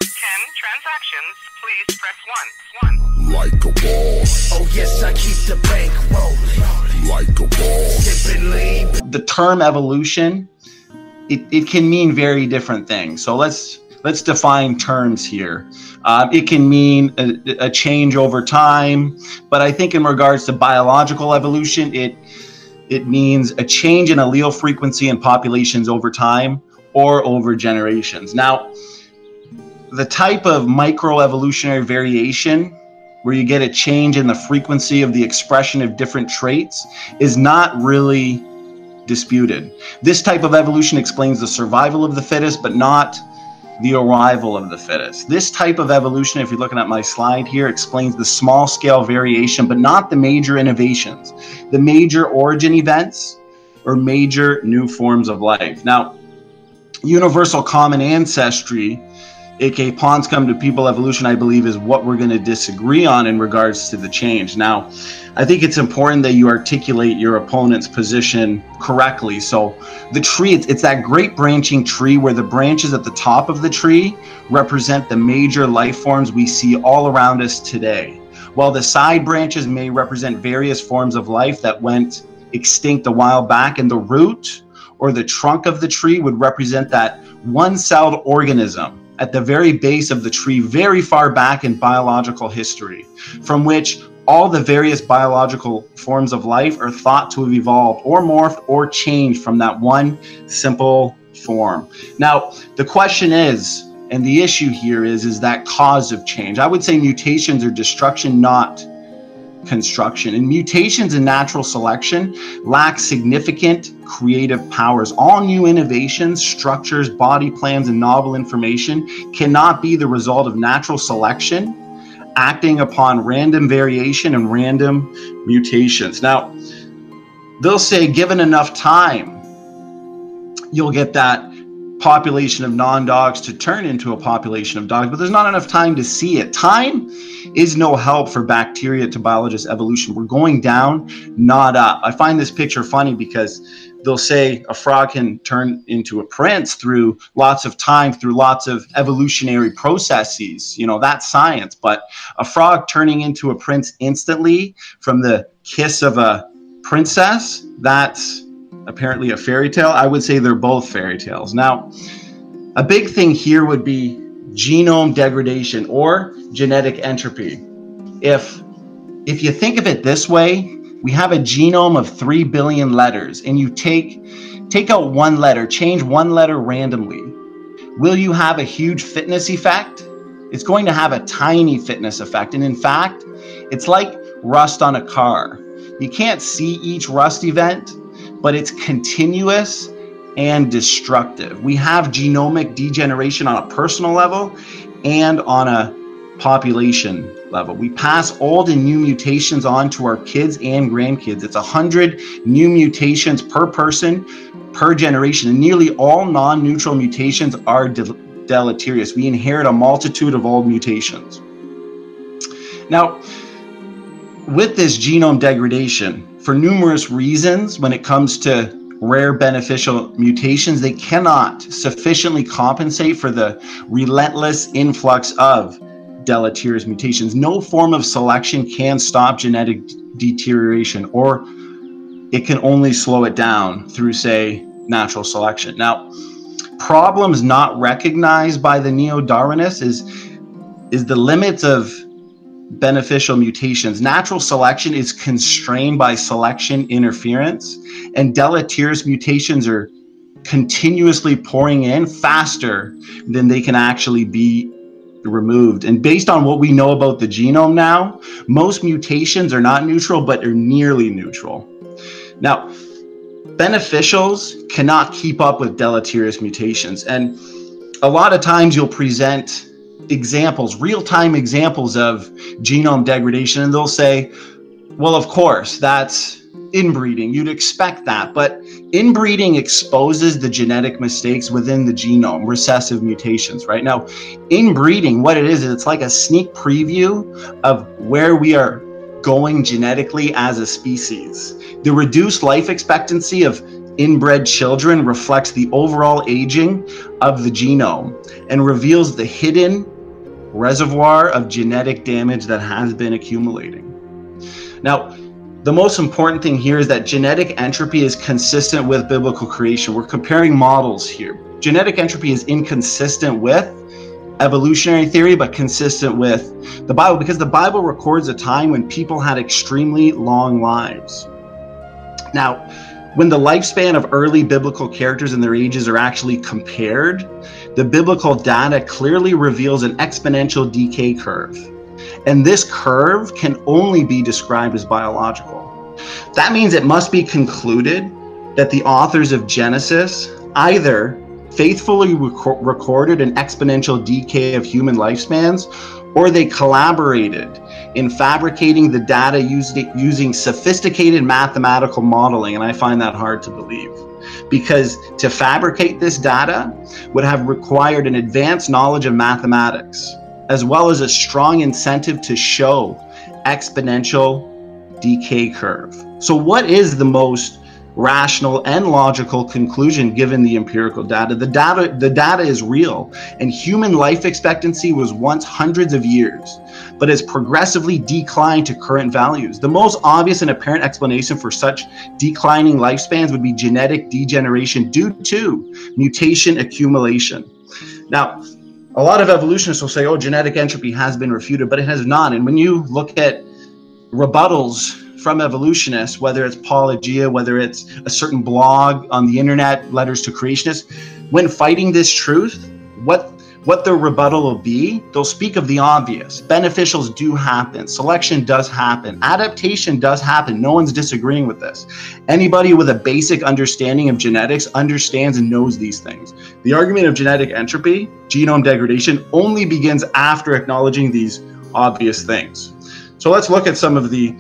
transactions, please press 1. Like a boss. Oh yes, I keep the bank rolling. Like a boss. Sipping lean. The term evolution, it can mean very different things. So let's define terms here. It can mean a change over time, but I think in regards to biological evolution, it means a change in allele frequency in populations over time or over generations. Now, the type of microevolutionary variation where you get a change in the frequency of the expression of different traits is not really disputed. This type of evolution explains the survival of the fittest, but not the arrival of the fittest. This type of evolution, if you're looking at my slide here, explains the small scale variation, but not the major innovations, the major origin events, or major new forms of life. Now, universal common ancestry, aka pawns come to people evolution, I believe is what we're going to disagree on in regards to the change. Now, I think it's important that you articulate your opponent's position correctly. So the tree, it's that great branching tree where the branches at the top of the tree represent the major life forms we see all around us today, while the side branches may represent various forms of life that went extinct a while back, and the root or the trunk of the tree would represent that one-celled organism at the very base of the tree, very far back in biological history, from which all the various biological forms of life are thought to have evolved or morphed or changed from that one simple form. Now, the question is, and the issue here is that cause of change. I would say mutations are destruction, not construction. And mutations in natural selection lack significant creative powers. All new innovations, structures, body plans, and novel information cannot be the result of natural selection acting upon random variation and random mutations. Now, they'll say given enough time, you'll get that population of non-dogs to turn into a population of dogs, but there's not enough time to see it. Time is no help for bacteria to biologist evolution. We're going down, not up. I find this picture funny because they'll say a frog can turn into a prince through lots of time, through lots of evolutionary processes. You know, that's science. But a frog turning into a prince instantly from the kiss of a princess, that's apparently a fairy tale. I would say they're both fairy tales. Now, a big thing here would be genome degradation or genetic entropy. If you think of it this way, we have a genome of 3 billion letters, and you take out one letter, change one letter randomly. Will you have a huge fitness effect? It's going to have a tiny fitness effect. And in fact, it's like rust on a car. You can't see each rust event, but it's continuous and destructive. We have genomic degeneration on a personal level and on a population level. We pass old and new mutations on to our kids and grandkids. It's 100 new mutations per person, per generation, and nearly all non-neutral mutations are deleterious. We inherit a multitude of old mutations. Now, with this genome degradation, for numerous reasons, when it comes to rare beneficial mutations, they cannot sufficiently compensate for the relentless influx of deleterious mutations. No form of selection can stop genetic deterioration, or it can only slow it down through, say, natural selection. Now, problems not recognized by the neo-Darwinists is the limits of beneficial mutations. Natural selection is constrained by selection interference, and deleterious mutations are continuously pouring in faster than they can actually be removed. And based on what we know about the genome now, most mutations are not neutral, but are nearly neutral. Now, beneficials cannot keep up with deleterious mutations, and a lot of times you'll present examples, real-time examples of genome degradation, and they'll say, well, of course, that's inbreeding. You'd expect that, but inbreeding exposes the genetic mistakes within the genome, recessive mutations, right? Now, inbreeding, what it is it's like a sneak preview of where we are going genetically as a species. The reduced life expectancy of inbred children reflects the overall aging of the genome and reveals the hidden reservoir of genetic damage that has been accumulating. Now, the most important thing here is that genetic entropy is consistent with biblical creation. We're comparing models here. Genetic entropy is inconsistent with evolutionary theory, but consistent with the Bible, because the Bible records a time when people had extremely long lives. Now, when the lifespan of early biblical characters and their ages are actually compared, the biblical data clearly reveals an exponential decay curve. And this curve can only be described as biological. That means it must be concluded that the authors of Genesis either faithfully recorded an exponential decay of human lifespans, or they collaborated in fabricating the data using sophisticated mathematical modeling. And I find that hard to believe, because to fabricate this data would have required an advanced knowledge of mathematics, as well as a strong incentive to show exponential decay curve. So what is the most rational and logical conclusion given the empirical data? The data is real, and human life expectancy was once hundreds of years, but has progressively declined to current values. The most obvious and apparent explanation for such declining lifespans would be genetic degeneration due to mutation accumulation. Now, a lot of evolutionists will say, oh, genetic entropy has been refuted, but it has not. And when you look at rebuttals from evolutionists, whether it's Apologia, whether it's a certain blog on the internet, Letters to Creationists, when fighting this truth, what their rebuttal will be, they'll speak of the obvious. Beneficials do happen. Selection does happen. Adaptation does happen. No one's disagreeing with this. Anybody with a basic understanding of genetics understands and knows these things. The argument of genetic entropy, genome degradation, only begins after acknowledging these obvious things. So let's look at some of the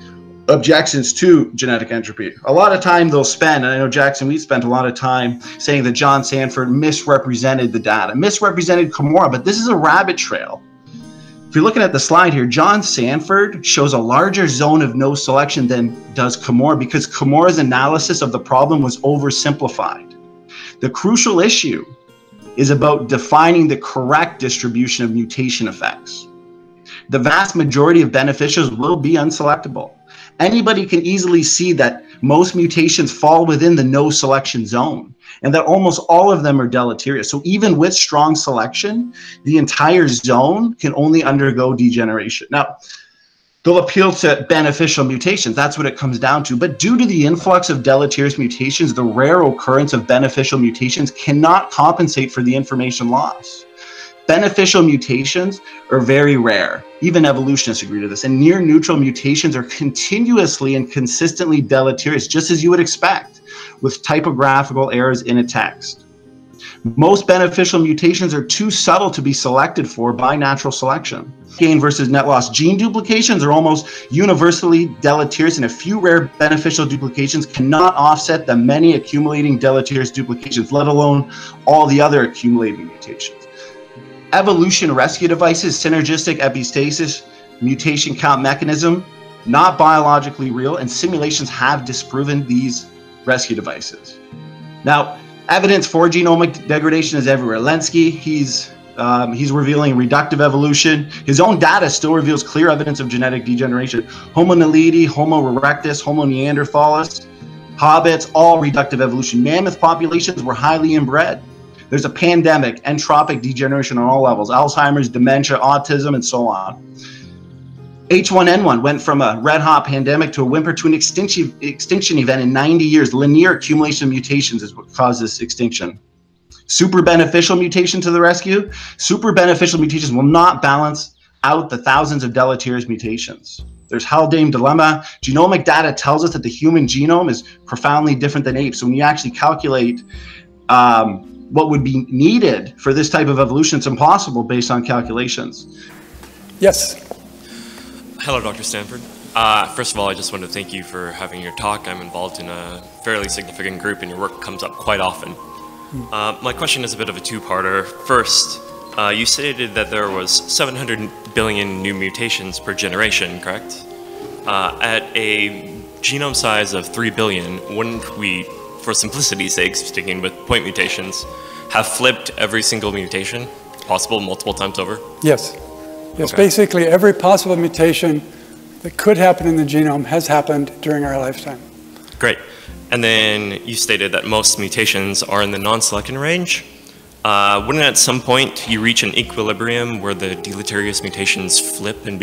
objections to genetic entropy. A lot of time they'll spend, and I know Jackson, we spent a lot of time saying that John Sanford misrepresented the data, misrepresented Camorra, but this is a rabbit trail. If you're looking at the slide here, John Sanford shows a larger zone of no selection than does Camorra, because Camorra's analysis of the problem was oversimplified. The crucial issue is about defining the correct distribution of mutation effects. The vast majority of beneficials will be unselectable. Anybody can easily see that most mutations fall within the no selection zone, and that almost all of them are deleterious. So even with strong selection, the entire zone can only undergo degeneration. Now, they'll appeal to beneficial mutations. That's what it comes down to. But due to the influx of deleterious mutations, the rare occurrence of beneficial mutations cannot compensate for the information loss. Beneficial mutations are very rare. Even evolutionists agree to this. And near neutral mutations are continuously and consistently deleterious, just as you would expect with typographical errors in a text. Most beneficial mutations are too subtle to be selected for by natural selection. Gain versus net loss. Gene duplications are almost universally deleterious, and a few rare beneficial duplications cannot offset the many accumulating deleterious duplications, let alone all the other accumulating mutations. Evolution rescue devices, synergistic epistasis, mutation count mechanism, not biologically real, and simulations have disproven these rescue devices. Now, evidence for genomic degradation is everywhere. Lenski, he's revealing reductive evolution. His own data still reveals clear evidence of genetic degeneration. Homo naledi, Homo erectus, Homo neanderthalis, hobbits, all reductive evolution. Mammoth populations were highly inbred. There's a pandemic, entropic degeneration on all levels, Alzheimer's, dementia, autism, and so on. H1N1 went from a red hot pandemic to a whimper to an extinction event in 90 years. Linear accumulation of mutations is what caused this extinction. Super beneficial mutation to the rescue. Super beneficial mutations will not balance out the thousands of deleterious mutations. There's Haldane dilemma. Genomic data tells us that the human genome is profoundly different than apes. So when you actually calculate what would be needed for this type of evolution, it's impossible based on calculations. Yes. Hello, Dr. Stanford. First of all, I just want to thank you for having your talk. I'm involved in a fairly significant group, and your work comes up quite often. My question is a bit of a two-parter. First, you stated that there was 700 billion new mutations per generation, correct? At a genome size of 3 billion, wouldn't we for simplicity's sake, sticking with point mutations, have flipped every single mutation possible multiple times over? Yes. Yes, Okay. basically every possible mutation that could happen in the genome has happened during our lifetime. Great. And then you stated that most mutations are in the non-selectin range. Wouldn't at some point you reach an equilibrium where the deleterious mutations flip and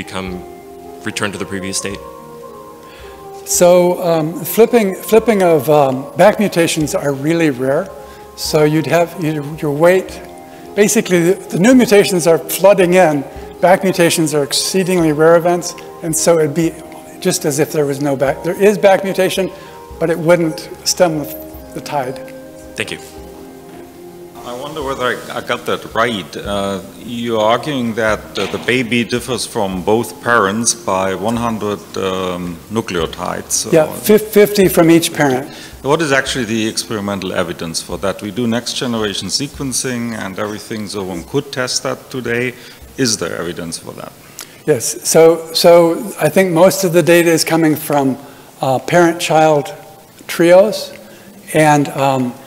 return to the previous state? So flipping of back mutations are really rare. So you'd have your weight, basically the new mutations are flooding in, back mutations are exceedingly rare events, and so it'd be just as if there was no back. There is back mutation, but it wouldn't stem the tide. Thank you. I wonder whether I got that right. You're arguing that the baby differs from both parents by 100 nucleotides. Yeah, 50 from each parent. What is actually the experimental evidence for that? We do next generation sequencing and everything, so one could test that today. Is there evidence for that? Yes, so I think most of the data is coming from parent-child trios, and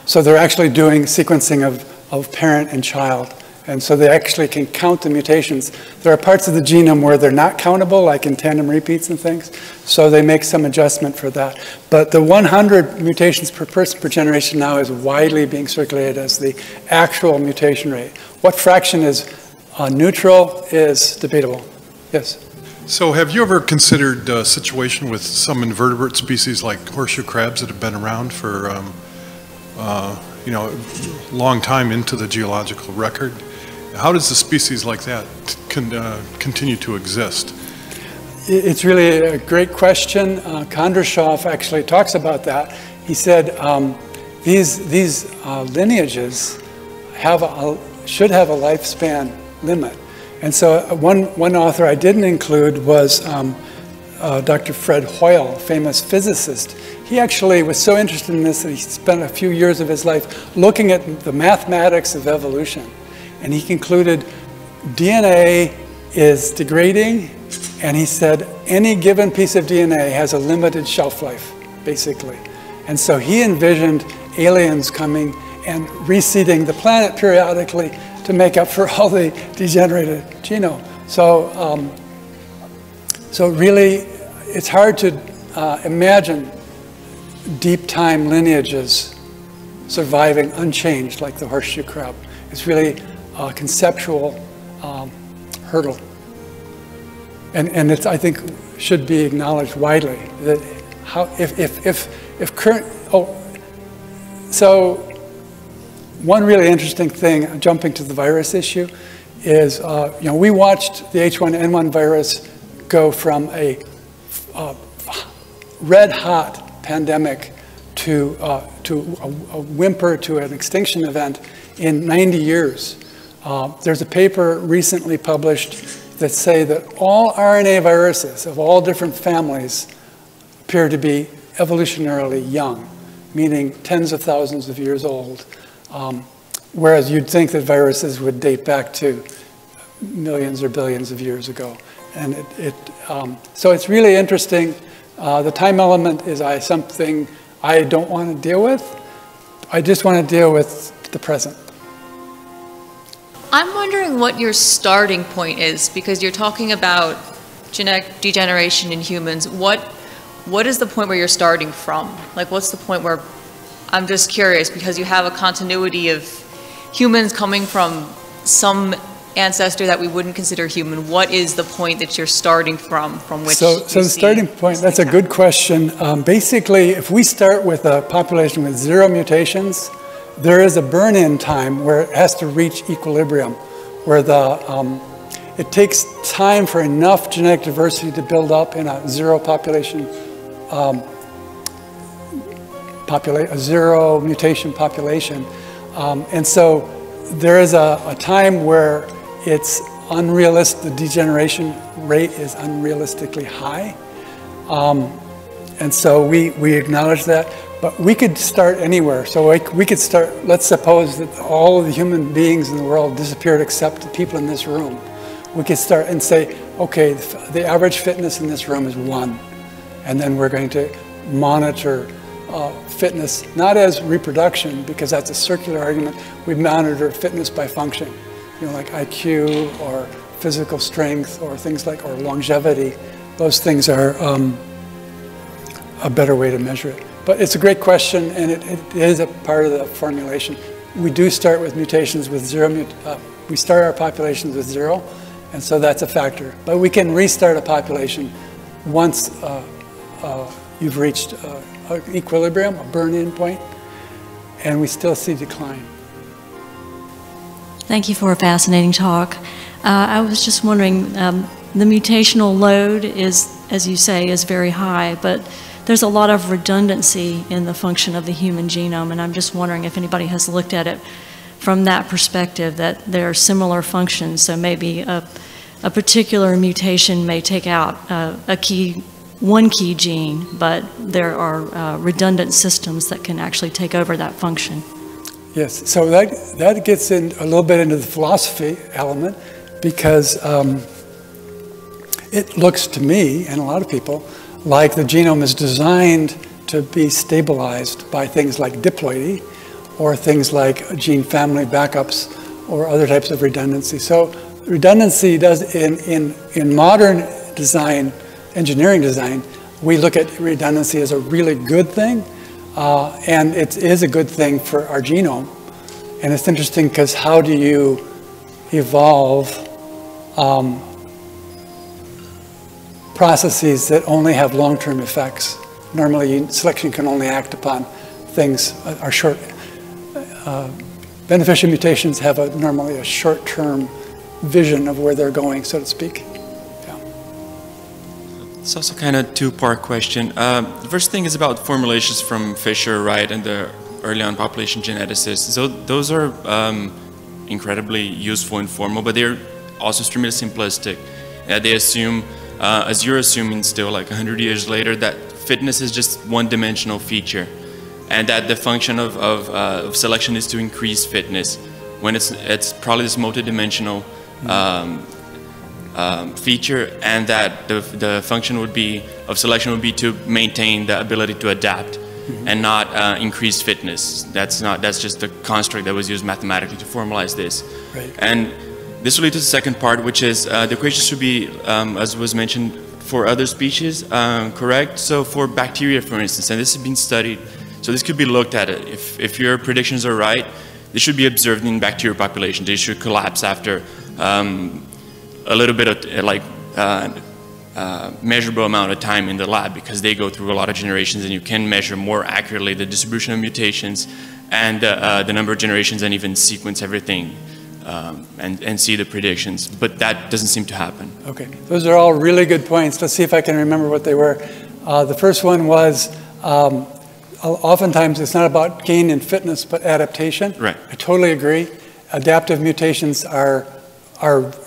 so they're actually doing sequencing of parent and child, and so they actually can count the mutations. There are parts of the genome where they're not countable, like in tandem repeats and things, so they make some adjustment for that. But the 100 mutations per person per generation now is widely being circulated as the actual mutation rate. What fraction is neutral is debatable. Yes? So have you ever considered a situation with some invertebrate species like horseshoe crabs that have been around for a long time into the geological record? How does a species like that continue to exist? It's really a great question. Kondrashov actually talks about that. He said these lineages should have a lifespan limit. And so one author I didn't include was Dr. Fred Hoyle, famous physicist. He actually was so interested in this that he spent a few years of his life looking at the mathematics of evolution. And he concluded DNA is degrading, and he said any given piece of DNA has a limited shelf life, basically. And so he envisioned aliens coming and reseeding the planet periodically to make up for all the degenerated genome. So really, it's hard to imagine deep time lineages surviving unchanged like the horseshoe crab. It's really a conceptual hurdle. And it's, I think, should be acknowledged widely that how, if current, so one really interesting thing, jumping to the virus issue, is we watched the H1N1 virus go from a red-hot pandemic to a whimper to an extinction event in 90 years. There's a paper recently published that say that all RNA viruses of all different families appear to be evolutionarily young, meaning tens of thousands of years old. Whereas you'd think that viruses would date back to millions or billions of years ago. And so it's really interesting. The time element is something I don't want to deal with. I just want to deal with the present. I'm wondering what your starting point is, because you're talking about genetic degeneration in humans. What is the point where you're starting from? Like, what's the point where, I'm just curious, because you have a continuity of humans coming from some ancestor that we wouldn't consider human. What is the point that you're starting from which So the starting point, that's a good question. Basically, if we start with a population with 0 mutations, there is a burn-in time where it has to reach equilibrium, where it takes time for enough genetic diversity to build up in a 0 population, a 0 mutation population. And so there is a time where it's unrealistic, the degeneration rate is unrealistically high. And so we acknowledge that, but we could start anywhere. So we could start, let's suppose that all of the human beings in the world disappeared except the people in this room. We could start and say, okay, the average fitness in this room is 1. And then we're going to monitor fitness, not as reproduction, because that's a circular argument. We monitor fitness by function, you know, like IQ or physical strength or things like, or longevity. Those things are a better way to measure it. But it's a great question, and it is a part of the formulation. We do start with mutations with zero, we start our populations with 0, and so that's a factor. But we can restart a population once you've reached an equilibrium, a burn-in point, and we still see decline. Thank you for a fascinating talk. I was just wondering, the mutational load is, as you say, is very high, but there's a lot of redundancy in the function of the human genome, and I'm just wondering if anybody has looked at it from that perspective, that there are similar functions. So maybe a particular mutation may take out one key gene, but there are redundant systems that can actually take over that function. Yes, so that gets in a little bit into the philosophy element, because it looks to me, and a lot of people, like the genome is designed to be stabilized by things like diploidy, or things like gene family backups, or other types of redundancy. So redundancy does, in modern design, engineering design, we look at redundancy as a really good thing, and it is a good thing for our genome. And it's interesting because how do you evolve processes that only have long-term effects? Normally, selection can only act upon things are short. Beneficial mutations have normally a short-term vision of where they're going, so to speak. Yeah. It's also kind of a two-part question. The first thing is about formulations from Fisher, right, and the early on population geneticists. So those are incredibly useful and formal, but they're also extremely simplistic. They assume, as you're assuming still like 100 years later, that fitness is just one-dimensional feature, and that the function of selection is to increase fitness, when it's probably this multidimensional feature, and that the function would be of selection would be to maintain the ability to adapt, and not increase fitness. That's just the construct that was used mathematically to formalize this. Right. And this will lead to the second part, which is the equation should be, as was mentioned, for other species, correct? So for bacteria, for instance, and this has been studied, so this could be looked at. If your predictions are right, this should be observed in bacterial populations. They should collapse after a little bit of measurable amount of time in the lab, because they go through a lot of generations, and you can measure more accurately the distribution of mutations and the number of generations, and even sequence everything and see the predictions. But that doesn't seem to happen. Okay, those are all really good points. Let's see if I can remember what they were. The first one was oftentimes it's not about gain in fitness, but adaptation. Right. I totally agree. Adaptive mutations are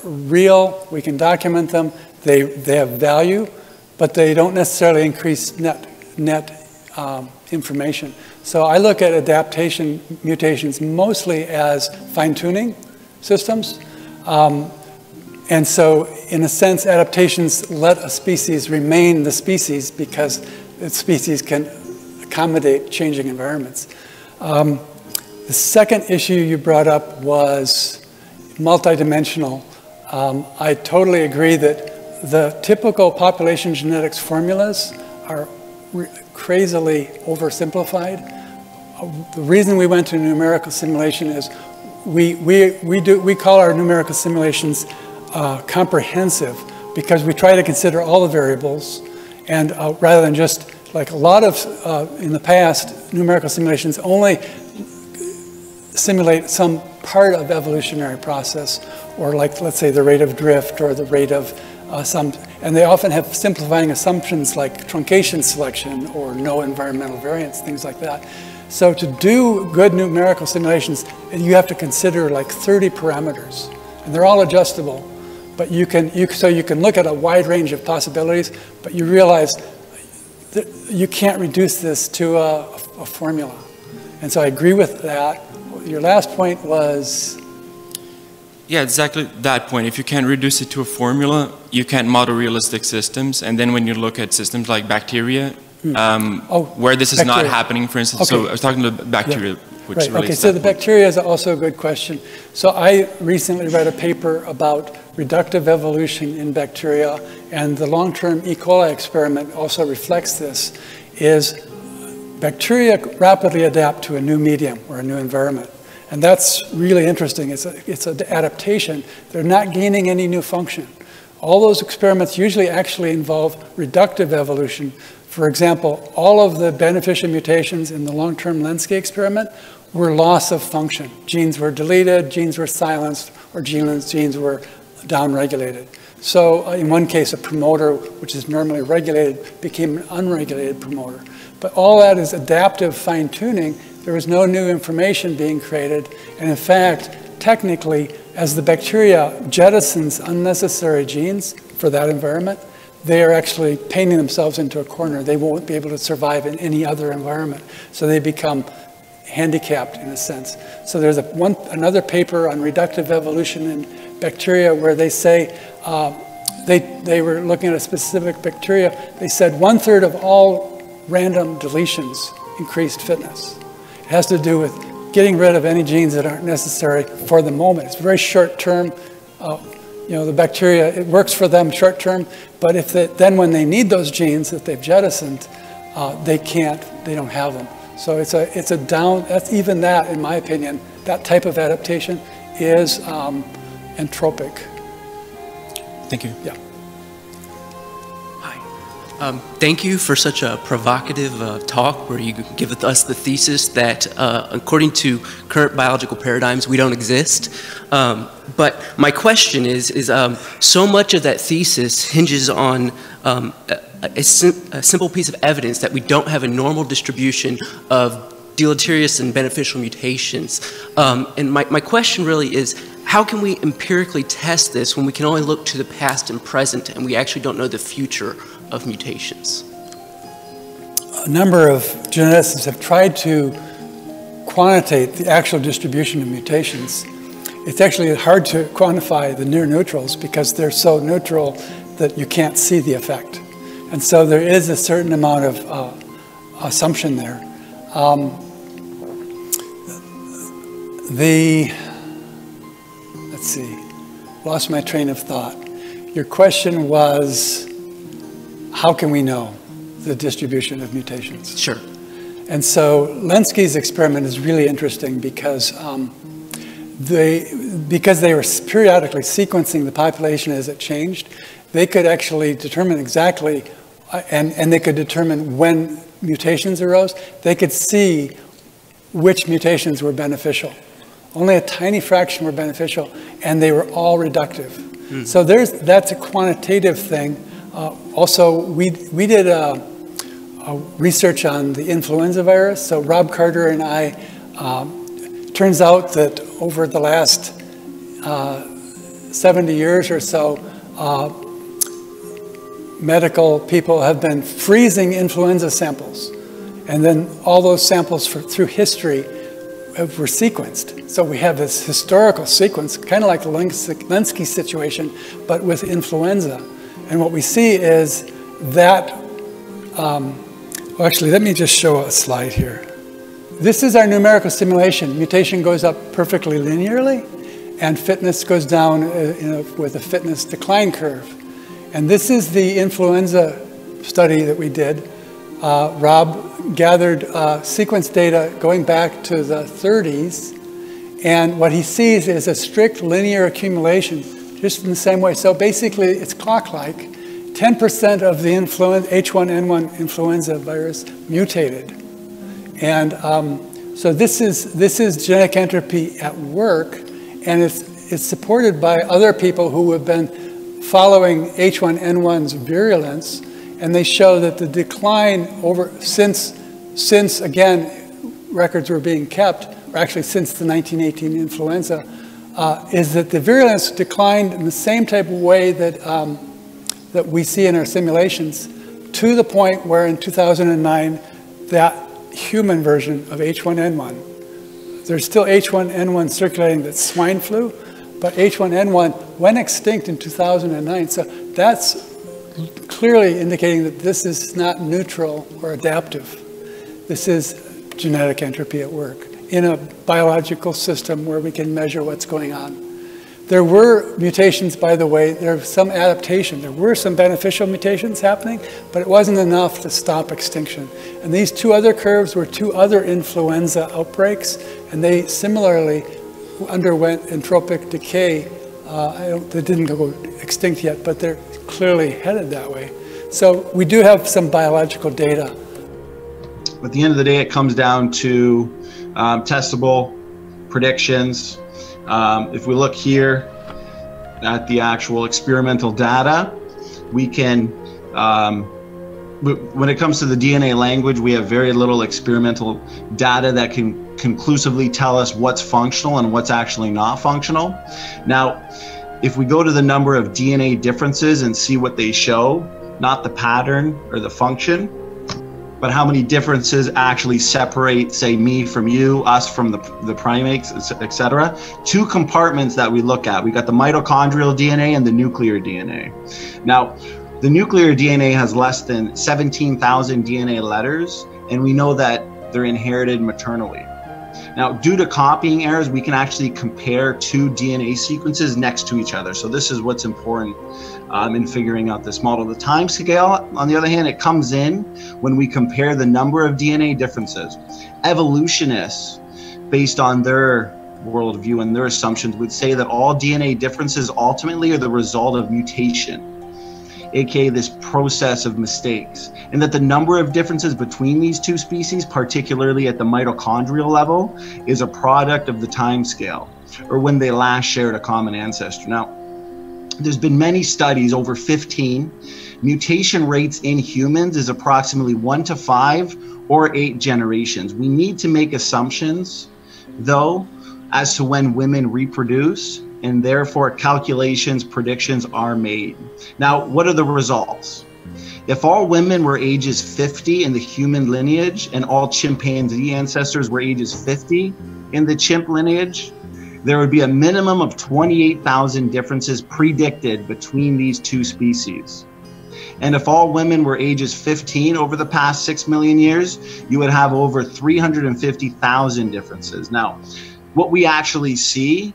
real. We can document them. They have value, but they don't necessarily increase net information. So I look at adaptation mutations mostly as fine-tuning systems. And so in a sense, adaptations let a species remain the species, because the species can accommodate changing environments. The second issue you brought up was multidimensional. I totally agree that the typical population genetics formulas are crazily oversimplified. The reason we went to numerical simulation is we call our numerical simulations comprehensive, because we try to consider all the variables, and rather than just like a lot of in the past, numerical simulations only simulate some part of evolutionary process, or like, let's say, the rate of drift, or the rate of and they often have simplifying assumptions like truncation selection or no environmental variance, things like that. So to do good numerical simulations, you have to consider like 30 parameters, and they're all adjustable. But you can look at a wide range of possibilities, but you realize that you can't reduce this to a formula. And so I agree with that. Your last point was? Yeah, exactly that point. If you can't reduce it to a formula, you can't model realistic systems. And then when you look at systems like bacteria, where this is not bacteria. happening, for instance? Okay. So I was talking about bacteria, which Right. relates Okay, to so that the point. bacteria is also a good question. So I recently read a paper about reductive evolution in bacteria, and the long-term E. coli experiment also reflects this, is bacteria rapidly adapt to a new medium or a new environment. And that's really interesting. It's an adaptation. They're not gaining any new function. All those experiments usually actually involve reductive evolution. For example, all of the beneficial mutations in the long-term Lenski experiment were loss of function. Genes were deleted, genes were silenced, or genes were downregulated. So in one case, a promoter, which is normally regulated, became an unregulated promoter. But all that is adaptive fine-tuning. There was no new information being created. And in fact, technically, as the bacteria jettisons unnecessary genes for that environment, they are actually painting themselves into a corner. They won't be able to survive in any other environment. So they become handicapped in a sense. So there's another paper on reductive evolution in bacteria where they say, they were looking at a specific bacteria. They said 1/3 of all random deletions increased fitness. It has to do with getting rid of any genes that aren't necessary for the moment. It's very short term. The bacteria, it works for them short term, but then when they need those genes that they've jettisoned, they don't have them. So that's even that, in my opinion, that type of adaptation is entropic. Thank you. Yeah. Thank you for such a provocative talk where you give us the thesis that according to current biological paradigms, we don't exist. But my question is so much of that thesis hinges on a simple piece of evidence that we don't have a normal distribution of deleterious and beneficial mutations. And my question really is, how can we empirically test this when we can only look to the past and present and we actually don't know the future of mutations? A number of geneticists have tried to quantitate the actual distribution of mutations. It's actually hard to quantify the near neutrals because they're so neutral that you can't see the effect. And so there is a certain amount of assumption there. Let's see, lost my train of thought. Your question was, how can we know the distribution of mutations? Sure. And so Lenski's experiment is really interesting because they were periodically sequencing the population as it changed, they could actually determine exactly, and they could determine when mutations arose. They could see which mutations were beneficial. Only a tiny fraction were beneficial, and they were all reductive. So that's a quantitative thing. Also, we did a research on the influenza virus. So Rob Carter and I, turns out that over the last 70 years or so, medical people have been freezing influenza samples. And then all those samples through history were sequenced. So we have this historical sequence, kind of like the Lenski situation, but with influenza. And what we see is that, well, actually, let me just show a slide here. This is our numerical simulation. Mutation goes up perfectly linearly, and fitness goes down with a fitness decline curve. And this is the influenza study that we did. Rob gathered sequence data going back to the 30s, and what he sees is a strict linear accumulation, just in the same way. So basically, it's clock-like. 10% of the H1N1 influenza virus mutated. And so this is genetic entropy at work, and it's supported by other people who have been following H1N1's virulence, and they show that the decline since again records were being kept, or actually since the 1918 influenza, is that the virulence declined in the same type of way that that we see in our simulations, to the point where in 2009, that human version of H1N1, there's still H1N1 circulating that's swine flu, but H1N1 went extinct in 2009. So that's clearly indicating that this is not neutral or adaptive. This is genetic entropy at work in a biological system where we can measure what's going on. There were mutations, by the way. There was some adaptation. There were some beneficial mutations happening, but it wasn't enough to stop extinction. And these two other curves were two other influenza outbreaks, and they similarly underwent entropic decay. They didn't go extinct yet, but they're clearly headed that way. So we do have some biological data. At the end of the day, it comes down to testable predictions. If we look here at the actual experimental data, we can, when it comes to the DNA language, we have very little experimental data that can conclusively tell us what's functional and what's actually not functional. Now, if we go to the number of DNA differences and see what they show, not the pattern or the function, but how many differences actually separate, say, me from you, us from the primates, etc. Two compartments that we look at. We got the mitochondrial DNA and the nuclear DNA. Now, the nuclear DNA has less than 17,000 DNA letters, and we know that they're inherited maternally. Now, due to copying errors, we can actually compare two DNA sequences next to each other. So this is what's important in figuring out this model. The time scale, on the other hand, it comes in when we compare the number of DNA differences. Evolutionists, based on their worldview and their assumptions, would say that all DNA differences ultimately are the result of mutation, aka this process of mistakes, and that the number of differences between these two species, particularly at the mitochondrial level, is a product of the time scale, or when they last shared a common ancestor. Now, there's been many studies, over 15. Mutation rates in humans is approximately 1 to 5 or 8 generations. We need to make assumptions, though, as to when women reproduce, and therefore calculations, predictions are made. Now, what are the results? If all women were ages 50 in the human lineage and all chimpanzee ancestors were ages 50 in the chimp lineage, there would be a minimum of 28,000 differences predicted between these two species. And if all women were ages 15 over the past 6 million years, you would have over 350,000 differences. Now, what we actually see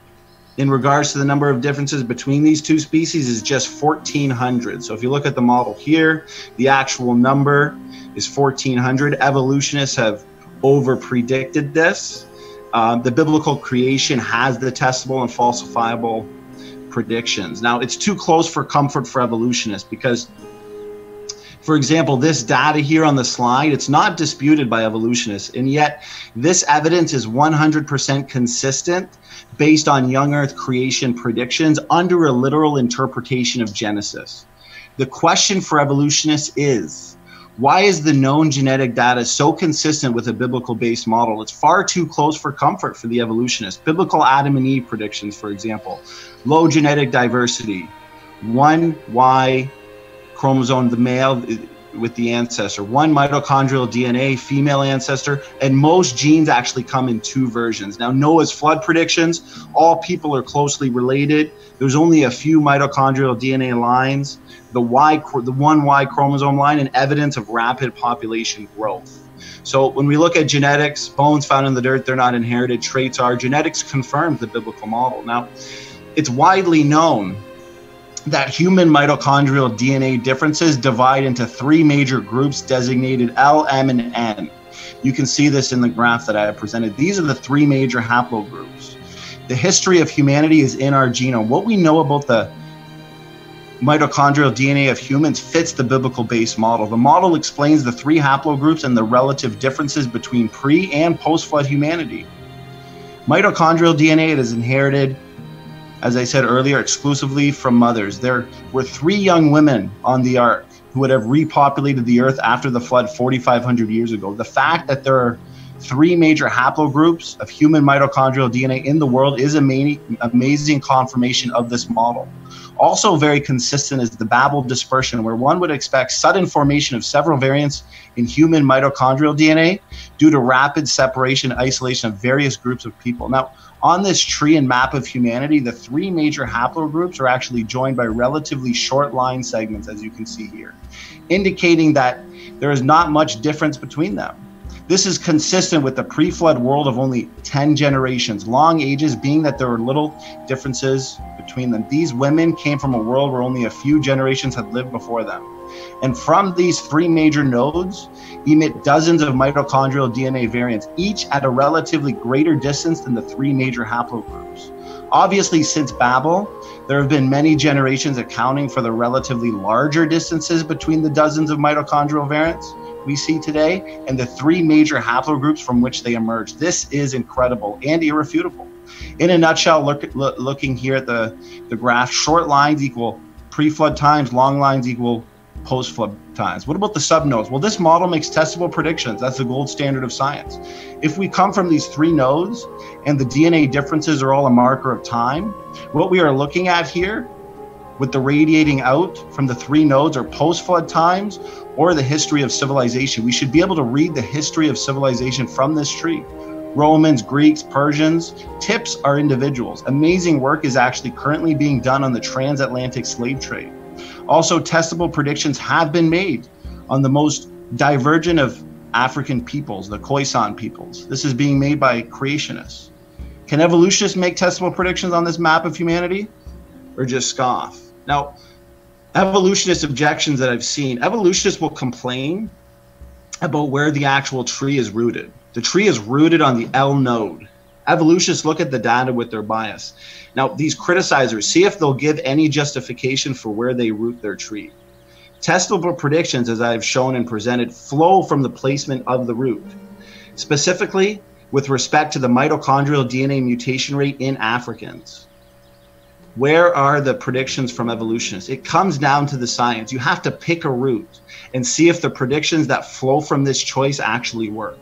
in regards to the number of differences between these two species is just 1,400. So if you look at the model here, the actual number is 1,400. Evolutionists have over-predicted this. The biblical creation has the testable and falsifiable predictions. Now, it's too close for comfort for evolutionists because, for example, this data here on the slide, it's not disputed by evolutionists, and yet this evidence is 100% consistent based on young Earth creation predictions under a literal interpretation of Genesis. The question for evolutionists is, why is the known genetic data so consistent with a biblical-based model? It's far too close for comfort for the evolutionists. Biblical Adam and Eve predictions, for example, low genetic diversity, 1 Y chromosome, the male with the ancestor, 1 mitochondrial DNA, female ancestor, and most genes actually come in 2 versions. Now, Noah's flood predictions, all people are closely related. There's only a few mitochondrial DNA lines, the 1 Y chromosome line, and evidence of rapid population growth. So when we look at genetics, bones found in the dirt, they're not inherited, traits are. Genetics confirms the biblical model. Now, it's widely known that human mitochondrial DNA differences divide into 3 major groups designated L, M, and N. You can see this in the graph that I have presented. These are the 3 major haplogroups. The history of humanity is in our genome. What we know about the mitochondrial DNA of humans fits the biblical-based model. The model explains the 3 haplogroups and the relative differences between pre- and post-flood humanity. Mitochondrial DNA is inherited, as I said earlier, exclusively from mothers. There were 3 young women on the ark who would have repopulated the earth after the flood 4,500 years ago. The fact that there are 3 major haplogroups of human mitochondrial DNA in the world is amazing confirmation of this model. Also very consistent is the Babel dispersion, where one would expect sudden formation of several variants in human mitochondrial DNA due to rapid separation and isolation of various groups of people. Now, on this tree and map of humanity, the three major haplogroups are actually joined by relatively short line segments, as you can see here, indicating that there is not much difference between them. This is consistent with the pre-flood world of only 10 generations, long ages being that there were little differences between them. These women came from a world where only a few generations had lived before them. And from these three major nodes emit dozens of mitochondrial DNA variants, each at a relatively greater distance than the three major haplogroups. Obviously, since Babel, there have been many generations accounting for the relatively larger distances between the dozens of mitochondrial variants we see today and the three major haplogroups from which they emerge. This is incredible and irrefutable. In a nutshell, looking here at the graph, short lines equal pre-flood times, long lines equal post-flood times. What about the subnodes? Well, this model makes testable predictions. That's the gold standard of science. If we come from these three nodes and the DNA differences are all a marker of time, what we are looking at here with the radiating out from the three nodes are post-flood times or the history of civilization. We should be able to read the history of civilization from this tree. Romans, Greeks, Persians, tips are individuals. Amazing work is actually currently being done on the transatlantic slave trade. Also, testable predictions have been made on the most divergent of African peoples, the Khoisan peoples. This is being made by creationists. Can evolutionists make testable predictions on this map of humanity, or just scoff? Now, evolutionist objections that I've seen, evolutionists will complain about where the actual tree is rooted. The tree is rooted on the L node. Evolutionists look at the data with their bias. Now, these criticizers, see if they'll give any justification for where they root their tree. Testable predictions, as I've shown and presented, flow from the placement of the root. Specifically, with respect to the mitochondrial DNA mutation rate in Africans. Where are the predictions from evolutionists? It comes down to the science. You have to pick a root and see if the predictions that flow from this choice actually work.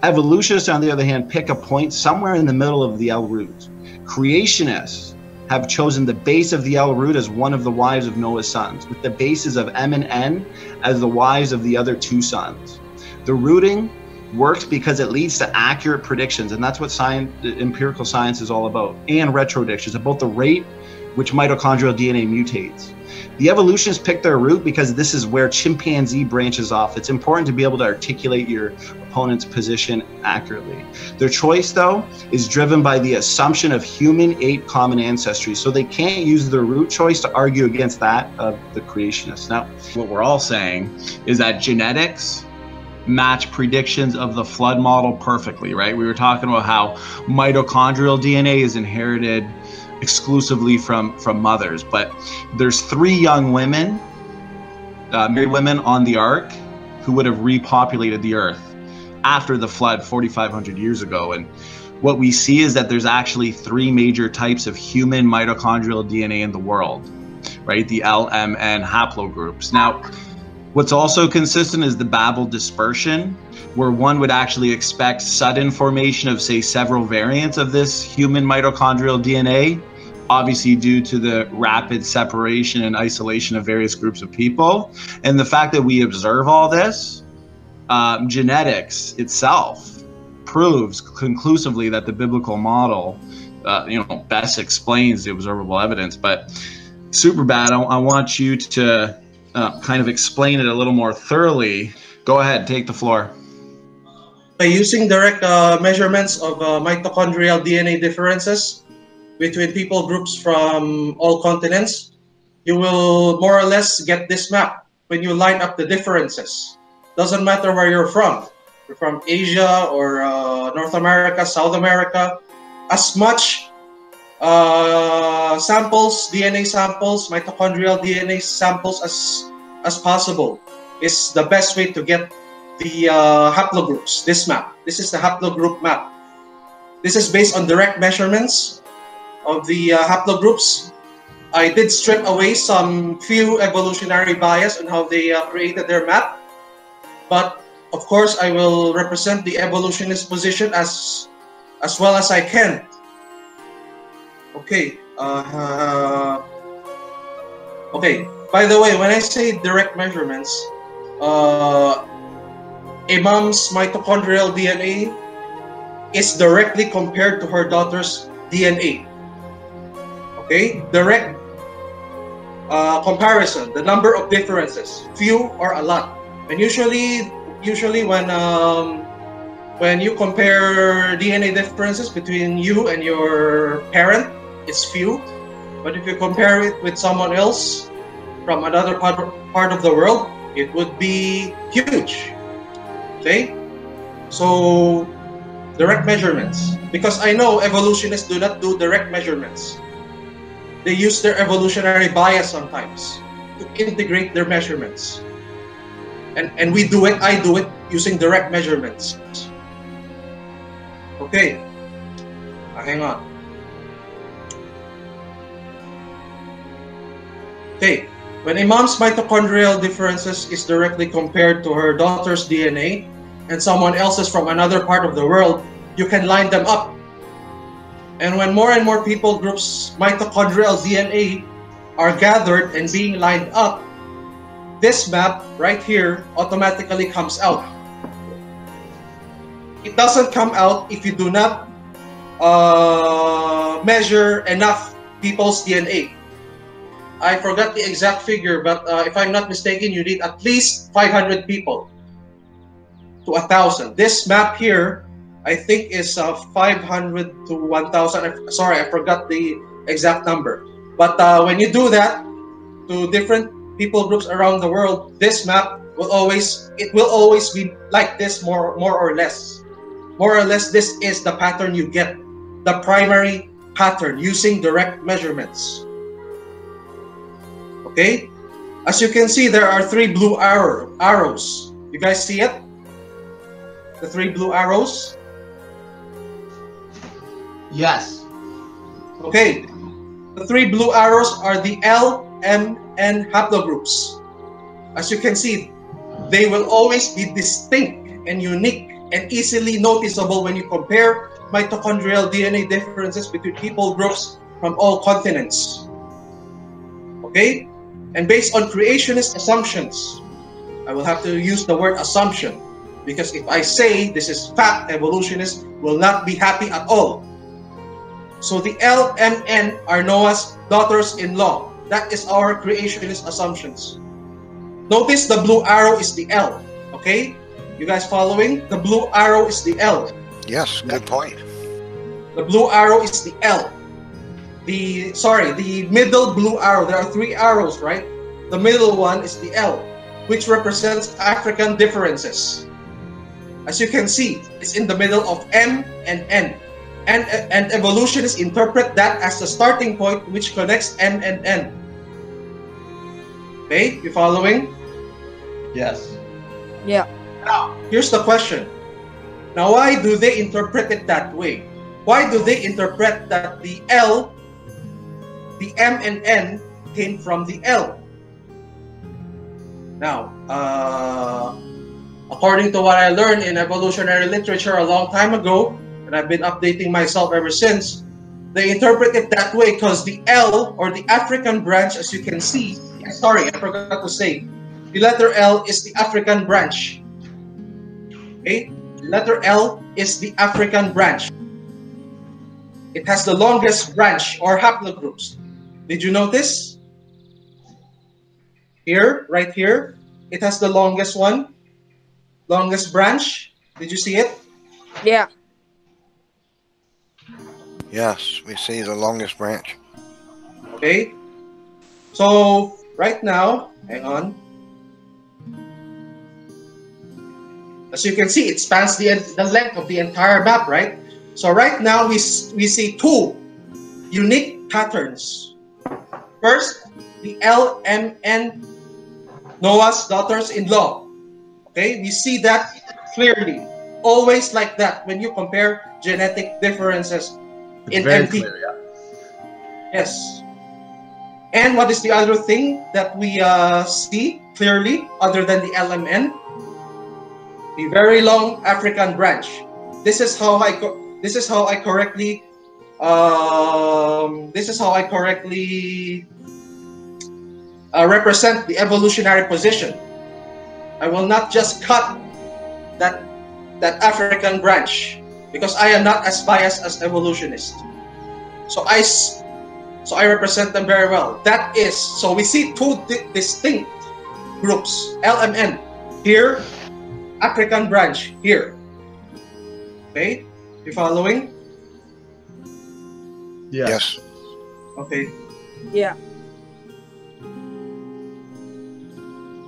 Evolutionists, on the other hand, pick a point somewhere in the middle of the L root. Creationists have chosen the base of the L root as one of the wives of Noah's sons, with the bases of M and N as the wives of the other two sons. The rooting works because it leads to accurate predictions, and that's what empirical science is all about, and retrodictions, about the rate which mitochondrial DNA mutates. The evolutionists pick their root because this is where chimpanzee branches off. It's important to be able to articulate your opponent's position accurately. Their choice, though, is driven by the assumption of human-ape common ancestry, so they can't use their root choice to argue against that of the creationists. Now, what we're all saying is that genetics match predictions of the flood model perfectly, right? We were talking about how mitochondrial DNA is inherited exclusively from mothers, but there's three young women, married women on the ark who would have repopulated the earth after the flood 4,500 years ago. And what we see is that there's actually three major types of human mitochondrial DNA in the world, right? The L, M, N haplogroups. Now, what's also consistent is the Babel dispersion, where one would actually expect sudden formation of, say, several variants of this human mitochondrial DNA, obviously due to the rapid separation and isolation of various groups of people. And the fact that we observe all this, genetics itself proves conclusively that the biblical model, best explains the observable evidence. But Superbad, I want you to kind of explain it a little more thoroughly. Go ahead, take the floor. By using direct measurements of mitochondrial DNA differences between people groups from all continents, you will more or less get this map when you line up the differences. Doesn't matter where you're from. You're from Asia or North America, South America. As much samples, DNA samples, mitochondrial DNA samples as possible is the best way to get the haplogroups. This map. This is the haplogroup map. This is based on direct measurements of the haplogroups. I did strip away some few evolutionary bias on how they created their map, but of course I will represent the evolutionist position as well as I can. Okay. Okay, by the way, when I say direct measurements, a mom's mitochondrial DNA is directly compared to her daughter's DNA. Okay, direct comparison, the number of differences, few or a lot. And usually when you compare DNA differences between you and your parent, it's few. But if you compare it with someone else from another part of the world, it would be huge. Okay? So, direct measurements. Because I know evolutionists do not do direct measurements. They use their evolutionary bias sometimes to integrate their measurements. And we do it, I do it using direct measurements. Okay. Hang on. Okay. When a mom's mitochondrial differences is directly compared to her daughter's DNA and someone else's from another part of the world, you can line them up. And when more and more people groups' mitochondrial DNA are gathered and being lined up, this map right here automatically comes out. It doesn't come out if you do not measure enough people's DNA. I forgot the exact figure, but if I'm not mistaken, you need at least 500 people to 1,000. This map here, I think, is 500 to 1,000. Sorry, I forgot the exact number. But when you do that to different people groups around the world, this map will always be like this, more or less. More or less, this is the pattern you get, the primary pattern using direct measurements. Okay, as you can see, there are 3 blue arrows. You guys see it? The 3 blue arrows? Yes. Okay, the 3 blue arrows are the L, M, N haplogroups. As you can see, they will always be distinct and unique and easily noticeable when you compare mitochondrial DNA differences between people groups from all continents. Okay? And based on creationist assumptions, I will have to use the word assumption, because if I say this is fact, evolutionists will not be happy at all. So the L, M, N are Noah's daughters-in-law. That is our creationist assumptions. Notice the blue arrow is the L, okay? You guys following? The blue arrow is the L. Yes, good point. The blue arrow is the L. The middle blue arrow, there are 3 arrows, right? The middle one is the L, which represents African differences. As you can see, it's in the middle of M and N. And evolutionists interpret that as the starting point which connects M and N. Okay, you following? Yes. Yeah. Now, here's the question. Now, why do they interpret it that way? Why do they interpret that the L, the M and N came from the L? Now, according to what I learned in evolutionary literature a long time ago, and I've been updating myself ever since, they interpret it that way because the L, or the African branch, as you can see, sorry, I forgot to say, the letter L is the African branch. Okay? The letter L is the African branch. It has the longest branch or haplogroups. Did you notice? Here, right here, it has the longest one, longest branch. Did you see it? Yeah. Yes, we see the longest branch. Okay. So, right now, hang on. As you can see, it spans the length of the entire map, right? So right now, we see 2 unique patterns. First, the LMN, Noah's daughters-in-law. Okay, we see that clearly. Always like that when you compare genetic differences in MT. Clear, yeah. Yes. And what is the other thing that we see clearly other than the LMN? The very long African branch. This is how I correctly represent the evolutionary position. I will not just cut that African branch, because I am not as biased as evolutionists. So I represent them very well. That is, so we see two distinct groups, LMN here, African branch here. Okay, you following? Yes. Okay. Yeah.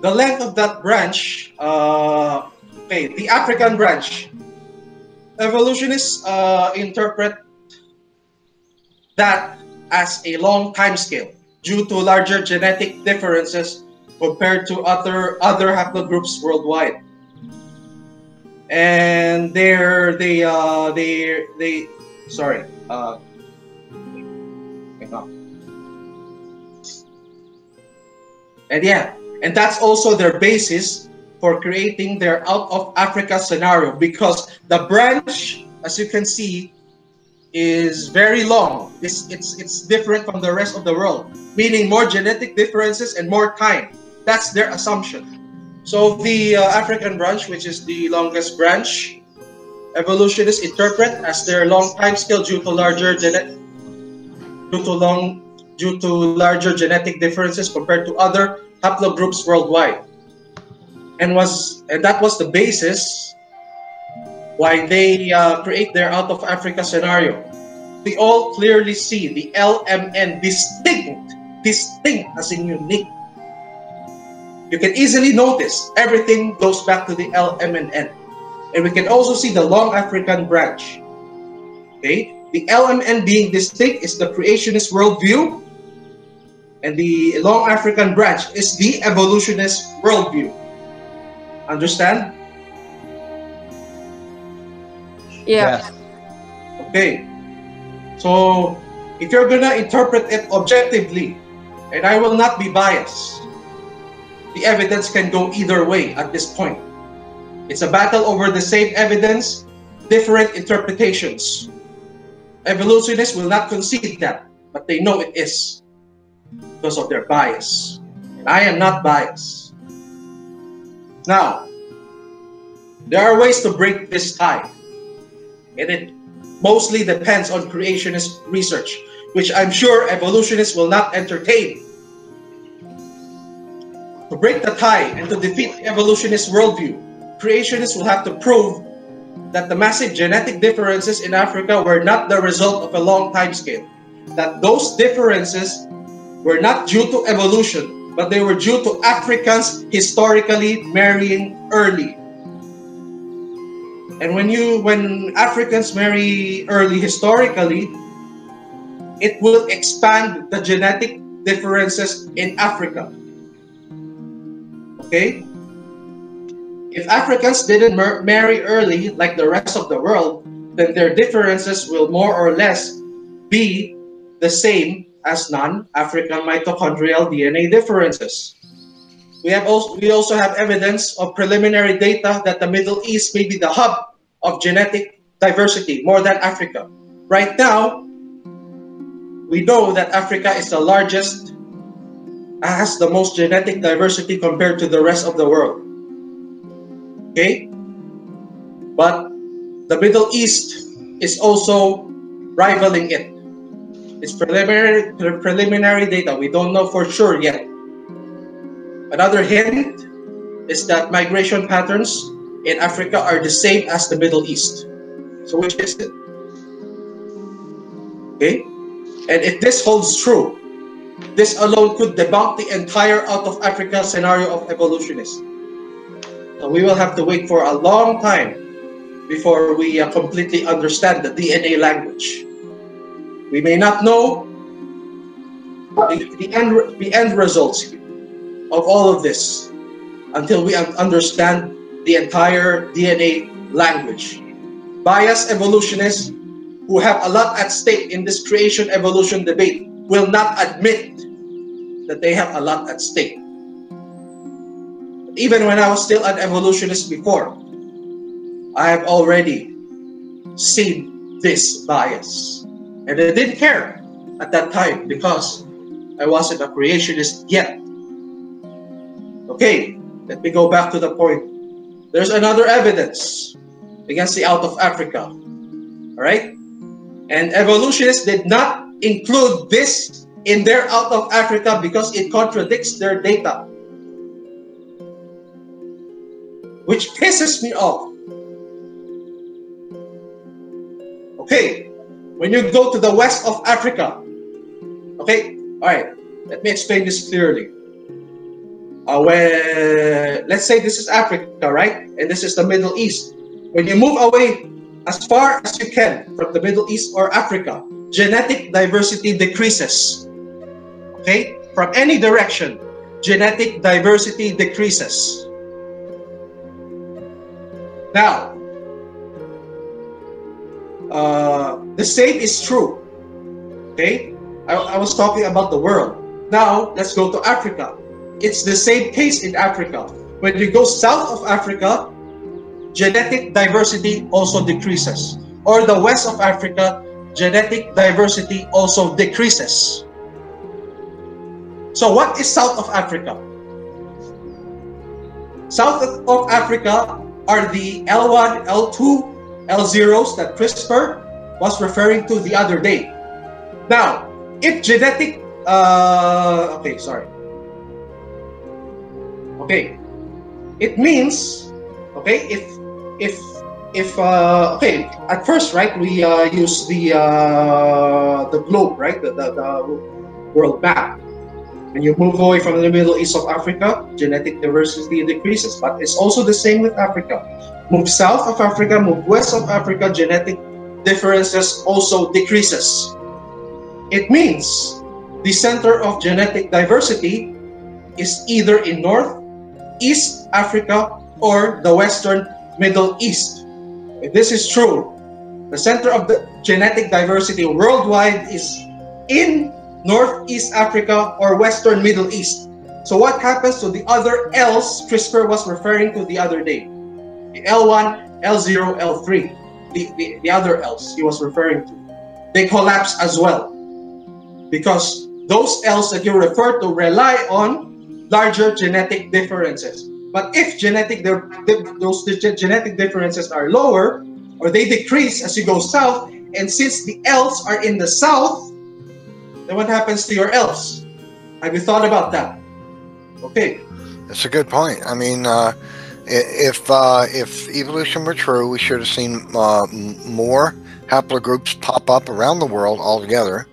The length of that branch, okay, the African branch, evolutionists interpret that as a long time scale due to larger genetic differences compared to other haplogroups worldwide. And sorry. And yeah, and that's also their basis for creating their out of Africa scenario, because the branch, as you can see, is very long. It's different from the rest of the world, meaning more genetic differences and more time. That's their assumption. So the African branch, which is the longest branch, evolutionists interpret as their long time scale due to larger genetic differences compared to other haplogroups worldwide, and that was the basis why they create their out of Africa scenario. We all clearly see the LMN distinct as in unique. You can easily notice everything goes back to the LMNN. And we can also see the long African branch. Okay, the LMN being distinct is the creationist worldview, and the long African branch is the evolutionist worldview. Understand? Yeah. Yes. Okay. So if you're gonna interpret it objectively, and I will not be biased, the evidence can go either way at this point. It's a battle over the same evidence, different interpretations. Evolutionists will not concede that, but they know it is because of their bias. And I am not biased. Now, there are ways to break this tie, and it mostly depends on creationist research, which I'm sure evolutionists will not entertain. To break the tie and to defeat the evolutionist worldview, creationists will have to prove that the massive genetic differences in Africa were not the result of a long time scale, that those differences were not due to evolution, but they were due to Africans historically marrying early. And when Africans marry early historically, it will expand the genetic differences in Africa. Okay? If Africans didn't marry early like the rest of the world, then their differences will more or less be the same as non-African mitochondrial DNA differences. We also have evidence of preliminary data that the Middle East may be the hub of genetic diversity more than Africa. Right now, we know that Africa is the largest, has the most genetic diversity compared to the rest of the world. Okay? But the Middle East is also rivaling it. It's preliminary data. We don't know for sure yet. Another hint is that migration patterns in Africa are the same as the Middle East. So which is it? Okay? And if this holds true, this alone could debunk the entire out of Africa scenario of evolutionists. So we will have to wait for a long time before we completely understand the DNA language. We may not know the end results of all of this until we understand the entire DNA language. Biased evolutionists who have a lot at stake in this creation-evolution debate will not admit that they have a lot at stake. Even when I was still an evolutionist before, I have already seen this bias. And I didn't care at that time because I wasn't a creationist yet. Okay, let me go back to the point. There's another evidence against the out of Africa. All right? And evolutionists did not include this in their out of Africa because it contradicts their data, which pisses me off. Okay, when you go to the west of Africa, okay, all right, let me explain this clearly. Let's say this is Africa, right? And this is the Middle East. When you move away as far as you can from the Middle East or Africa, genetic diversity decreases. Okay? From any direction, genetic diversity decreases. Now, the same is true. Okay? I was talking about the world. Now, let's go to Africa. It's the same case in Africa. When you go south of Africa, genetic diversity also decreases. Or the west of Africa, genetic diversity also decreases. So what is south of Africa? South of Africa are the L1, L2, L0s that CRISPR was referring to the other day. Now, if genetic, it means, at first, right, we use the globe, right, the world map. When you move away from the Middle East of Africa, genetic diversity decreases, but it's also the same with Africa. Move south of Africa, move west of Africa, genetic differences also decreases. It means the center of genetic diversity is either in Northeast Africa or the Western Middle East. If this is true, the center of the genetic diversity worldwide is in Northeast Africa or Western Middle East. So what happens to the other L's CRISPR was referring to the other day? The L1, L0, L3, the other L's he was referring to. They collapse as well. Because those L's that you refer to rely on larger genetic differences. But if those genetic differences are lower, or they decrease as you go south, and since the L's are in the south, then what happens to your L's? Have you thought about that? Okay. That's a good point. I mean, if evolution were true, we should have seen more haplogroups pop up around the world altogether,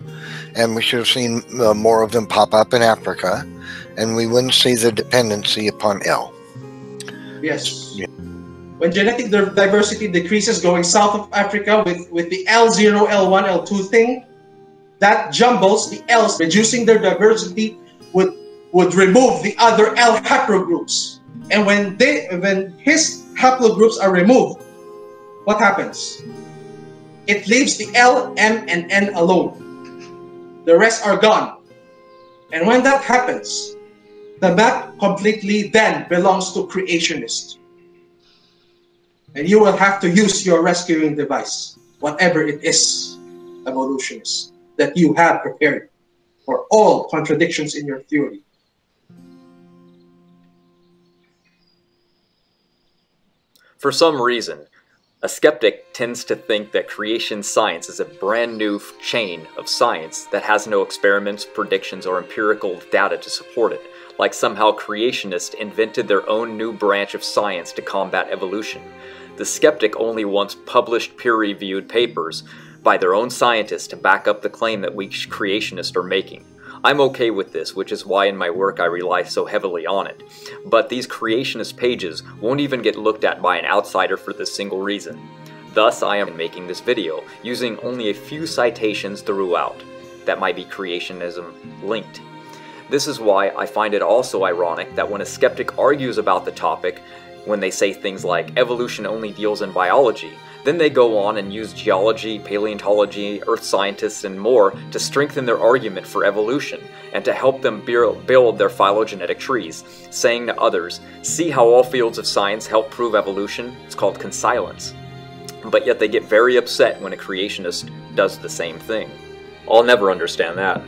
and we should have seen more of them pop up in Africa, and we wouldn't see the dependency upon L. Yes. Yeah. When genetic diversity decreases going south of Africa with the L0, L1, L2 thing, that jumbles the L's, reducing their diversity would remove the other L haplogroups. And when his haplogroups are removed, what happens? It leaves the L, M, and N alone. The rest are gone. And when that happens, the map completely then belongs to creationists. And you will have to use your rescuing device, whatever it is, evolutionists, that you have prepared for all contradictions in your theory. For some reason, a skeptic tends to think that creation science is a brand new chain of science that has no experiments, predictions, or empirical data to support it, like somehow creationists invented their own new branch of science to combat evolution. The skeptic only wants published peer-reviewed papers by their own scientists to back up the claim that we creationists are making. I'm okay with this, which is why in my work I rely so heavily on it. But these creationist pages won't even get looked at by an outsider for this single reason. Thus, I am making this video, using only a few citations throughout that might be creationism linked. This is why I find it also ironic that when a skeptic argues about the topic, when they say things like evolution only deals in biology, then they go on and use geology, paleontology, earth scientists, and more to strengthen their argument for evolution and to help them build their phylogenetic trees, saying to others, see how all fields of science help prove evolution? It's called conscience. But yet they get very upset when a creationist does the same thing. I'll never understand that.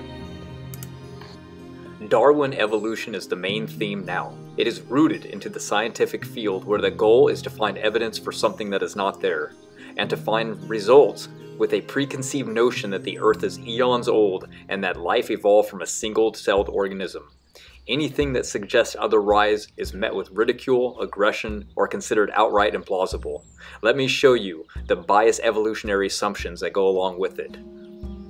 Darwin evolution is the main theme now. It is rooted into the scientific field where the goal is to find evidence for something that is not there, and to find results with a preconceived notion that the Earth is eons old and that life evolved from a single-celled organism. Anything that suggests otherwise is met with ridicule, aggression, or considered outright implausible. Let me show you the biased evolutionary assumptions that go along with it.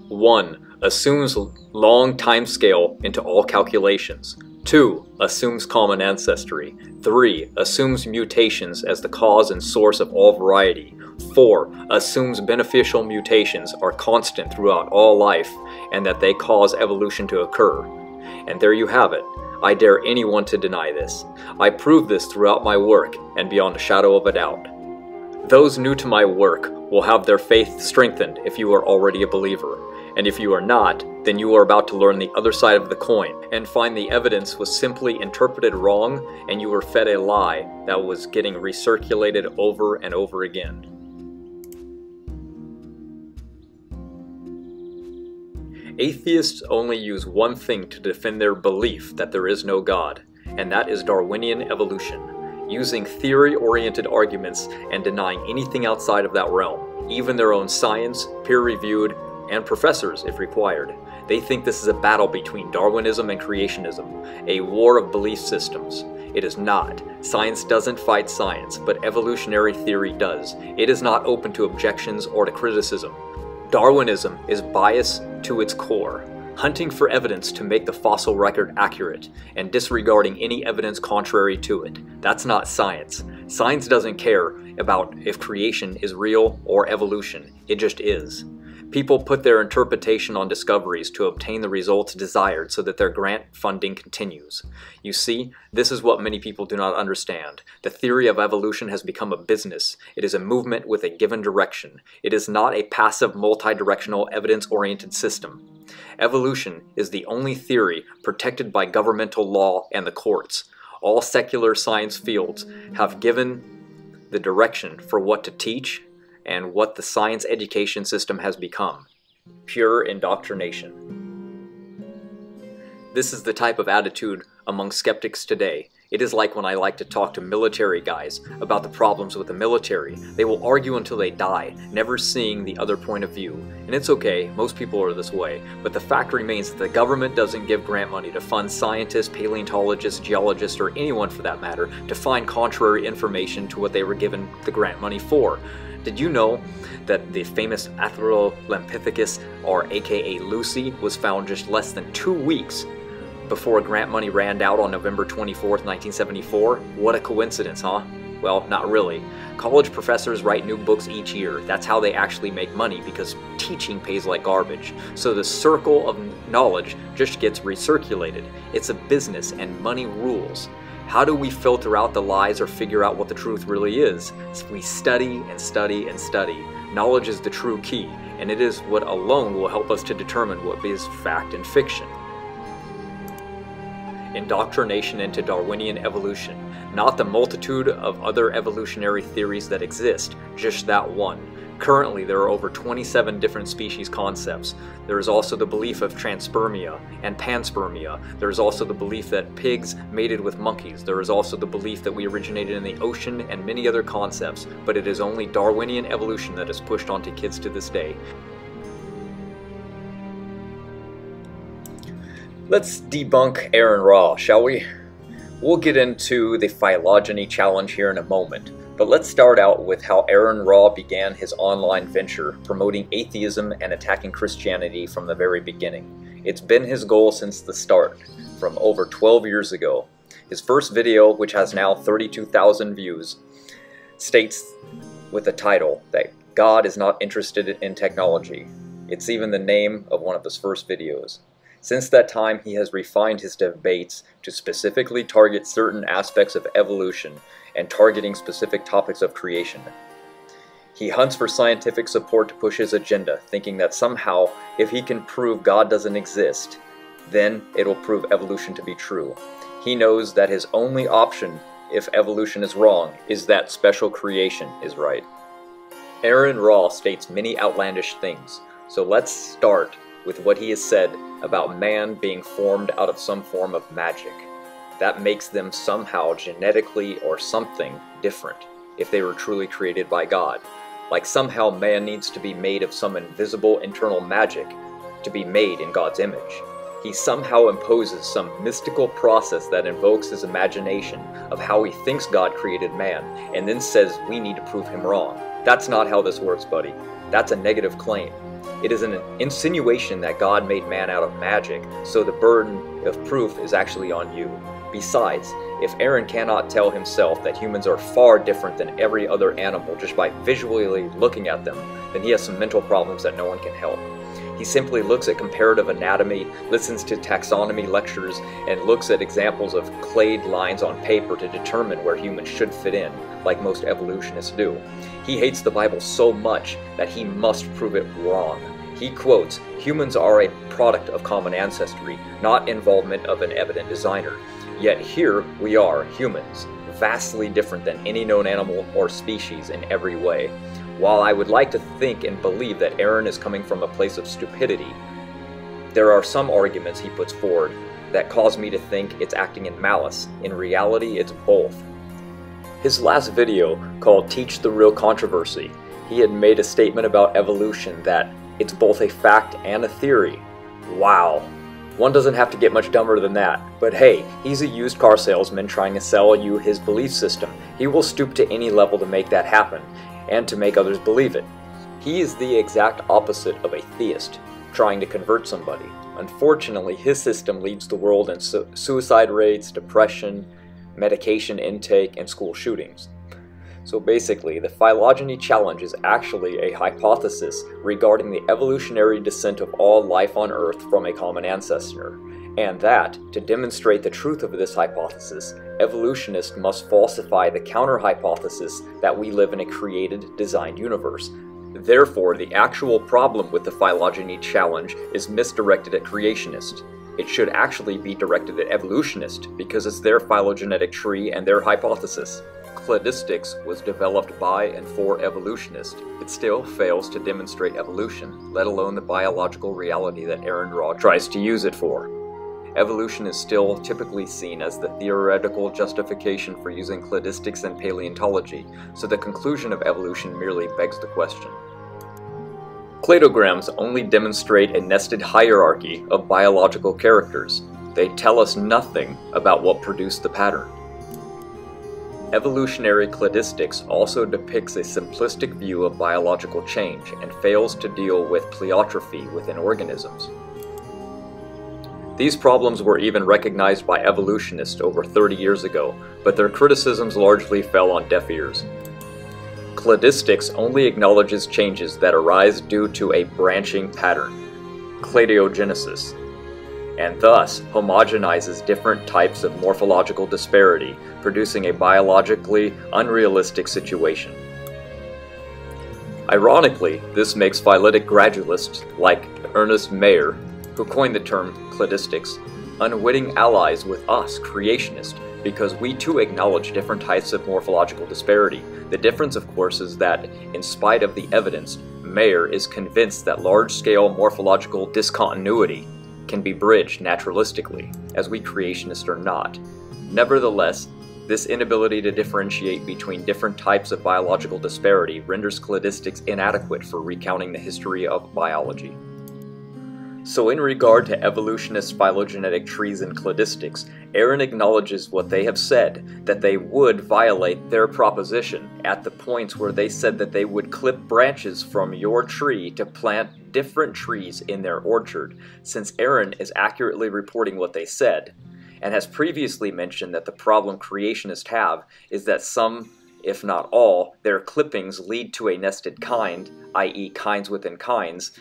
1. Assumes long time scale into all calculations. 2. Assumes common ancestry. 3. Assumes mutations as the cause and source of all variety. 4. Assumes beneficial mutations are constant throughout all life and that they cause evolution to occur. And there you have it. I dare anyone to deny this. I prove this throughout my work and beyond a shadow of a doubt. Those new to my work will have their faith strengthened if you are already a believer. And if you are not, then you are about to learn the other side of the coin and find the evidence was simply interpreted wrong and you were fed a lie that was getting recirculated over and over again. Atheists only use one thing to defend their belief that there is no God, and that is Darwinian evolution, using theory-oriented arguments and denying anything outside of that realm, even their own science, peer-reviewed, and professors if required. They think this is a battle between Darwinism and creationism, a war of belief systems. It is not. Science doesn't fight science, but evolutionary theory does. It is not open to objections or to criticism. Darwinism is biased to its core, hunting for evidence to make the fossil record accurate, and disregarding any evidence contrary to it. That's not science. Science doesn't care about if creation is real or evolution. It just is. People put their interpretation on discoveries to obtain the results desired so that their grant funding continues. You see, this is what many people do not understand. The theory of evolution has become a business. It is a movement with a given direction. It is not a passive, multi-directional, evidence-oriented system. Evolution is the only theory protected by governmental law and the courts. All secular science fields have given the direction for what to teach and what the science education system has become. Pure indoctrination. This is the type of attitude among skeptics today. It is like when I like to talk to military guys about the problems with the military. They will argue until they die, never seeing the other point of view. And it's okay, most people are this way, but the fact remains that the government doesn't give grant money to fund scientists, paleontologists, geologists, or anyone for that matter to find contrary information to what they were given the grant money for. Did you know that the famous Australopithecus, or aka Lucy, was found just less than 2 weeks before grant money ran out on November 24th, 1974? What a coincidence, huh? Well, not really. College professors write new books each year. That's how they actually make money, because teaching pays like garbage. So the circle of knowledge just gets recirculated. It's a business and money rules. How do we filter out the lies or figure out what the truth really is? So we study and study and study. Knowledge is the true key, and it is what alone will help us to determine what is fact and fiction. Indoctrination into Darwinian evolution, not the multitude of other evolutionary theories that exist, just that one. Currently, there are over 27 different species concepts. There is also the belief of transpermia and panspermia. There is also the belief that pigs mated with monkeys. There is also the belief that we originated in the ocean and many other concepts, but it is only Darwinian evolution that is pushed onto kids to this day. Let's debunk Aaron Ra, shall we? We'll get into the Phylogeny challenge here in a moment. But let's start out with how Aaron Ra began his online venture, promoting atheism and attacking Christianity from the very beginning. It's been his goal since the start, from over 12 years ago. His first video, which has now 32,000 views, states with the title that God is not interested in technology. It's even the name of one of his first videos. Since that time, he has refined his debates to specifically target certain aspects of evolution and targeting specific topics of creation. He hunts for scientific support to push his agenda, thinking that somehow, if he can prove God doesn't exist, then it'll prove evolution to be true. He knows that his only option, if evolution is wrong, is that special creation is right. Aaron Ra states many outlandish things, so let's start with what he has said about man being formed out of some form of magic. That makes them somehow genetically or something different if they were truly created by God. Like somehow man needs to be made of some invisible internal magic to be made in God's image. He somehow imposes some mystical process that invokes his imagination of how he thinks God created man, and then says we need to prove him wrong. That's not how this works, buddy. That's a negative claim. It is an insinuation that God made man out of magic, so the burden of proof is actually on you. Besides, if Aaron cannot tell himself that humans are far different than every other animal just by visually looking at them, then he has some mental problems that no one can help. He simply looks at comparative anatomy, listens to taxonomy lectures, and looks at examples of clayed lines on paper to determine where humans should fit in, like most evolutionists do. He hates the Bible so much that he must prove it wrong. He quotes, "Humans are a product of common ancestry, not involvement of an evident designer. Yet here we are, humans, vastly different than any known animal or species in every way." While I would like to think and believe that Aaron is coming from a place of stupidity, there are some arguments he puts forward that cause me to think it's acting in malice. In reality, it's both. His last video, called Teach the Real Controversy, he had made a statement about evolution that it's both a fact and a theory. Wow. One doesn't have to get much dumber than that. But hey, he's a used car salesman trying to sell you his belief system. He will stoop to any level to make that happen, and to make others believe it. He is the exact opposite of a theist, trying to convert somebody. Unfortunately, his system leads the world in suicide rates, depression, medication intake, and school shootings. So basically, the phylogeny challenge is actually a hypothesis regarding the evolutionary descent of all life on Earth from a common ancestor, and that, to demonstrate the truth of this hypothesis, evolutionists must falsify the counter-hypothesis that we live in a created, designed universe. Therefore, the actual problem with the phylogeny challenge is misdirected at creationists. It should actually be directed at evolutionists, because it's their phylogenetic tree and their hypothesis. Cladistics was developed by and for evolutionists. It still fails to demonstrate evolution, let alone the biological reality that Aaron Raw tries to use it for. Evolution is still typically seen as the theoretical justification for using cladistics and paleontology, so the conclusion of evolution merely begs the question. Cladograms only demonstrate a nested hierarchy of biological characters. They tell us nothing about what produced the pattern. Evolutionary cladistics also depicts a simplistic view of biological change and fails to deal with pleiotropy within organisms. These problems were even recognized by evolutionists over 30 years ago, but their criticisms largely fell on deaf ears. Cladistics only acknowledges changes that arise due to a branching pattern, cladiogenesis, and thus homogenizes different types of morphological disparity, producing a biologically unrealistic situation. Ironically, this makes phyletic gradualists like Ernest Mayr, who coined the term cladistics, unwitting allies with us, creationists, because we too acknowledge different types of morphological disparity. The difference, of course, is that, in spite of the evidence, Mayr is convinced that large-scale morphological discontinuity can be bridged naturalistically, as we creationists are not. Nevertheless, this inability to differentiate between different types of biological disparity renders cladistics inadequate for recounting the history of biology. So in regard to evolutionist phylogenetic trees and cladistics, Aaron acknowledges what they have said, that they would violate their proposition at the points where they said that they would clip branches from your tree to plant different trees in their orchard, since Aaron is accurately reporting what they said, and has previously mentioned that the problem creationists have is that some, if not all, their clippings lead to a nested kind, i.e. kinds within kinds,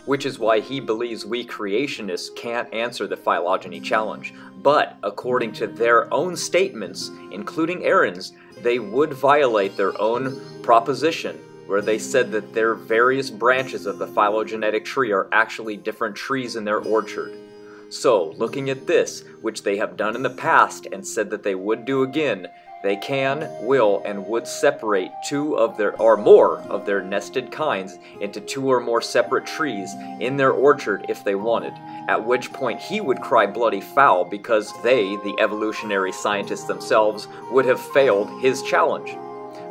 which is why he believes we creationists can't answer the phylogeny challenge. But according to their own statements, including Aaron's, they would violate their own proposition, where they said that their various branches of the phylogenetic tree are actually different trees in their orchard. So, looking at this, which they have done in the past and said that they would do again, They can, will, and would separate two of their or more of their nested kinds into two or more separate trees in their orchard if they wanted, at which point he would cry bloody foul because they, the evolutionary scientists themselves, would have failed his challenge.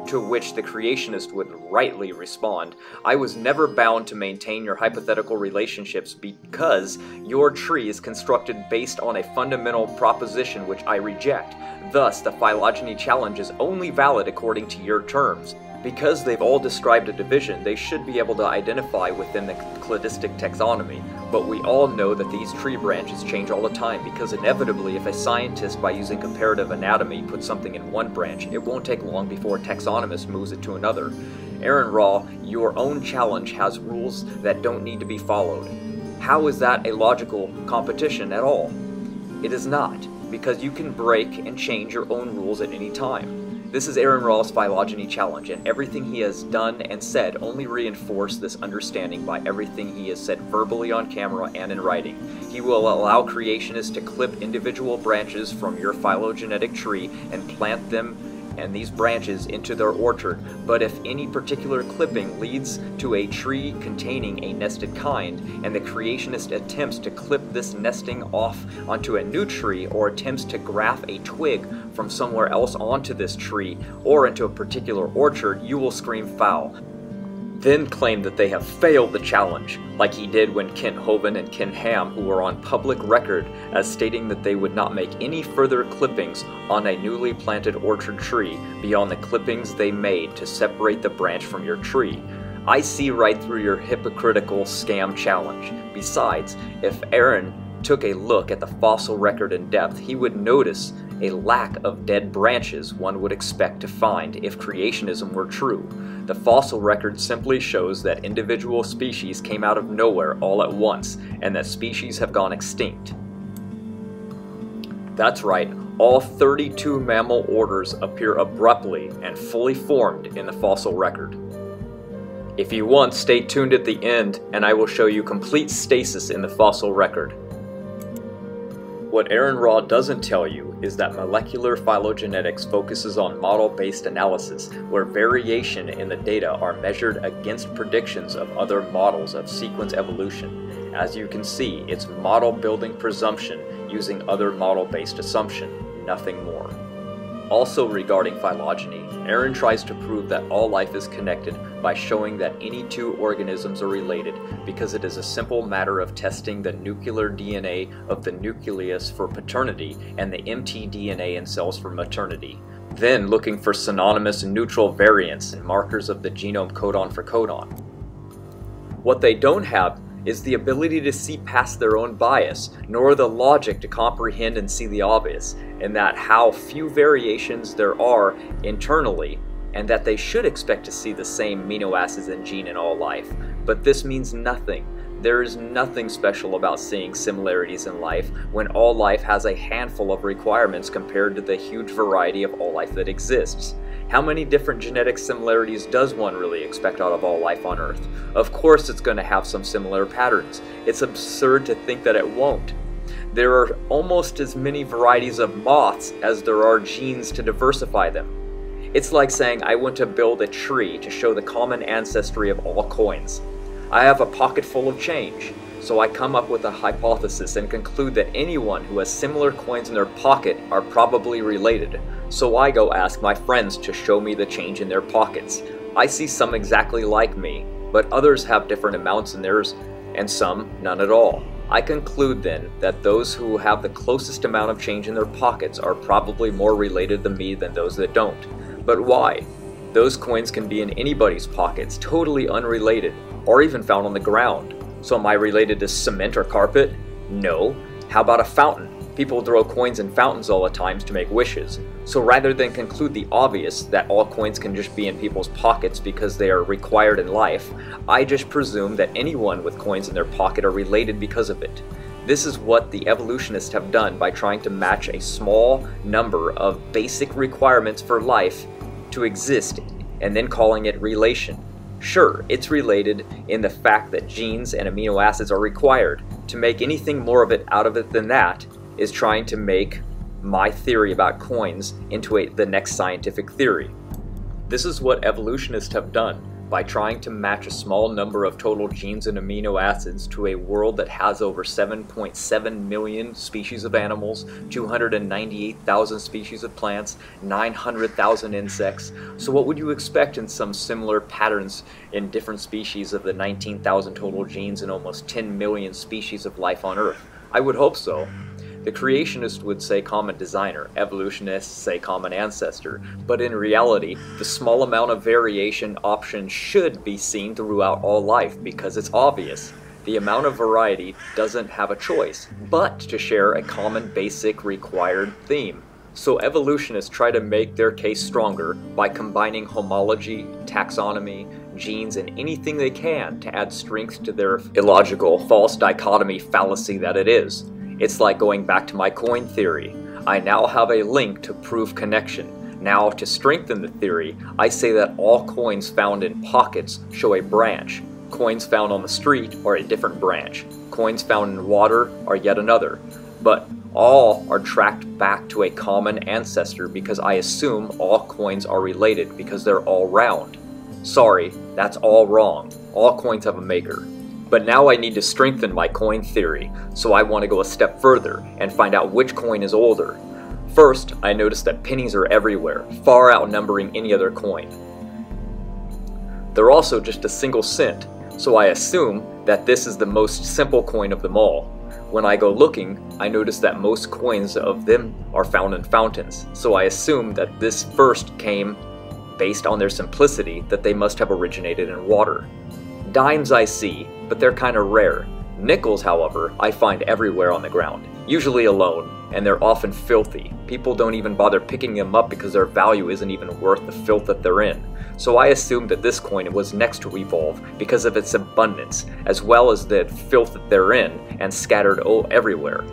To which the creationist would rightly respond, I was never bound to maintain your hypothetical relationships because your tree is constructed based on a fundamental proposition which I reject. Thus, the phylogeny challenge is only valid according to your terms. Because they've all described a division, they should be able to identify within the cladistic taxonomy, but we all know that these tree branches change all the time because inevitably if a scientist by using comparative anatomy puts something in one branch, it won't take long before a taxonomist moves it to another. Aaron Raw, your own challenge has rules that don't need to be followed. How is that a logical competition at all? It is not, because you can break and change your own rules at any time. This is Aaron Raw's phylogeny challenge, and everything he has done and said only reinforce this understanding by everything he has said verbally on camera and in writing. He will allow creationists to clip individual branches from your phylogenetic tree and plant them and these branches into their orchard, but if any particular clipping leads to a tree containing a nested kind, and the creationist attempts to clip this nesting off onto a new tree or attempts to graft a twig from somewhere else onto this tree or into a particular orchard, you will scream foul. Then claim that they have failed the challenge, like he did when Kent Hovind and Ken Ham, who were on public record as stating that they would not make any further clippings on a newly planted orchard tree beyond the clippings they made to separate the branch from your tree. I see right through your hypocritical scam challenge. Besides, if Aaron took a look at the fossil record in depth, he would notice a lack of dead branches one would expect to find if creationism were true. The fossil record simply shows that individual species came out of nowhere all at once, and that species have gone extinct. That's right, all 32 mammal orders appear abruptly and fully formed in the fossil record. If you want, stay tuned at the end, and I will show you complete stasis in the fossil record. What Aaron Raw doesn't tell you is that molecular phylogenetics focuses on model-based analysis, where variation in the data are measured against predictions of other models of sequence evolution. As you can see, it's model-building presumption using other model-based assumption, nothing more. Also regarding phylogeny, Aaron tries to prove that all life is connected by showing that any two organisms are related because it is a simple matter of testing the nuclear DNA of the nucleus for paternity and the mtDNA in cells for maternity, then looking for synonymous and neutral variants and markers of the genome codon for codon. What they don't have is the ability to see past their own bias, nor the logic to comprehend and see the obvious, and that how few variations there are internally, and that they should expect to see the same amino acids and gene in all life. But this means nothing. There is nothing special about seeing similarities in life when all life has a handful of requirements compared to the huge variety of all life that exists. How many different genetic similarities does one really expect out of all life on Earth? Of course it's going to have some similar patterns. It's absurd to think that it won't. There are almost as many varieties of moths as there are genes to diversify them. It's like saying I want to build a tree to show the common ancestry of all coins. I have a pocket full of change, so I come up with a hypothesis and conclude that anyone who has similar coins in their pocket are probably related. So I go ask my friends to show me the change in their pockets. I see some exactly like me, but others have different amounts in theirs, and some none at all. I conclude then that those who have the closest amount of change in their pockets are probably more related to me than those that don't. But why? Those coins can be in anybody's pockets, totally unrelated, or even found on the ground. So am I related to cement or carpet? No. How about a fountain? People throw coins in fountains all the time to make wishes. So rather than conclude the obvious that all coins can just be in people's pockets because they are required in life, I just presume that anyone with coins in their pocket are related because of it. This is what the evolutionists have done by trying to match a small number of basic requirements for life to exist and then calling it relation. Sure, it's related in the fact that genes and amino acids are required. To make anything more of it out of it than that is trying to make my theory about coins into the next scientific theory. This is what evolutionists have done by trying to match a small number of total genes and amino acids to a world that has over 7.7 million species of animals, 298,000 species of plants, 900,000 insects. So what would you expect in some similar patterns in different species of the 19,000 total genes and almost 10 million species of life on Earth? I would hope so. The creationist would say common designer, evolutionists say common ancestor, but in reality, the small amount of variation option should be seen throughout all life because it's obvious. The amount of variety doesn't have a choice, but to share a common basic required theme. So evolutionists try to make their case stronger by combining homology, taxonomy, genes, and anything they can to add strength to their illogical, false dichotomy fallacy that it is. It's like going back to my coin theory. I now have a link to prove connection. Now, to strengthen the theory, I say that all coins found in pockets show a branch. Coins found on the street are a different branch. Coins found in water are yet another. But all are tracked back to a common ancestor because I assume all coins are related because they're all round. Sorry, that's all wrong. All coins have a maker. But now I need to strengthen my coin theory, so I want to go a step further and find out which coin is older. First, I noticed that pennies are everywhere, far outnumbering any other coin. They're also just a single cent, so I assume that this is the most simple coin of them all. When I go looking, I notice that most coins of them are found in fountains, so I assume that this first came based on their simplicity that they must have originated in water. Dimes I see, but they're kind of rare. Nickels, however, I find everywhere on the ground, usually alone, and they're often filthy. People don't even bother picking them up because their value isn't even worth the filth that they're in. So I assume that this coin was next to evolve because of its abundance, as well as the filth that they're in and scattered everywhere.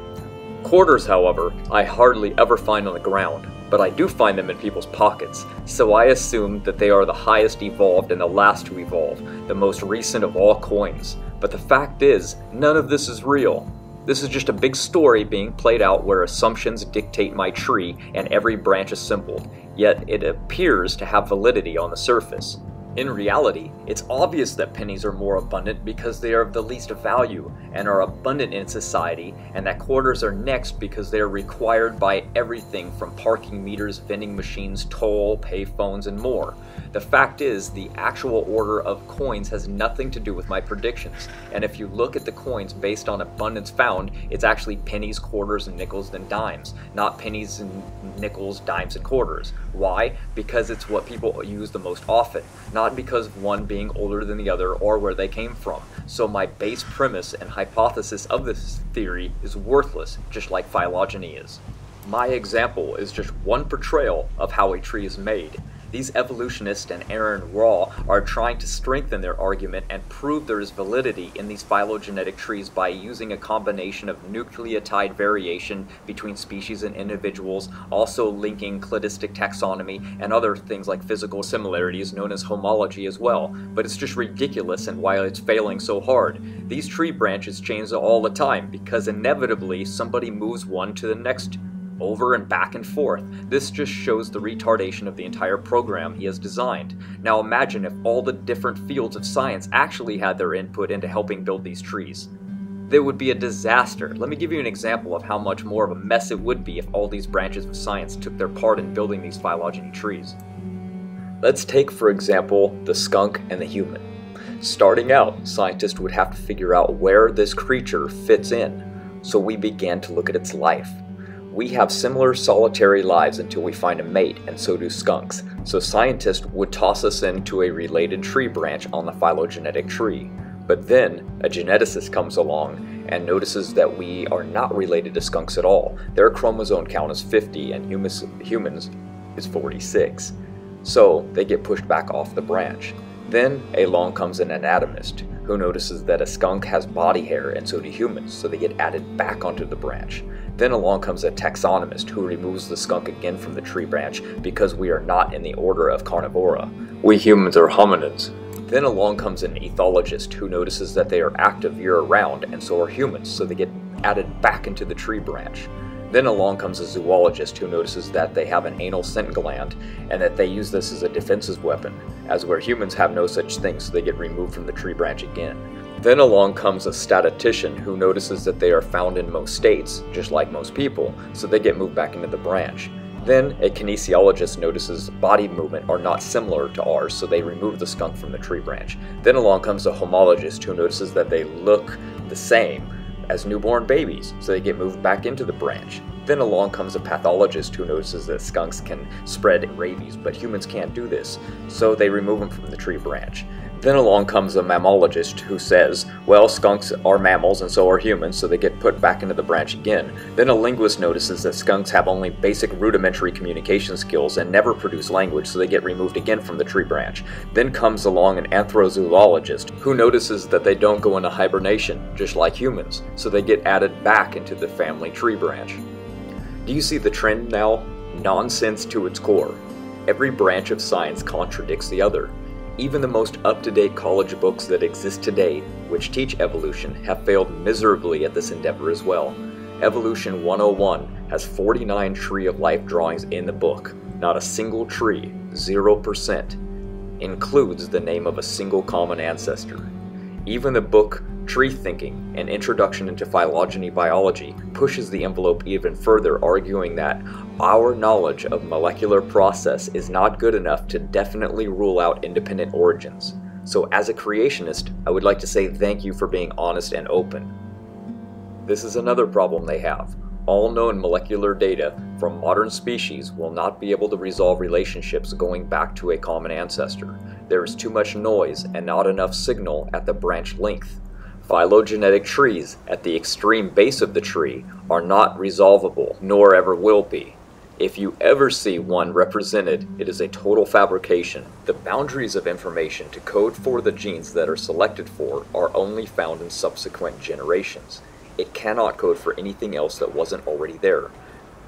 Quarters, however, I hardly ever find on the ground, but I do find them in people's pockets, so I assume that they are the highest evolved and the last to evolve, the most recent of all coins. But the fact is, none of this is real. This is just a big story being played out where assumptions dictate my tree and every branch is simple, yet it appears to have validity on the surface. In reality, it's obvious that pennies are more abundant because they are of the least value and are abundant in society, and that quarters are next because they are required by everything from parking meters, vending machines, toll, payphones, and more. The fact is, the actual order of coins has nothing to do with my predictions, and if you look at the coins based on abundance found, it's actually pennies, quarters, and nickels, then dimes, not pennies and nickels, dimes, and quarters. Why? Because it's what people use the most often, not because of one being older than the other or where they came from. So my base premise and hypothesis of this theory is worthless, just like phylogeny is. My example is just one portrayal of how a tree is made. These evolutionists and Aaron Raw are trying to strengthen their argument and prove there is validity in these phylogenetic trees by using a combination of nucleotide variation between species and individuals, also linking cladistic taxonomy and other things like physical similarities known as homology as well. But it's just ridiculous, and why it's failing so hard. These tree branches change all the time because inevitably somebody moves one to the next, over and back and forth. This just shows the retardation of the entire program he has designed. Now imagine if all the different fields of science actually had their input into helping build these trees. It would be a disaster. Let me give you an example of how much more of a mess it would be if all these branches of science took their part in building these phylogeny trees. Let's take, for example, the skunk and the human. Starting out, scientists would have to figure out where this creature fits in, so we began to look at its life. We have similar solitary lives until we find a mate, and so do skunks. So scientists would toss us into a related tree branch on the phylogenetic tree. But then a geneticist comes along and notices that we are not related to skunks at all. Their chromosome count is 50 and humans is 46. So they get pushed back off the branch. Then along comes an anatomist who notices that a skunk has body hair and so do humans, so they get added back onto the branch. Then along comes a taxonomist who removes the skunk again from the tree branch because we are not in the order of carnivora. We humans are hominids. Then along comes an ethologist who notices that they are active year-round and so are humans, so they get added back into the tree branch. Then along comes a zoologist who notices that they have an anal scent gland and that they use this as a defensive weapon, as where humans have no such thing, so they get removed from the tree branch again. Then along comes a statistician who notices that they are found in most states, just like most people, so they get moved back into the branch. Then a kinesiologist notices body movement are not similar to ours, so they remove the skunk from the tree branch. Then along comes a homologist who notices that they look the same as newborn babies, so they get moved back into the branch. Then along comes a pathologist who notices that skunks can spread rabies, but humans can't do this, so they remove them from the tree branch. Then along comes a mammologist who says, well, skunks are mammals and so are humans, so they get put back into the branch again. Then a linguist notices that skunks have only basic rudimentary communication skills and never produce language, so they get removed again from the tree branch. Then comes along an anthrozoologist who notices that they don't go into hibernation, just like humans, so they get added back into the family tree branch. Do you see the trend now? Nonsense to its core. Every branch of science contradicts the other. Even the most up-to-date college books that exist today, which teach evolution, have failed miserably at this endeavor as well. Evolution 101 has 49 Tree of Life drawings in the book. Not a single tree, 0%, includes the name of a single common ancestor. Even the book Tree Thinking, An Introduction into Phylogeny Biology, pushes the envelope even further, arguing that our knowledge of molecular process is not good enough to definitely rule out independent origins. So as a creationist, I would like to say thank you for being honest and open. This is another problem they have. All known molecular data from modern species will not be able to resolve relationships going back to a common ancestor. There is too much noise and not enough signal at the branch length. Phylogenetic trees at the extreme base of the tree are not resolvable, nor ever will be. If you ever see one represented, it is a total fabrication. The boundaries of information to code for the genes that are selected for are only found in subsequent generations. It cannot code for anything else that wasn't already there.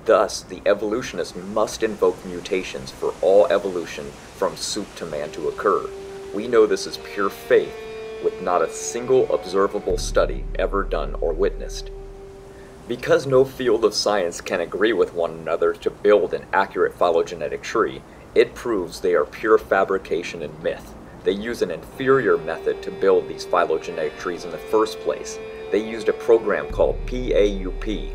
Thus, the evolutionist must invoke mutations for all evolution from soup to man to occur. We know this is pure faith, with not a single observable study ever done or witnessed. Because no field of science can agree with one another to build an accurate phylogenetic tree, it proves they are pure fabrication and myth. They use an inferior method to build these phylogenetic trees in the first place. They used a program called PAUP,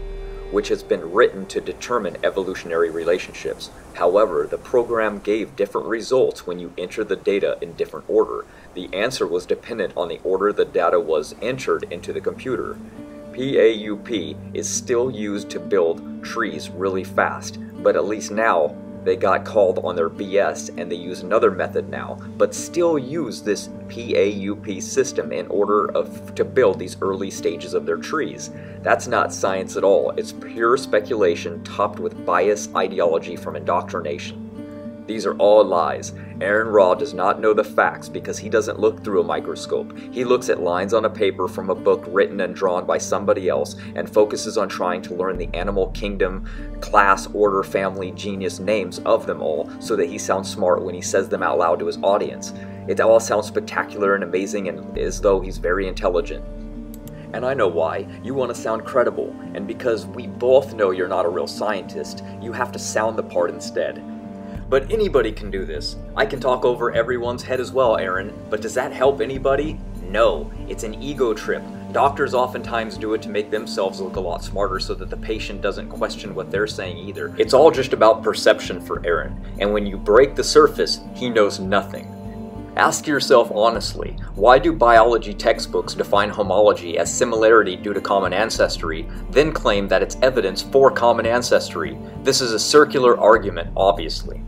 which has been written to determine evolutionary relationships. However, the program gave different results when you enter the data in different order. The answer was dependent on the order the data was entered into the computer. PAUP is still used to build trees really fast, but at least now they got called on their BS and they use another method now, but still use this PAUP system in order to build these early stages of their trees. That's not science at all. It's pure speculation topped with bias ideology from indoctrination. These are all lies. Aaron Raw does not know the facts because he doesn't look through a microscope. He looks at lines on a paper from a book written and drawn by somebody else and focuses on trying to learn the animal kingdom, class, order, family, genus names of them all so that he sounds smart when he says them out loud to his audience. It all sounds spectacular and amazing and as though he's very intelligent. And I know why. You want to sound credible, and because we both know you're not a real scientist, you have to sound the part instead. But anybody can do this. I can talk over everyone's head as well, Aaron, but does that help anybody? No, it's an ego trip. Doctors oftentimes do it to make themselves look a lot smarter so that the patient doesn't question what they're saying either. It's all just about perception for Aaron, and when you break the surface, he knows nothing. Ask yourself honestly, why do biology textbooks define homology as similarity due to common ancestry, then claim that it's evidence for common ancestry? This is a circular argument, obviously.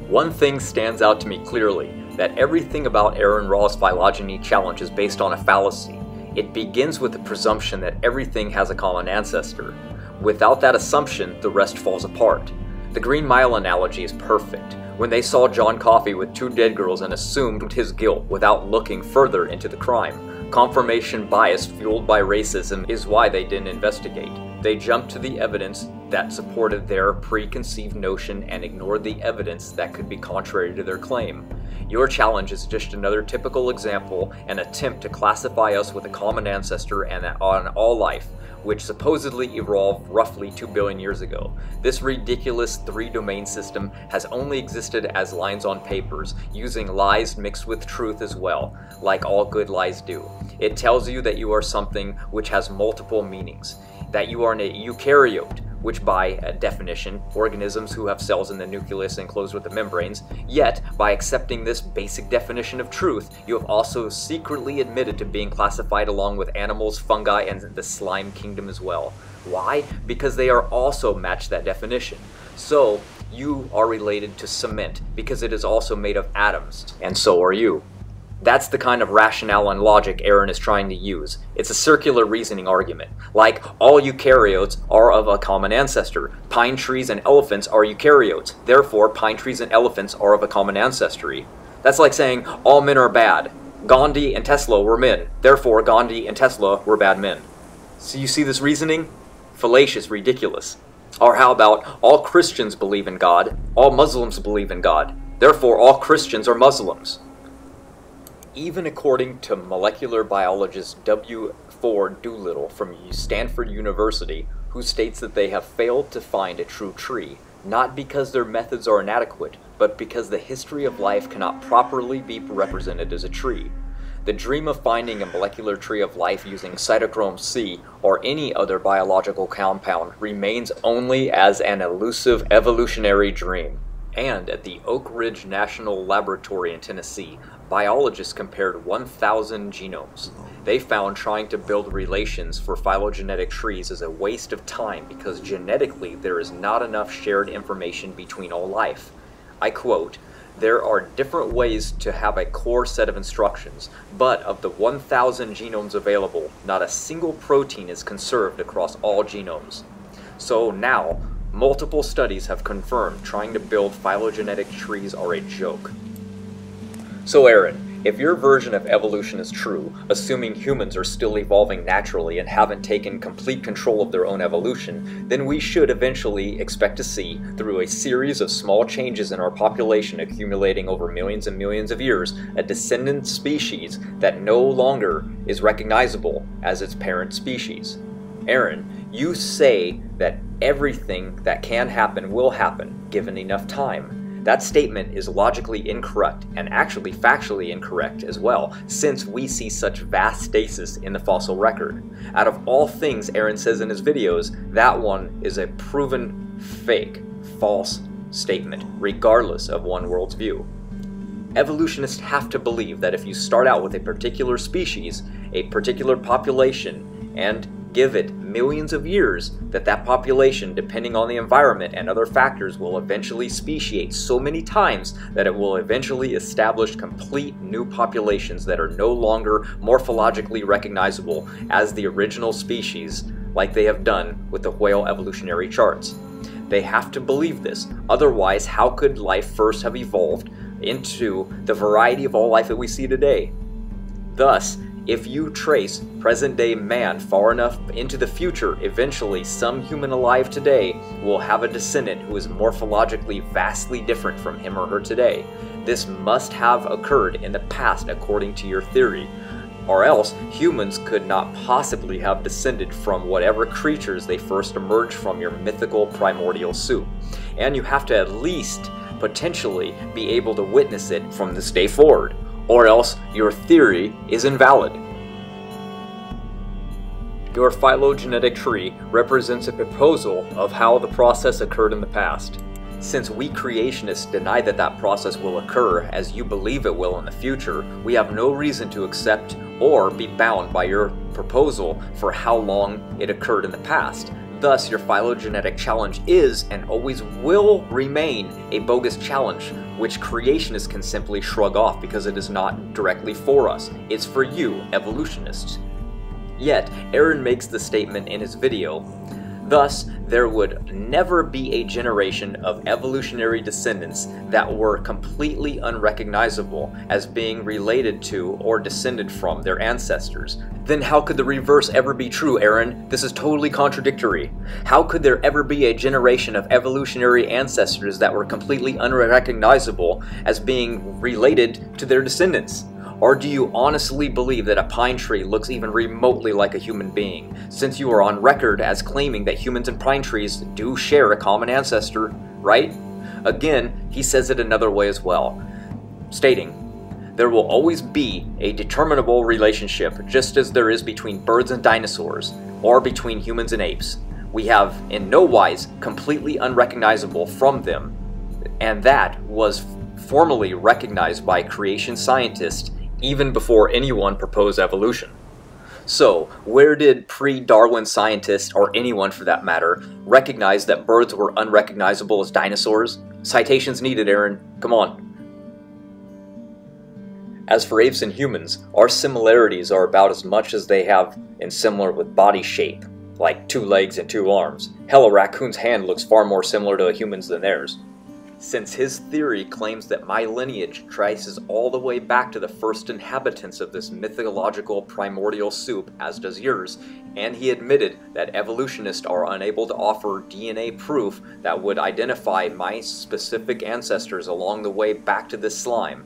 One thing stands out to me clearly, that everything about Aaron Raw's phylogeny challenge is based on a fallacy. It begins with the presumption that everything has a common ancestor. Without that assumption, the rest falls apart. The Green Mile analogy is perfect. When they saw John Coffey with 2 dead girls and assumed his guilt without looking further into the crime. Confirmation bias fueled by racism is why they didn't investigate. They jumped to the evidence that supported their preconceived notion and ignored the evidence that could be contrary to their claim. Your challenge is just another typical example, an attempt to classify us with a common ancestor and on all life. which supposedly evolved roughly 2 billion years ago. This ridiculous 3-domain system has only existed as lines on papers, using lies mixed with truth as well, like all good lies do. It tells you that you are something which has multiple meanings, that you are an eukaryote, which by definition, organisms who have cells in the nucleus enclosed with the membranes. Yet, by accepting this basic definition of truth, you have also secretly admitted to being classified along with animals, fungi, and the slime kingdom as well. Why? Because they are also match that definition. So, you are related to cement, because it is also made of atoms, and so are you. That's the kind of rationale and logic Aaron is trying to use. It's a circular reasoning argument. Like, all eukaryotes are of a common ancestor. Pine trees and elephants are eukaryotes. Therefore, pine trees and elephants are of a common ancestry. That's like saying, all men are bad. Gandhi and Tesla were men. Therefore, Gandhi and Tesla were bad men. So you see this reasoning? Fallacious, ridiculous. Or how about, all Christians believe in God, all Muslims believe in God. Therefore, all Christians are Muslims. Even according to molecular biologist W. Ford Doolittle from Stanford University, who states that they have failed to find a true tree, not because their methods are inadequate, but because the history of life cannot properly be represented as a tree. The dream of finding a molecular tree of life using cytochrome C or any other biological compound remains only as an elusive evolutionary dream. And at the Oak Ridge National Laboratory in Tennessee, biologists compared 1,000 genomes. They found trying to build relations for phylogenetic trees is a waste of time because genetically there is not enough shared information between all life. I quote, "There are different ways to have a core set of instructions, but of the 1,000 genomes available, not a single protein is conserved across all genomes." So now, multiple studies have confirmed trying to build phylogenetic trees are a joke. So Aaron, if your version of evolution is true, assuming humans are still evolving naturally and haven't taken complete control of their own evolution, then we should eventually expect to see, through a series of small changes in our population accumulating over millions and millions of years, a descendant species that no longer is recognizable as its parent species. Aaron, you say that everything that can happen will happen, given enough time. That statement is logically incorrect, and actually factually incorrect as well, since we see such vast stasis in the fossil record. Out of all things Aaron says in his videos, that one is a proven fake, false statement, regardless of one world's view. Evolutionists have to believe that if you start out with a particular species, a particular population, and give it millions of years, that population, depending on the environment and other factors, will eventually speciate so many times that it will eventually establish complete new populations that are no longer morphologically recognizable as the original species, like they have done with the whale evolutionary charts. They have to believe this, otherwise how could life first have evolved into the variety of all life that we see today? Thus, if you trace present-day man far enough into the future, eventually some human alive today will have a descendant who is morphologically vastly different from him or her today. This must have occurred in the past according to your theory, or else humans could not possibly have descended from whatever creatures they first emerged from your mythical primordial soup. And you have to at least potentially be able to witness it from this day forward, or else your theory is invalid. Your phylogenetic tree represents a proposal of how the process occurred in the past. Since we creationists deny that that process will occur as you believe it will in the future, we have no reason to accept or be bound by your proposal for how long it occurred in the past. Thus, your phylogenetic challenge is and always will remain a bogus challenge, which creationists can simply shrug off because it is not directly for us. It's for you, evolutionists. Yet, Aaron makes the statement in his video, thus, there would never be a generation of evolutionary descendants that were completely unrecognizable as being related to or descended from their ancestors. Then how could the reverse ever be true, Aaron? This is totally contradictory. How could there ever be a generation of evolutionary ancestors that were completely unrecognizable as being related to their descendants? Or do you honestly believe that a pine tree looks even remotely like a human being, since you are on record as claiming that humans and pine trees do share a common ancestor, right? Again, he says it another way as well, stating, there will always be a determinable relationship, just as there is between birds and dinosaurs, or between humans and apes. We have, in no wise, completely unrecognizable from them, and that was formally recognized by creation scientists even before anyone proposed evolution. So, where did pre-Darwin scientists, or anyone for that matter, recognize that birds were unrecognizable as dinosaurs? Citations needed, Aaron. Come on. As for apes and humans, our similarities are about as much as they have in similar with body shape, like 2 legs and 2 arms. Hell, a raccoon's hand looks far more similar to a human's than theirs. Since his theory claims that my lineage traces all the way back to the first inhabitants of this mythological primordial soup, as does yours, and he admitted that evolutionists are unable to offer DNA proof that would identify my specific ancestors along the way back to this slime,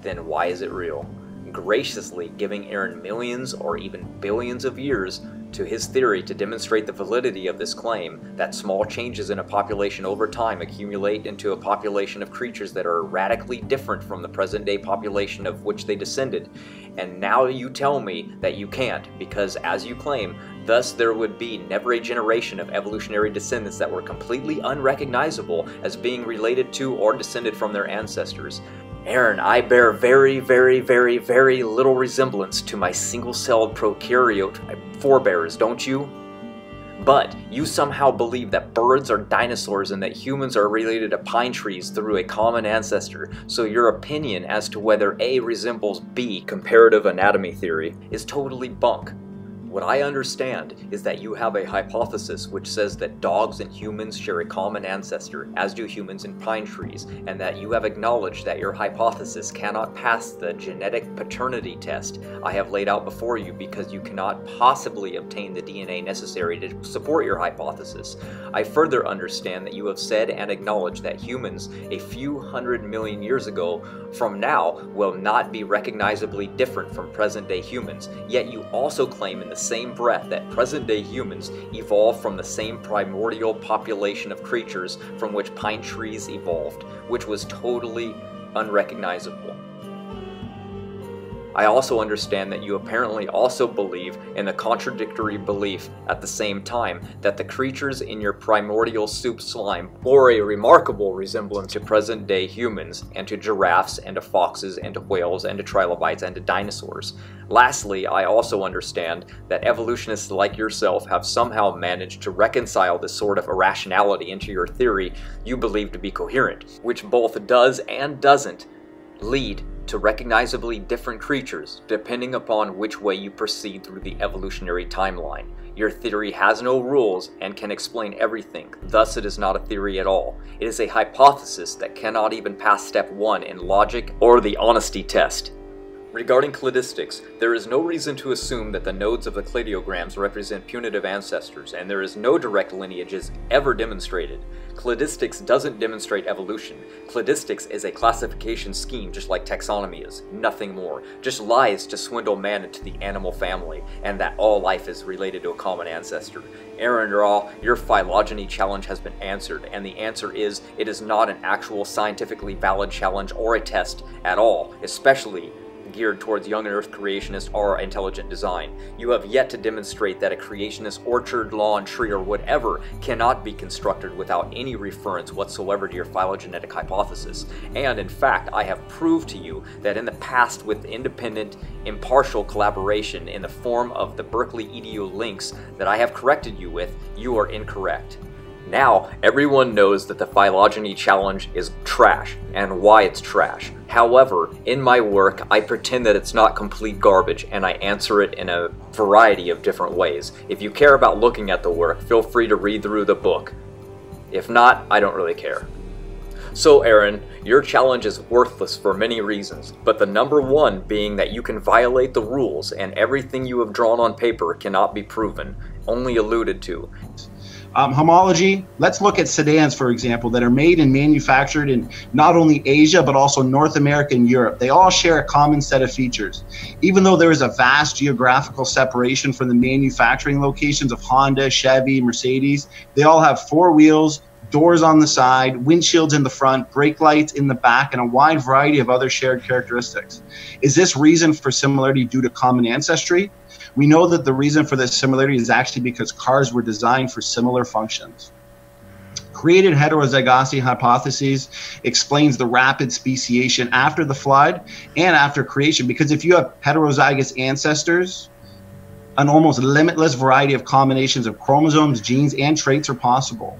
then why is it real? Graciously giving Aaron millions or even billions of years to his theory to demonstrate the validity of this claim that small changes in a population over time accumulate into a population of creatures that are radically different from the present-day population of which they descended. And now you tell me that you can't, because as you claim, thus there would be never a generation of evolutionary descendants that were completely unrecognizable as being related to or descended from their ancestors. Aaron, I bear very, very, very, very little resemblance to my single-celled prokaryote forebears, don't you? But you somehow believe that birds are dinosaurs and that humans are related to pine trees through a common ancestor, so your opinion as to whether A resembles B, comparative anatomy theory, is totally bunk. What I understand is that you have a hypothesis which says that dogs and humans share a common ancestor, as do humans and pine trees, and that you have acknowledged that your hypothesis cannot pass the genetic paternity test I have laid out before you because you cannot possibly obtain the DNA necessary to support your hypothesis. I further understand that you have said and acknowledged that humans a few 100 million years ago from now will not be recognizably different from present-day humans, yet you also claim in the same breath that present-day humans evolved from the same primordial population of creatures from which pine trees evolved, which was totally unrecognizable. I also understand that you apparently also believe in the contradictory belief at the same time that the creatures in your primordial soup slime bore a remarkable resemblance to present-day humans and to giraffes and to foxes and to whales and to trilobites and to dinosaurs. Lastly, I also understand that evolutionists like yourself have somehow managed to reconcile this sort of irrationality into your theory you believe to be coherent, which both does and doesn't lead to recognizably different creatures depending upon which way you proceed through the evolutionary timeline. Your theory has no rules and can explain everything, thus it is not a theory at all. It is a hypothesis that cannot even pass step 1 in logic or the honesty test. Regarding cladistics, there is no reason to assume that the nodes of the cladiograms represent punitive ancestors, and there is no direct lineages ever demonstrated. Cladistics doesn't demonstrate evolution. Cladistics is a classification scheme just like taxonomy is, nothing more. Just lies to swindle man into the animal family, and that all life is related to a common ancestor. Aaron Raw, your phylogeny challenge has been answered, and the answer is it is not an actual scientifically valid challenge or a test at all, especially geared towards young earth creationist or intelligent design. You have yet to demonstrate that a creationist orchard, lawn, tree, or whatever cannot be constructed without any reference whatsoever to your phylogenetic hypothesis. And in fact, I have proved to you that in the past with independent, impartial collaboration in the form of the Berkeley EDU links that I have corrected you with, you are incorrect. Now, everyone knows that the phylogeny challenge is trash, and why it's trash. However, in my work, I pretend that it's not complete garbage, and I answer it in a variety of different ways. If you care about looking at the work, feel free to read through the book. If not, I don't really care. So Aaron, your challenge is worthless for many reasons, but the number one being that you can violate the rules and everything you have drawn on paper cannot be proven, only alluded to. Homology, let's look at sedans, for example, that are made and manufactured in not only Asia, but also North America and Europe. They all share a common set of features. Even though there is a vast geographical separation from the manufacturing locations of Honda, Chevy, Mercedes, they all have 4 wheels, doors on the side, windshields in the front, brake lights in the back, and a wide variety of other shared characteristics. Is this reason for similarity due to common ancestry? We know that the reason for this similarity is actually because cars were designed for similar functions. Created heterozygosity hypothesis explains the rapid speciation after the flood and after creation, because if you have heterozygous ancestors, an almost limitless variety of combinations of chromosomes, genes, and traits are possible.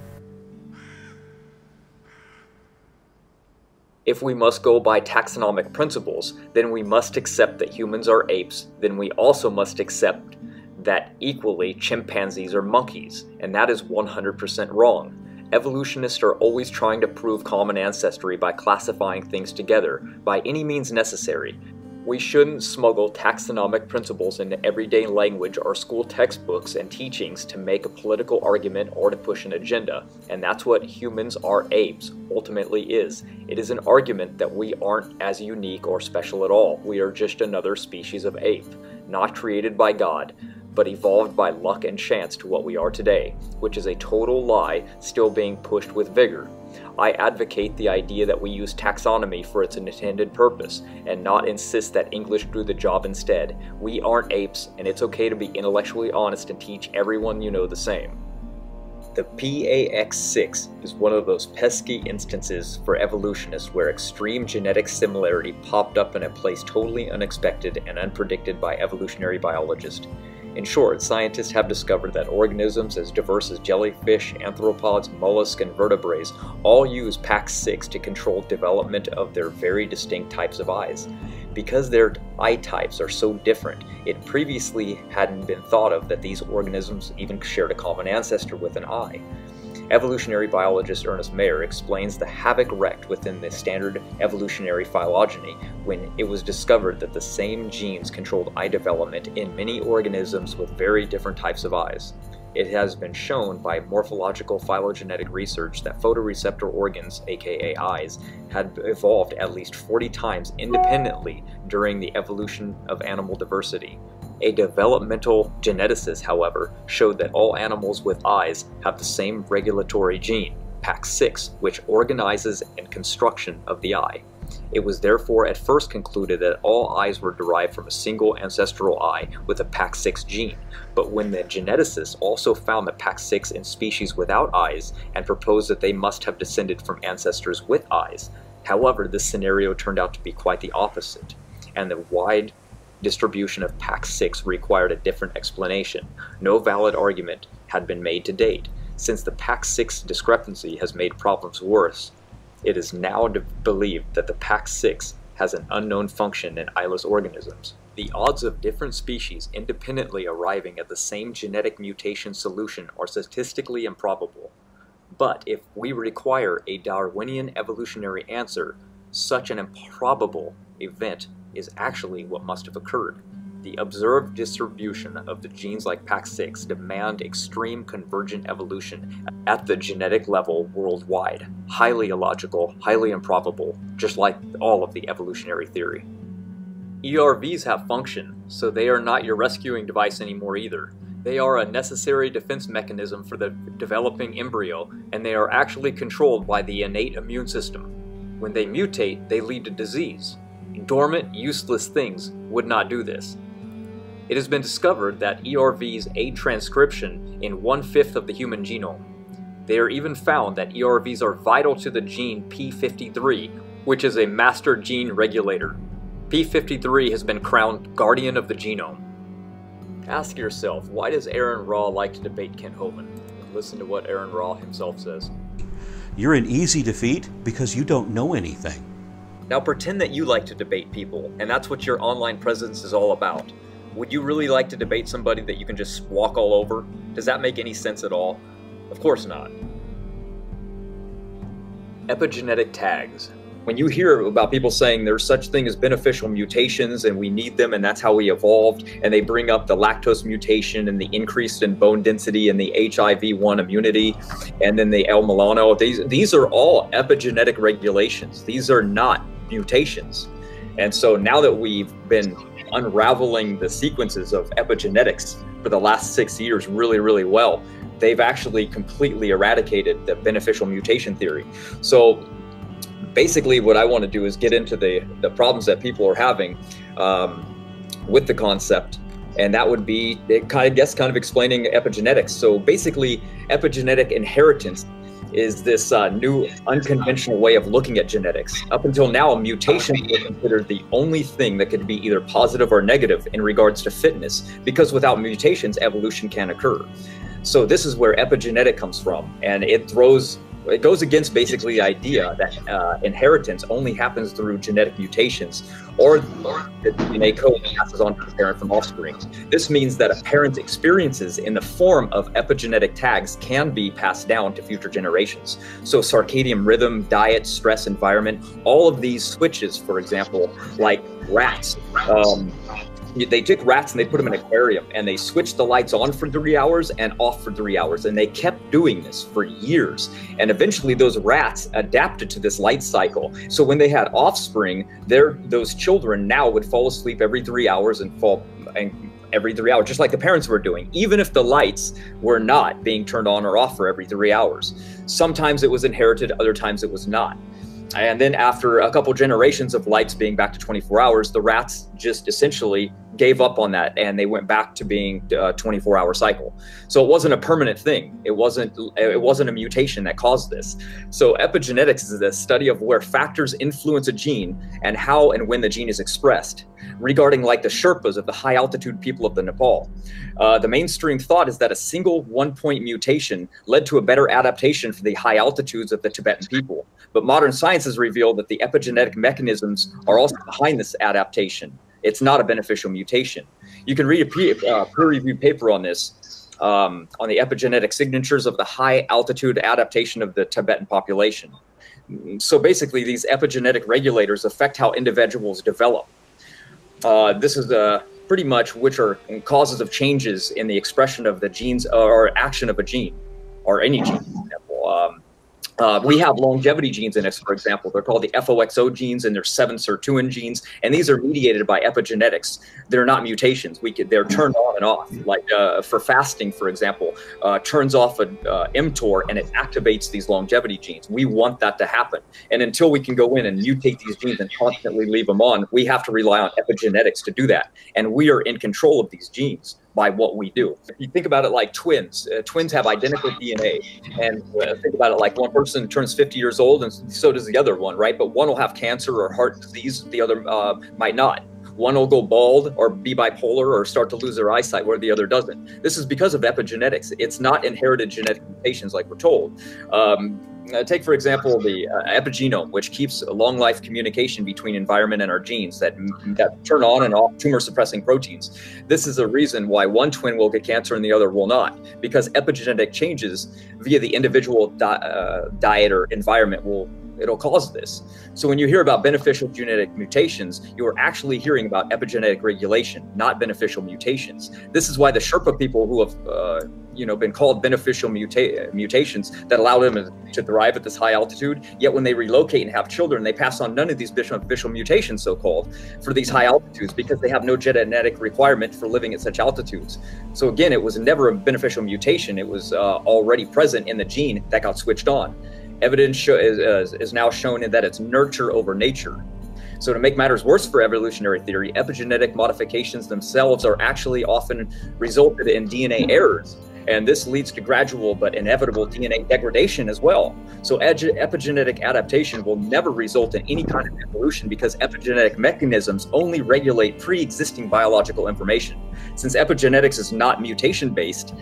If we must go by taxonomic principles, then we must accept that humans are apes, then we also must accept that equally chimpanzees are monkeys, and that is 100% wrong. Evolutionists are always trying to prove common ancestry by classifying things together, by any means necessary. We shouldn't smuggle taxonomic principles into everyday language or school textbooks and teachings to make a political argument or to push an agenda, and that's what humans are apes ultimately is. It is an argument that we aren't as unique or special at all. We are just another species of ape, not created by God, but evolved by luck and chance to what we are today, which is a total lie still being pushed with vigor. I advocate the idea that we use taxonomy for its intended purpose and not insist that English do the job instead. We aren't apes, and it's okay to be intellectually honest and teach everyone you know the same. The PAX6 is one of those pesky instances for evolutionists where extreme genetic similarity popped up in a place totally unexpected and unpredicted by evolutionary biologists. In short, scientists have discovered that organisms as diverse as jellyfish, arthropods, mollusks, and vertebrates all use PAX6 to control development of their very distinct types of eyes. Because their eye types are so different, it previously hadn't been thought of that these organisms even shared a common ancestor with an eye. Evolutionary biologist Ernest Mayr explains the havoc wreaked within the standard evolutionary phylogeny when it was discovered that the same genes controlled eye development in many organisms with very different types of eyes. It has been shown by morphological phylogenetic research that photoreceptor organs, aka eyes, had evolved at least 40 times independently during the evolution of animal diversity. A developmental geneticist, however, showed that all animals with eyes have the same regulatory gene, PAX6, which organizes and construction of the eye. It was therefore at first concluded that all eyes were derived from a single ancestral eye with a PAX6 gene, but when the geneticists also found the PAX6 in species without eyes and proposed that they must have descended from ancestors with eyes. However, this scenario turned out to be quite the opposite, and the wide distribution of PAX6 required a different explanation. No valid argument had been made to date. Since the PAX6 discrepancy has made problems worse, it is now believed that the PAX6 has an unknown function in eyeless organisms. The odds of different species independently arriving at the same genetic mutation solution are statistically improbable. But if we require a Darwinian evolutionary answer, such an improbable event is actually what must have occurred. The observed distribution of the genes like PAX6 demand extreme convergent evolution at the genetic level worldwide. Highly illogical, highly improbable, just like all of the evolutionary theory. ERVs have function, so they are not your rescuing device anymore either. They are a necessary defense mechanism for the developing embryo, and they are actually controlled by the innate immune system. When they mutate, they lead to disease. Dormant, useless things would not do this. It has been discovered that ERVs aid transcription in 1/5 of the human genome. They are even found that ERVs are vital to the gene P53, which is a master gene regulator. P53 has been crowned guardian of the genome. Ask yourself, why does Aaron Raw like to debate Kent Hovind? Listen to what Aaron Raw himself says. You're an easy defeat because you don't know anything. Now pretend that you like to debate people, and that's what your online presence is all about. Would you really like to debate somebody that you can just walk all over? Does that make any sense at all? Of course not. Epigenetic tags, when you hear about people saying there's such thing as beneficial mutations and we need them and that's how we evolved, and they bring up the lactose mutation and the increase in bone density and the HIV-1 immunity and then the L. Milano, these are all epigenetic regulations. These are not mutations. And so now that we've been unraveling the sequences of epigenetics for the last 6 years really, really well, they've actually completely eradicated the beneficial mutation theory. So basically what I want to do is get into the problems that people are having with the concept, and that would be, kind of explaining epigenetics. So basically, epigenetic inheritance is this new unconventional way of looking at genetics. Up until now, mutations were considered the only thing that could be either positive or negative in regards to fitness, because without mutations, evolution can't occur. So this is where epigenetic comes from, and it goes against basically the idea that inheritance only happens through genetic mutations, or the DNA code passes on to the parent from offspring. This means that a parent's experiences in the form of epigenetic tags can be passed down to future generations. So circadian rhythm, diet, stress, environment, all of these switches, for example, like rats, they took rats and they put them in an aquarium and they switched the lights on for 3 hours and off for 3 hours. And they kept doing this for years. And eventually those rats adapted to this light cycle. So when they had offspring, those children now would fall asleep every 3 hours and every 3 hours, just like the parents were doing, even if the lights were not being turned on or off for every 3 hours. Sometimes it was inherited, other times it was not. And then after a couple generations of lights being back to 24 hours, the rats just essentially gave up on that and they went back to being a 24-hour cycle. So it wasn't a permanent thing. It wasn't a mutation that caused this. So epigenetics is the study of where factors influence a gene and how and when the gene is expressed. Regarding like the Sherpas of the high altitude people of the Nepal, the mainstream thought is that a single 1-point mutation led to a better adaptation for the high altitudes of the Tibetan people. But modern science has revealed that the epigenetic mechanisms are also behind this adaptation. It's not a beneficial mutation. You can read a peer-reviewed paper on this, on the epigenetic signatures of the high altitude adaptation of the Tibetan population. So basically, these epigenetic regulators affect how individuals develop. This is pretty much which are causes of changes in the expression of the genes or action of a gene, or any gene, for example. We have longevity genes in us, for example. They're called the FOXO genes, and they're 7 sirtuin genes, and these are mediated by epigenetics. They're not mutations. They're turned on and off. Like for fasting, for example, turns off an mTOR, and it activates these longevity genes. We want that to happen. And until we can go in and mutate these genes and constantly leave them on, we have to rely on epigenetics to do that. And we are in control of these genes by what we do. If you think about it like twins, twins have identical DNA, and think about it like one person turns 50 years old and so does the other one, right? But one will have cancer or heart disease, the other might not. One will go bald or be bipolar or start to lose their eyesight where the other doesn't. This is because of epigenetics. It's not inherited genetic mutations like we're told. Take, for example, the epigenome, which keeps a long life communication between environment and our genes that turn on and off tumor suppressing proteins. This is a reason why one twin will get cancer and the other will not, because epigenetic changes via the individual diet or environment it'll cause this. So when you hear about beneficial genetic mutations, you are actually hearing about epigenetic regulation, not beneficial mutations. This is why the Sherpa people who have been called beneficial mutations that allow them to thrive at this high altitude, yet when they relocate and have children, they pass on none of these beneficial mutations, so-called, for these high altitudes, because they have no genetic requirement for living at such altitudes. So again, it was never a beneficial mutation. It was already present in the gene that got switched on. Evidence is now shown that it's nurture over nature. So to make matters worse for evolutionary theory, epigenetic modifications themselves are actually often resulted in DNA errors. And this leads to gradual but inevitable DNA degradation as well. So epigenetic adaptation will never result in any kind of evolution, because epigenetic mechanisms only regulate pre-existing biological information. Since epigenetics is not mutation-based,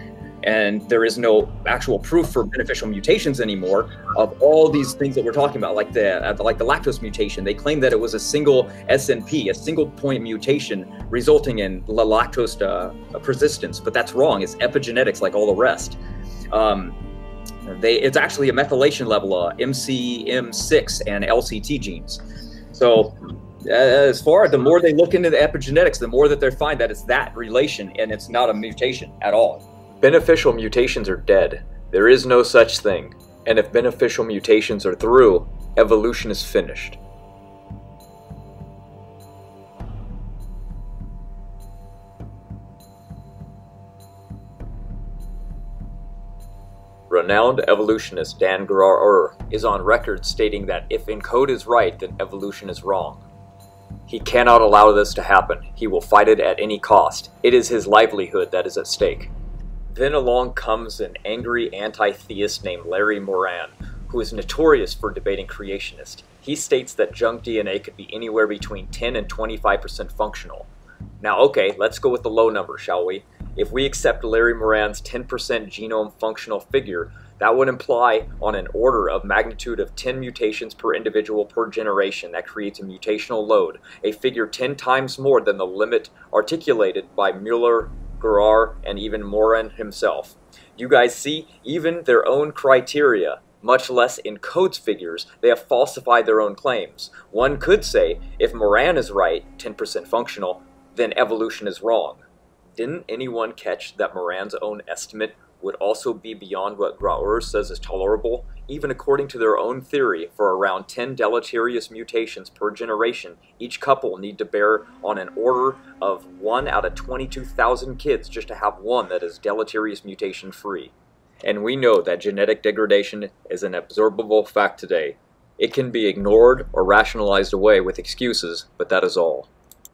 and there is no actual proof for beneficial mutations anymore, of all these things that we're talking about, like the lactose mutation. They claim that it was a single SNP, a single point mutation resulting in lactose persistence, but that's wrong. It's epigenetics like all the rest. It's actually a methylation level, MCM6 and LCT genes. So as far, the more they look into the epigenetics, the more that they find that it's that relation and it's not a mutation at all. Beneficial mutations are dead. There is no such thing. And if beneficial mutations are through, evolution is finished. Renowned evolutionist Dan Graer is on record stating that if ENCODE is right, then evolution is wrong. He cannot allow this to happen. He will fight it at any cost. It is his livelihood that is at stake. Then along comes an angry anti-theist named Larry Moran, who is notorious for debating creationists. He states that junk DNA could be anywhere between 10 and 25% functional. Now okay, let's go with the low number, shall we? If we accept Larry Moran's 10% genome functional figure, that would imply on an order of magnitude of 10 mutations per individual per generation. That creates a mutational load, a figure 10 times more than the limit articulated by Mueller, Graer, and even Moran himself. You guys see, even their own criteria, much less ENCODE's figures, they have falsified their own claims. One could say, if Moran is right, 10% functional, then evolution is wrong. Didn't anyone catch that Moran's own estimate would also be beyond what Graer says is tolerable? Even according to their own theory, for around 10 deleterious mutations per generation, each couple need to bear on an order of 1 out of 22,000 kids just to have one that is deleterious mutation free. And we know that genetic degradation is an observable fact today. It can be ignored or rationalized away with excuses, but that is all.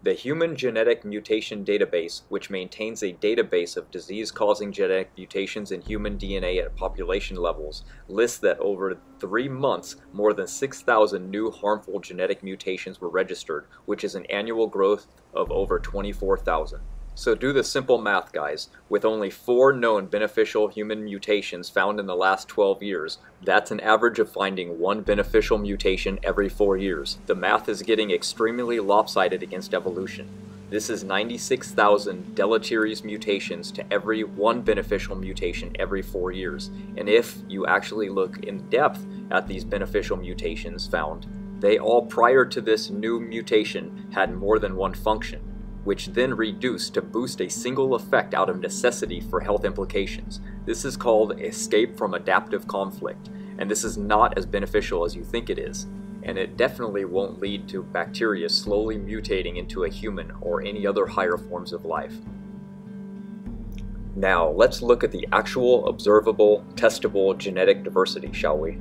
The Human Genetic Mutation Database, which maintains a database of disease-causing genetic mutations in human DNA at population levels, lists that over 3 months, more than 6,000 new harmful genetic mutations were registered, which is an annual growth of over 24,000. So do the simple math, guys. With only 4 known beneficial human mutations found in the last 12 years, that's an average of finding 1 beneficial mutation every 4 years. The math is getting extremely lopsided against evolution. This is 96,000 deleterious mutations to every 1 beneficial mutation every 4 years. And if you actually look in depth at these beneficial mutations found, they all prior to this new mutation had more than 1 function, which then reduced to boost a single effect out of necessity for health implications. This is called escape from adaptive conflict, and this is not as beneficial as you think it is, and it definitely won't lead to bacteria slowly mutating into a human or any other higher forms of life. Now, let's look at the actual, observable, testable genetic diversity, shall we?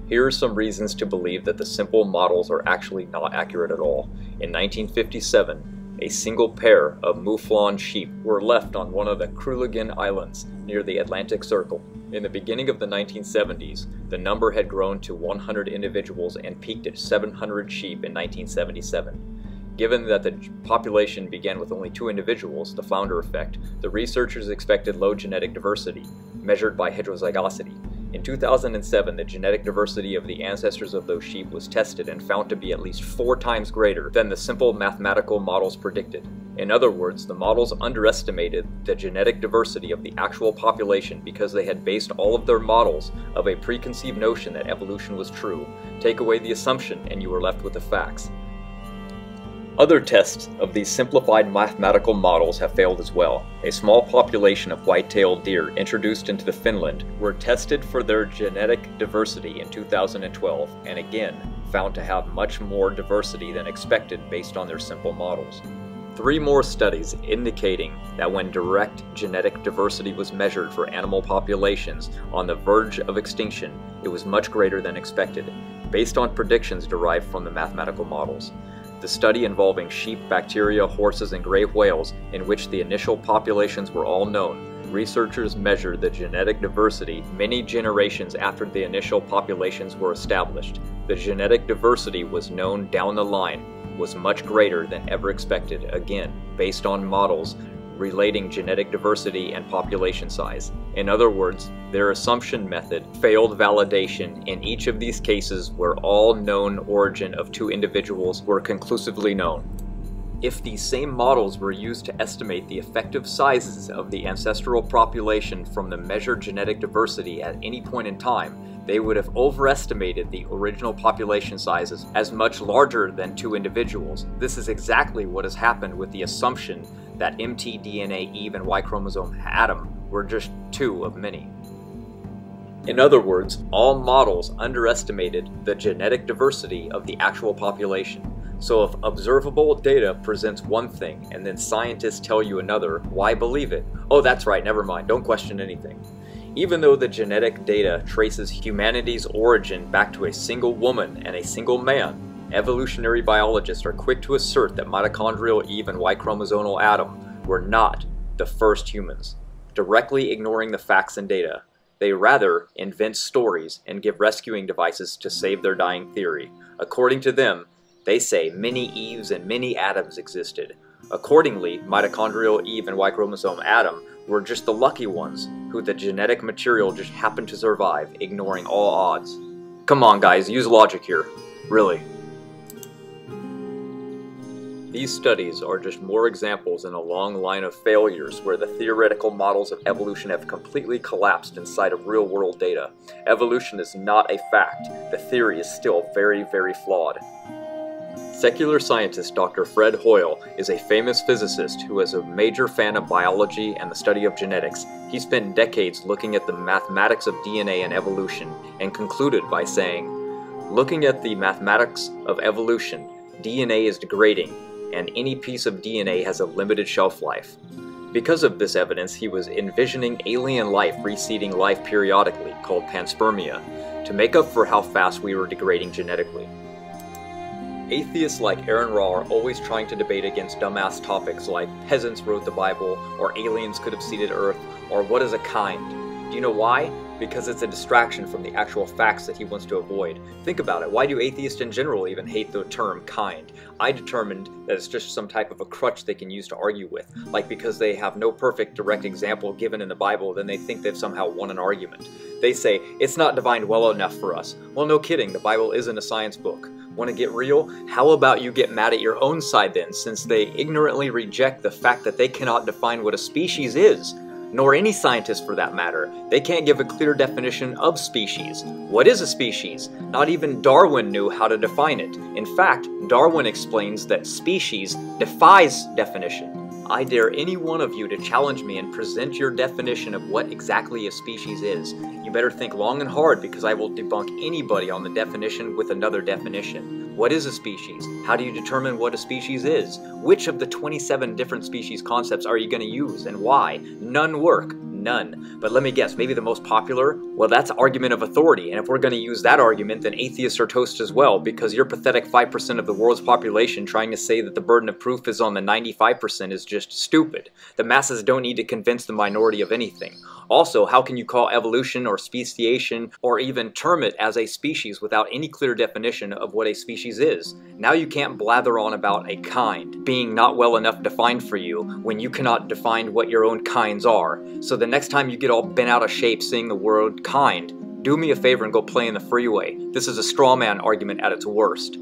Here are some reasons to believe that the simple models are actually not accurate at all. In 1957, a single pair of mouflon sheep were left on one of the Phylogeny Islands near the Atlantic Circle. In the beginning of the 1970s, the number had grown to 100 individuals and peaked at 700 sheep in 1977. Given that the population began with only 2 individuals, the flounder effect, the researchers expected low genetic diversity, measured by heterozygosity. In 2007, the genetic diversity of the ancestors of those sheep was tested and found to be at least 4 times greater than the simple mathematical models predicted. In other words, the models underestimated the genetic diversity of the actual population because they had based all of their models of a preconceived notion that evolution was true. Take away the assumption and you were left with the facts. Other tests of these simplified mathematical models have failed as well. A small population of white-tailed deer introduced into Finland were tested for their genetic diversity in 2012 and again found to have much more diversity than expected based on their simple models. 3 more studies indicating that when direct genetic diversity was measured for animal populations on the verge of extinction, it was much greater than expected, based on predictions derived from the mathematical models. The study involving sheep, bacteria, horses, and gray whales, in which the initial populations were all known, researchers measured the genetic diversity many generations after the initial populations were established. The genetic diversity was known down the line was much greater than ever expected, again, based on models relating genetic diversity and population size. In other words, their assumption method failed validation in each of these cases where all known origin of 2 individuals were conclusively known. If these same models were used to estimate the effective sizes of the ancestral population from the measured genetic diversity at any point in time, they would have overestimated the original population sizes as much larger than 2 individuals. This is exactly what has happened with the assumption that mtDNA Eve and Y chromosome Adam were just 2 of many. In other words, all models underestimated the genetic diversity of the actual population. So if observable data presents one thing and then scientists tell you another, why believe it? Oh, that's right, never mind, don't question anything. Even though the genetic data traces humanity's origin back to a single woman and a single man, evolutionary biologists are quick to assert that mitochondrial Eve and Y chromosomal Adam were not the first humans, directly ignoring the facts and data. They rather invent stories and give rescuing devices to save their dying theory. According to them, they say many Eves and many Adams existed. Accordingly, mitochondrial Eve and Y chromosome Adam were just the lucky ones who the genetic material just happened to survive, ignoring all odds. Come on guys, use logic here. Really. These studies are just more examples in a long line of failures where the theoretical models of evolution have completely collapsed inside of real-world data. Evolution is not a fact. The theory is still very, very flawed. Secular scientist Dr. Fred Hoyle is a famous physicist who is a major fan of biology and the study of genetics. He spent decades looking at the mathematics of DNA and evolution and concluded by saying, "Looking at the mathematics of evolution, DNA is degrading, and any piece of DNA has a limited shelf life." Because of this evidence, he was envisioning alien life reseeding life periodically, called panspermia, to make up for how fast we were degrading genetically. Atheists like Aaron Ra are always trying to debate against dumbass topics like peasants wrote the Bible, or aliens could have seeded Earth, or what is a kind. Do you know why? Because it's a distraction from the actual facts that he wants to avoid. Think about it, why do atheists in general even hate the term kind? I determined that it's just some type of a crutch they can use to argue with. Like because they have no perfect direct example given in the Bible, then they think they've somehow won an argument. They say, it's not defined well enough for us. Well, no kidding, the Bible isn't a science book. Want to get real? How about you get mad at your own side then, since they ignorantly reject the fact that they cannot define what a species is? Nor any scientist for that matter. They can't give a clear definition of species. What is a species? Not even Darwin knew how to define it. In fact, Darwin explains that species defies definition. I dare any one of you to challenge me and present your definition of what exactly a species is. You better think long and hard because I will debunk anybody on the definition with another definition. What is a species? How do you determine what a species is? Which of the 27 different species concepts are you going to use and why? None work. None. But let me guess, maybe the most popular? Well, that's argument of authority, and if we're going to use that argument, then atheists are toast as well, because your pathetic 5% of the world's population trying to say that the burden of proof is on the 95% is just stupid. The masses don't need to convince the minority of anything. Also, how can you call evolution or speciation or even term it as a species without any clear definition of what a species is? Now you can't blather on about a kind being not well enough defined for you when you cannot define what your own kinds are. So the next time you get all bent out of shape seeing the word kind, do me a favor and go play in the freeway. This is a straw man argument at its worst.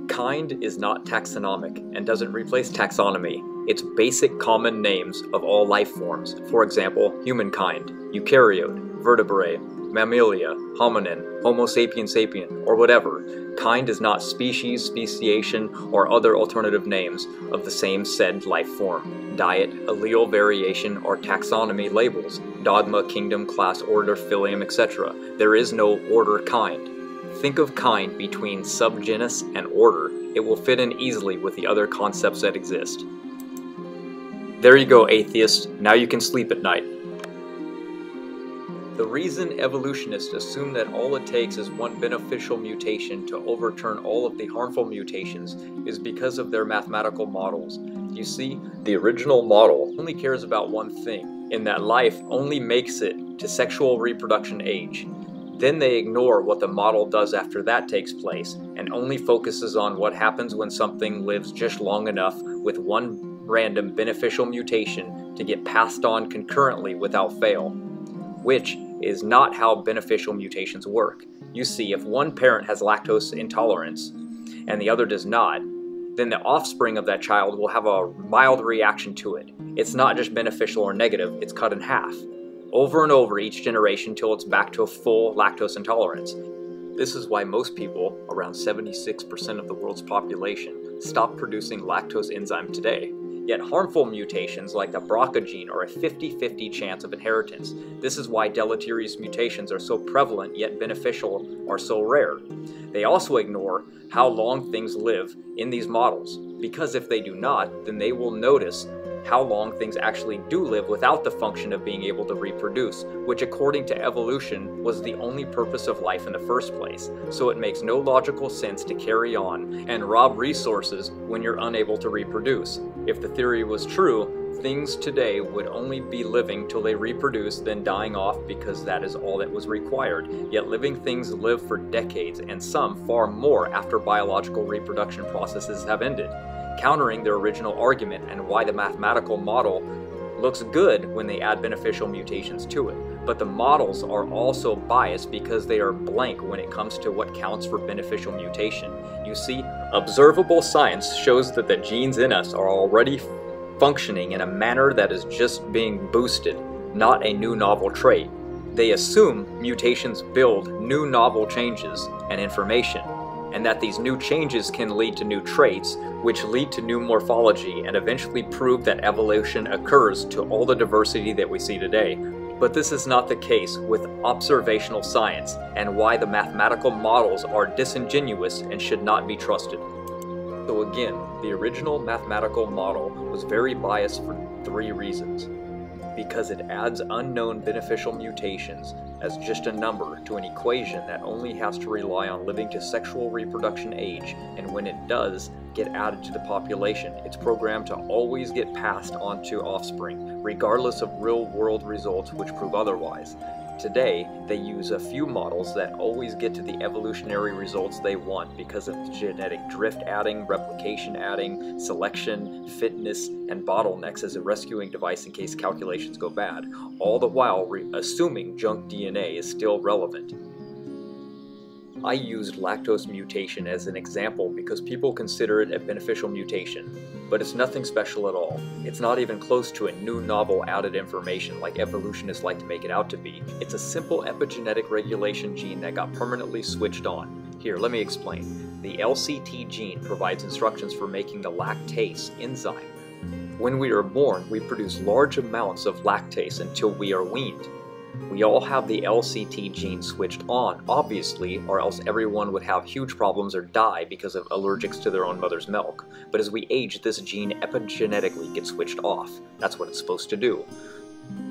Kind is not taxonomic and doesn't replace taxonomy. It's basic common names of all life forms. For example, humankind, eukaryote, vertebrate, mammalia, hominin, homo sapien sapien, or whatever. Kind is not species, speciation, or other alternative names of the same said life form. Diet, allele variation, or taxonomy labels. Dogma, kingdom, class, order, phylum, etc. There is no order kind. Think of kind between subgenus and order. It will fit in easily with the other concepts that exist. There you go, atheist. Now you can sleep at night. The reason evolutionists assume that all it takes is one beneficial mutation to overturn all of the harmful mutations is because of their mathematical models. You see, the original model only cares about one thing, in that life only makes it to sexual reproduction age. Then they ignore what the model does after that takes place, and only focuses on what happens when something lives just long enough with one random beneficial mutation to get passed on concurrently without fail. Which is not how beneficial mutations work. You see, if one parent has lactose intolerance and the other does not, then the offspring of that child will have a mild reaction to it. It's not just beneficial or negative, it's cut in half. Over and over each generation till it's back to a full lactose intolerance. This is why most people, around 76% of the world's population, stop producing lactose enzyme today. Yet harmful mutations like the BRCA gene are a 50-50 chance of inheritance. This is why deleterious mutations are so prevalent yet beneficial are so rare. They also ignore how long things live in these models, because if they do not, then they will notice how long things actually do live without the function of being able to reproduce, which according to evolution was the only purpose of life in the first place. So it makes no logical sense to carry on and rob resources when you're unable to reproduce. If the theory was true, things today would only be living till they reproduce, then dying off because that is all that was required. Yet living things live for decades, and some far more after biological reproduction processes have ended, countering their original argument and why the mathematical model looks good when they add beneficial mutations to it. But the models are also biased because they are blank when it comes to what counts for beneficial mutation. You see, observable science shows that the genes in us are already functioning in a manner that is just being boosted, not a new novel trait. They assume mutations build new novel changes and information, and that these new changes can lead to new traits, which lead to new morphology and eventually prove that evolution occurs to all the diversity that we see today. But this is not the case with observational science, and why the mathematical models are disingenuous and should not be trusted. So again, the original mathematical model was very biased for 3 reasons. Because it adds unknown beneficial mutations as just a number to an equation that only has to rely on living to sexual reproduction age, and when it does get added to the population, it's programmed to always get passed on to offspring, regardless of real-world results which prove otherwise. Today, they use a few models that always get to the evolutionary results they want because of genetic drift adding, replication adding, selection, fitness, and bottlenecks as a rescuing device in case calculations go bad, all the while assuming junk DNA is still relevant. I used lactose mutation as an example because people consider it a beneficial mutation, but it's nothing special at all. It's not even close to a new novel added information like evolutionists like to make it out to be. It's a simple epigenetic regulation gene that got permanently switched on. Here, let me explain. The LCT gene provides instructions for making the lactase enzyme. When we are born, we produce large amounts of lactase until we are weaned. We all have the LCT gene switched on, obviously, or else everyone would have huge problems or die because of allergics to their own mother's milk. But as we age, this gene epigenetically gets switched off. That's what it's supposed to do.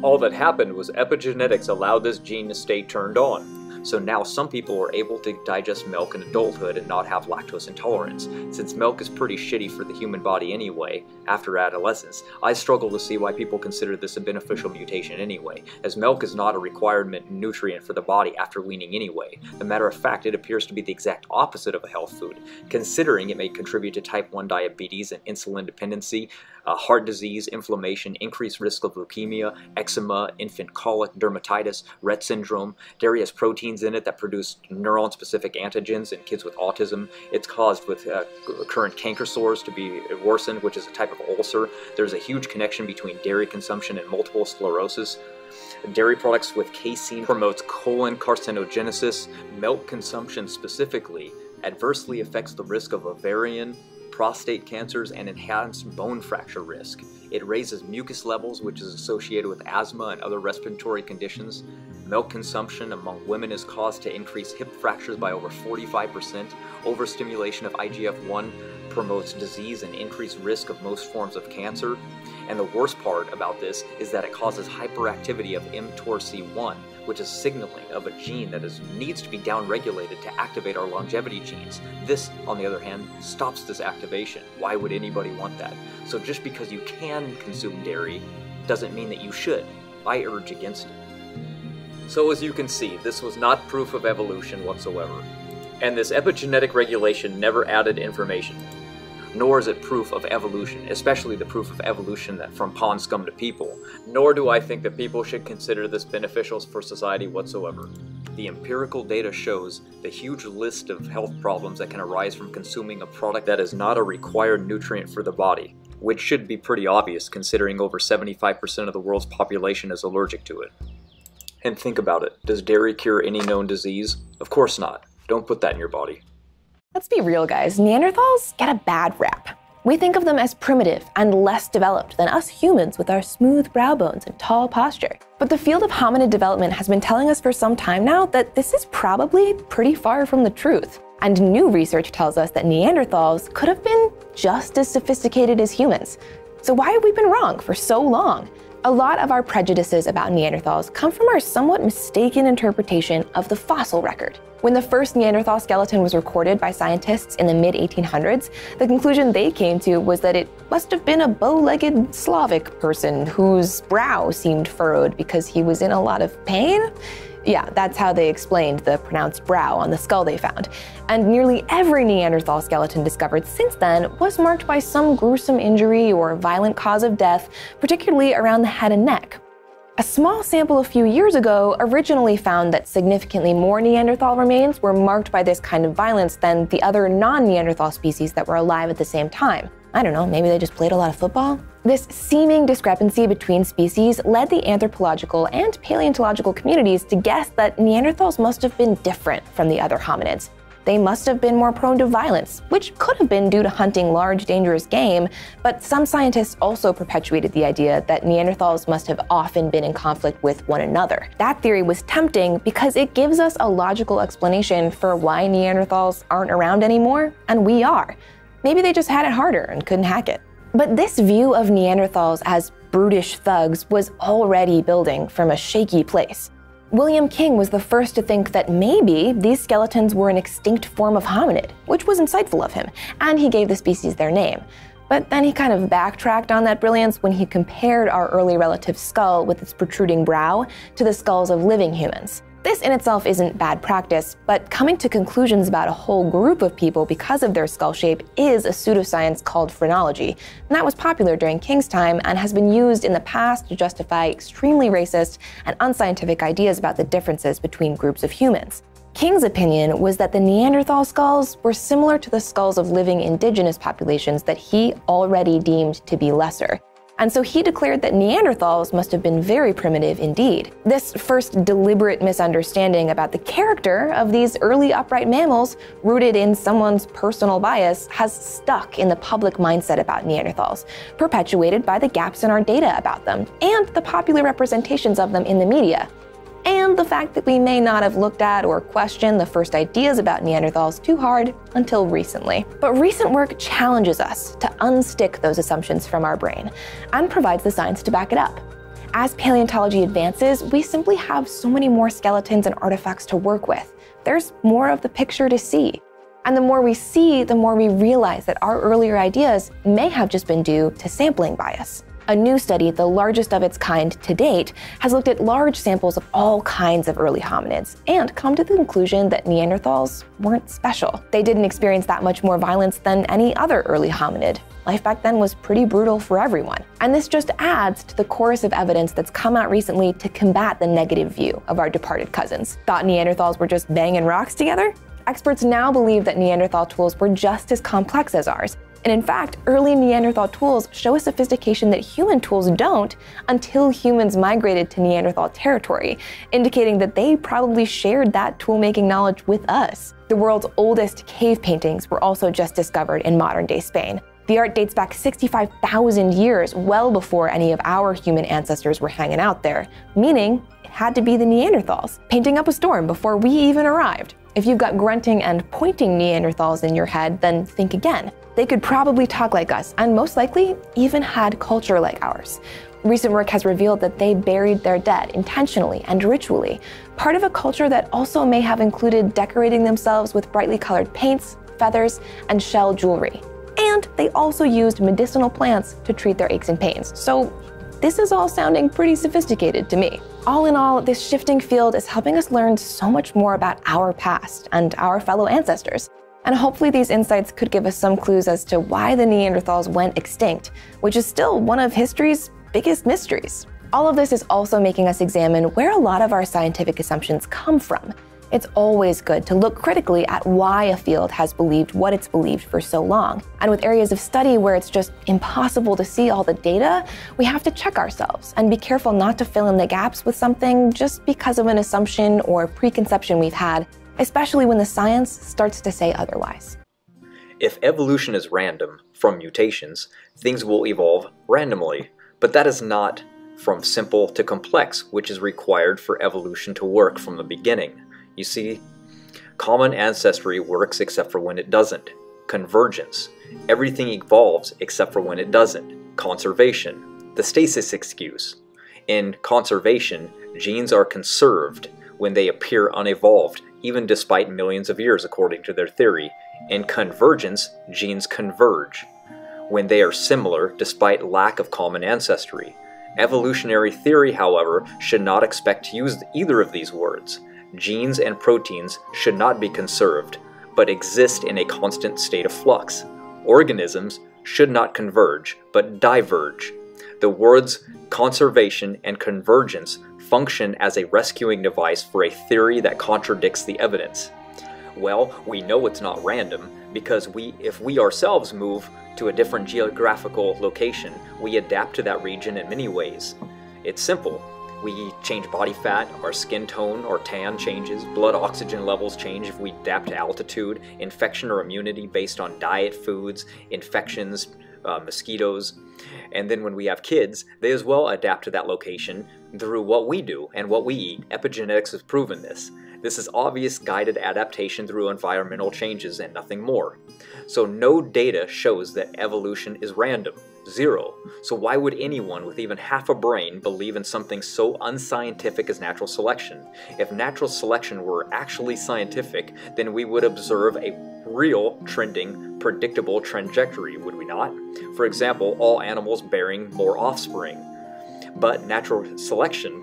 All that happened was epigenetics allowed this gene to stay turned on. So now some people are able to digest milk in adulthood and not have lactose intolerance. Since milk is pretty shitty for the human body anyway, after adolescence, I struggle to see why people consider this a beneficial mutation anyway, as milk is not a requirement nutrient for the body after weaning anyway. As a matter of fact, it appears to be the exact opposite of a health food, considering it may contribute to type 1 diabetes and insulin dependency, heart disease, inflammation, increased risk of leukemia, eczema, infant colic, dermatitis, Rett syndrome. Dairy has proteins in it that produce neuron-specific antigens in kids with autism. It's caused with current canker sores to be worsened, which is a type of ulcer. There's a huge connection between dairy consumption and multiple sclerosis. Dairy products with casein promotes colon carcinogenesis. Milk consumption specifically adversely affects the risk of ovarian, prostate cancers, and enhanced bone fracture risk. It raises mucus levels, which is associated with asthma and other respiratory conditions. Milk consumption among women is caused to increase hip fractures by over 45%. Overstimulation of IGF-1 promotes disease and increased risk of most forms of cancer. And the worst part about this is that it causes hyperactivity of mTORC1, which is signaling of a gene that needs to be downregulated to activate our longevity genes. This, on the other hand, stops this activation. Why would anybody want that? So just because you can consume dairy doesn't mean that you should. I urge against it. So as you can see, this was not proof of evolution whatsoever. And this epigenetic regulation never added information. Nor is it proof of evolution, especially the proof of evolution that from pond scum to people. Nor do I think that people should consider this beneficial for society whatsoever. the empirical data shows the huge list of health problems that can arise from consuming a product that is not a required nutrient for the body, which should be pretty obvious considering over 75% of the world's population is allergic to it. And think about it, does dairy cure any known disease? Of course not. Don't put that in your body. Let's be real, guys. Neanderthals get a bad rap. We think of them as primitive and less developed than us humans with our smooth brow bones and tall posture. But the field of hominid development has been telling us for some time now that this is probably pretty far from the truth. And new research tells us that Neanderthals could have been just as sophisticated as humans. So why have we been wrong for so long? A lot of our prejudices about Neanderthals come from our somewhat mistaken interpretation of the fossil record. When the first Neanderthal skeleton was recorded by scientists in the mid-1800s, the conclusion they came to was that it must have been a bow-legged Slavic person whose brow seemed furrowed because he was in a lot of pain. Yeah, that's how they explained the pronounced brow on the skull they found. And nearly every Neanderthal skeleton discovered since then was marked by some gruesome injury or violent cause of death, particularly around the head and neck. A small sample a few years ago originally found that significantly more Neanderthal remains were marked by this kind of violence than the other non-Neanderthal species that were alive at the same time. I don't know, maybe they just played a lot of football? This seeming discrepancy between species led the anthropological and paleontological communities to guess that Neanderthals must have been different from the other hominids. They must have been more prone to violence, which could have been due to hunting large, dangerous game, but some scientists also perpetuated the idea that Neanderthals must have often been in conflict with one another. That theory was tempting because it gives us a logical explanation for why Neanderthals aren't around anymore, and we are. Maybe they just had it harder and couldn't hack it. But this view of Neanderthals as brutish thugs was already building from a shaky place. William King was the first to think that maybe these skeletons were an extinct form of hominid, which was insightful of him, and he gave the species their name. But then he kind of backtracked on that brilliance when he compared our early relative's skull with its protruding brow to the skulls of living humans. This in itself isn't bad practice, but coming to conclusions about a whole group of people because of their skull shape is a pseudoscience called phrenology, and that was popular during King's time and has been used in the past to justify extremely racist and unscientific ideas about the differences between groups of humans. King's opinion was that the Neanderthal skulls were similar to the skulls of living indigenous populations that he already deemed to be lesser. And so he declared that Neanderthals must have been very primitive indeed. This first deliberate misunderstanding about the character of these early upright mammals, rooted in someone's personal bias, has stuck in the public mindset about Neanderthals, perpetuated by the gaps in our data about them, and the popular representations of them in the media. And the fact that we may not have looked at or questioned the first ideas about Neanderthals too hard until recently. But recent work challenges us to unstick those assumptions from our brain and provides the science to back it up. As paleontology advances, we simply have so many more skeletons and artifacts to work with. There's more of the picture to see. And the more we see, the more we realize that our earlier ideas may have just been due to sampling bias. A new study, the largest of its kind to date, has looked at large samples of all kinds of early hominids and come to the conclusion that Neanderthals weren't special. They didn't experience that much more violence than any other early hominid. Life back then was pretty brutal for everyone. And this just adds to the chorus of evidence that's come out recently to combat the negative view of our departed cousins. Thought Neanderthals were just banging rocks together? Experts now believe that Neanderthal tools were just as complex as ours. And in fact, early Neanderthal tools show a sophistication that human tools don't until humans migrated to Neanderthal territory, indicating that they probably shared that tool-making knowledge with us. The world's oldest cave paintings were also just discovered in modern-day Spain. The art dates back 65,000 years, well before any of our human ancestors were hanging out there, meaning it had to be the Neanderthals, painting up a storm before we even arrived. If you've got grunting and pointing Neanderthals in your head, then think again. They could probably talk like us, and most likely even had culture like ours. Recent work has revealed that they buried their dead intentionally and ritually, part of a culture that also may have included decorating themselves with brightly colored paints, feathers, and shell jewelry. And they also used medicinal plants to treat their aches and pains. So this is all sounding pretty sophisticated to me. All in all, this shifting field is helping us learn so much more about our past and our fellow ancestors. And hopefully these insights could give us some clues as to why the Neanderthals went extinct, which is still one of history's biggest mysteries. All of this is also making us examine where a lot of our scientific assumptions come from. It's always good to look critically at why a field has believed what it's believed for so long. And with areas of study where it's just impossible to see all the data, we have to check ourselves and be careful not to fill in the gaps with something just because of an assumption or preconception we've had, especially when the science starts to say otherwise. If evolution is random from mutations, things will evolve randomly, but that is not from simple to complex, which is required for evolution to work from the beginning. You see, common ancestry works except for when it doesn't. Convergence. Everything evolves except for when it doesn't. Conservation. The stasis excuse. In conservation, genes are conserved when they appear unevolved, even despite millions of years according to their theory. In convergence, genes converge when they are similar despite lack of common ancestry. Evolutionary theory, however, should not expect to use either of these words. Genes and proteins should not be conserved, but exist in a constant state of flux. Organisms should not converge, but diverge. The words conservation and convergence function as a rescuing device for a theory that contradicts the evidence. Well, we know it's not random because if we ourselves move to a different geographical location, we adapt to that region in many ways. It's simple. We change body fat, our skin tone or tan changes, blood oxygen levels change if we adapt to altitude, infection or immunity based on diet, foods, infections, mosquitoes. And then when we have kids, they as well adapt to that location through what we do and what we eat. Epigenetics has proven this. This is obvious guided adaptation through environmental changes and nothing more. So no data shows that evolution is random. Zero. So why would anyone with even half a brain believe in something so unscientific as natural selection? If natural selection were actually scientific, then we would observe a real trending, predictable trajectory, would we not? For example, all animals bearing more offspring. But natural selection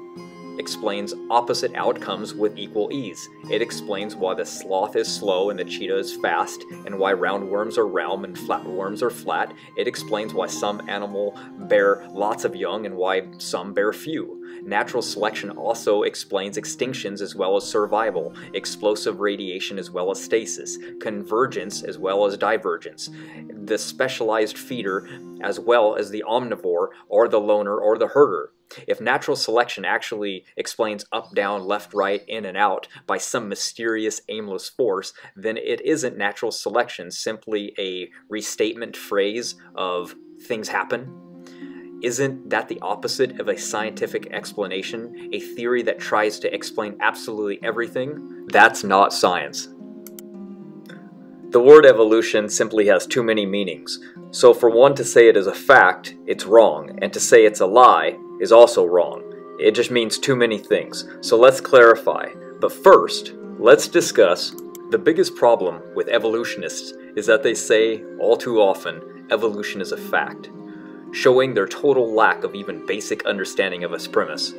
explains opposite outcomes with equal ease. It explains why the sloth is slow and the cheetah is fast, and why roundworms are round and flatworms are flat. It explains why some animals bear lots of young and why some bear few. Natural selection also explains extinctions as well as survival, explosive radiation as well as stasis, convergence as well as divergence, the specialized feeder as well as the omnivore or the loner or the herder. If natural selection actually explains up, down, left, right, in, and out by some mysterious, aimless force, then it isn't natural selection, simply a restatement phrase of things happen. Isn't that the opposite of a scientific explanation, a theory that tries to explain absolutely everything? That's not science. The word evolution simply has too many meanings. So for one to say it is a fact, it's wrong, and to say it's a lie is also wrong. It just means too many things. So let's clarify. But first, let's discuss the biggest problem with evolutionists is that they say all too often evolution is a fact, showing their total lack of even basic understanding of its premise.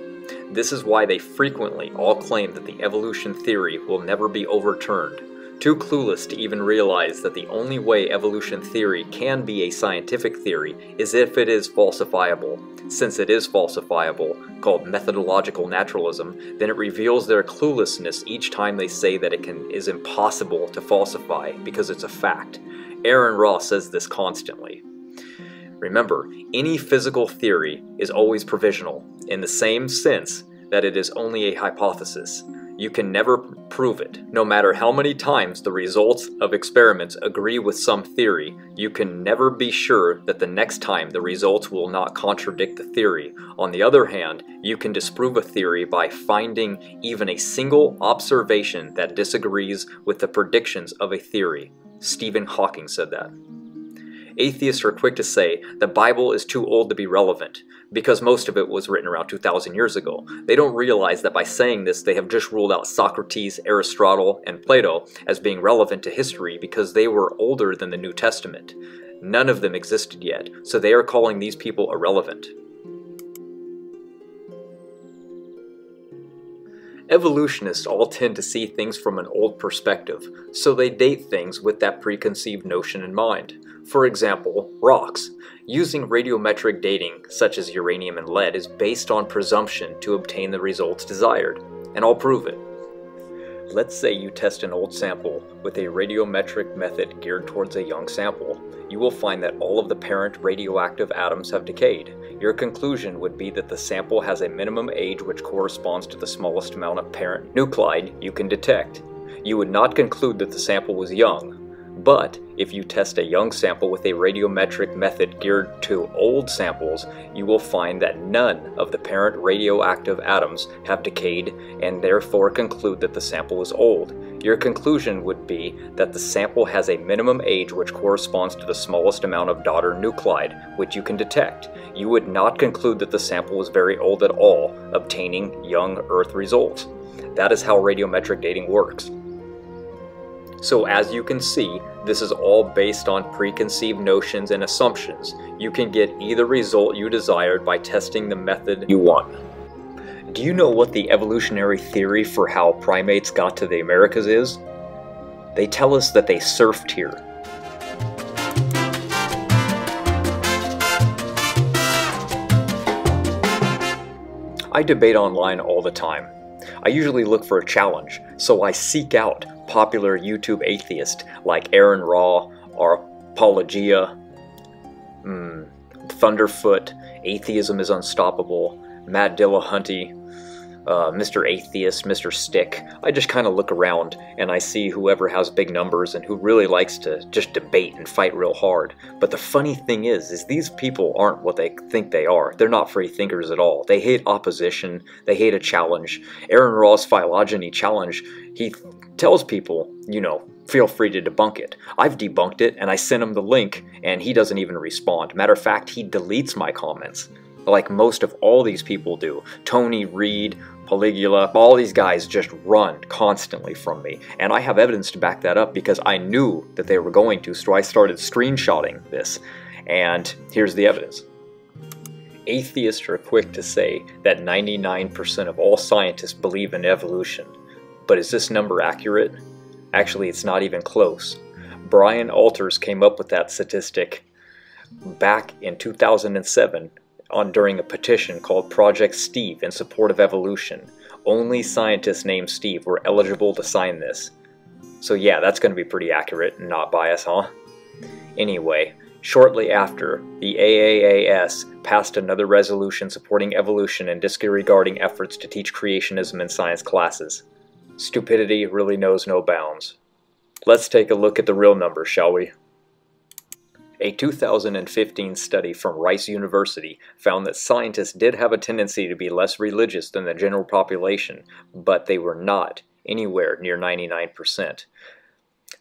This is why they frequently all claim that the evolution theory will never be overturned. Too clueless to even realize that the only way evolution theory can be a scientific theory is if it is falsifiable. Since it is falsifiable, called methodological naturalism, then it reveals their cluelessness each time they say that it is impossible to falsify because it's a fact. Aaron Ross says this constantly. Remember, any physical theory is always provisional, in the same sense that it is only a hypothesis. You can never prove it. No matter how many times the results of experiments agree with some theory, you can never be sure that the next time the results will not contradict the theory. On the other hand, you can disprove a theory by finding even a single observation that disagrees with the predictions of a theory. Stephen Hawking said that. Atheists are quick to say the Bible is too old to be relevant, because most of it was written around 2,000 years ago. They don't realize that by saying this, they have just ruled out Socrates, Aristotle, and Plato as being relevant to history because they were older than the New Testament. None of them existed yet, so they are calling these people irrelevant. Evolutionists all tend to see things from an old perspective, so they date things with that preconceived notion in mind. For example, rocks. Using radiometric dating, such as uranium and lead, is based on presumption to obtain the results desired, and I'll prove it. Let's say you test an old sample with a radiometric method geared towards a young sample. You will find that all of the parent radioactive atoms have decayed. Your conclusion would be that the sample has a minimum age which corresponds to the smallest amount of parent nuclide you can detect. You would not conclude that the sample was young. But if you test a young sample with a radiometric method geared to old samples, you will find that none of the parent radioactive atoms have decayed and therefore conclude that the sample is old. Your conclusion would be that the sample has a minimum age which corresponds to the smallest amount of daughter nuclide which you can detect. You would not conclude that the sample was very old at all, obtaining young Earth results. That is how radiometric dating works. So as you can see, this is all based on preconceived notions and assumptions. You can get either result you desired by testing the method you want. Do you know what the evolutionary theory for how primates got to the Americas is? They tell us that they surfed here. I debate online all the time. I usually look for a challenge, so I seek out popular YouTube atheists like Aaron Raw or Apologia, Thunderfoot, Atheism is Unstoppable, Matt Dillahunty, Mr. Atheist, Mr. Stick. I just kind of look around and I see whoever has big numbers and who really likes to just debate and fight real hard. But the funny thing is these people aren't what they think they are. They're not free thinkers at all. They hate opposition. They hate a challenge. Aaron Raw's Phylogeny challenge, he tells people, you know, feel free to debunk it. I've debunked it and I sent him the link and he doesn't even respond. Matter of fact, he deletes my comments. Like most of all these people do. Tony Reed, Poligula, all these guys just run constantly from me. And I have evidence to back that up because I knew that they were going to, so I started screenshotting this. And here's the evidence. Atheists are quick to say that 99% of all scientists believe in evolution. But is this number accurate? Actually, it's not even close. Brian Alters came up with that statistic back in 2007 during a petition called Project Steve in support of evolution. Only scientists named Steve were eligible to sign this. So yeah, that's going to be pretty accurate and not biased, huh? Anyway, shortly after, the AAAS passed another resolution supporting evolution and disregarding efforts to teach creationism in science classes. Stupidity really knows no bounds. Let's take a look at the real numbers, shall we? A 2015 study from Rice University found that scientists did have a tendency to be less religious than the general population, but they were not anywhere near 99%.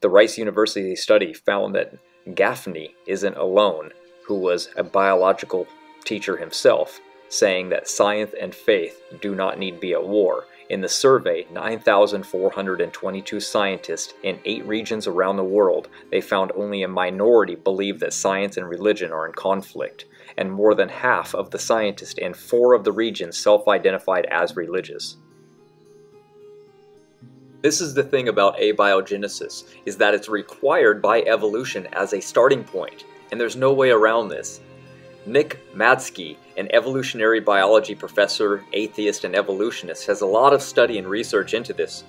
The Rice University study found that Gaffney isn't alone, who was a biological teacher himself, saying that science and faith do not need to be at war. In the survey, 9,422 scientists in 8 regions around the world, they found only a minority believe that science and religion are in conflict, and more than half of the scientists in 4 of the regions self-identified as religious. This is the thing about abiogenesis, is that it's required by evolution as a starting point, and there's no way around this. Nick Madsky, an evolutionary biology professor, atheist, and evolutionist, has a lot of study and research into this.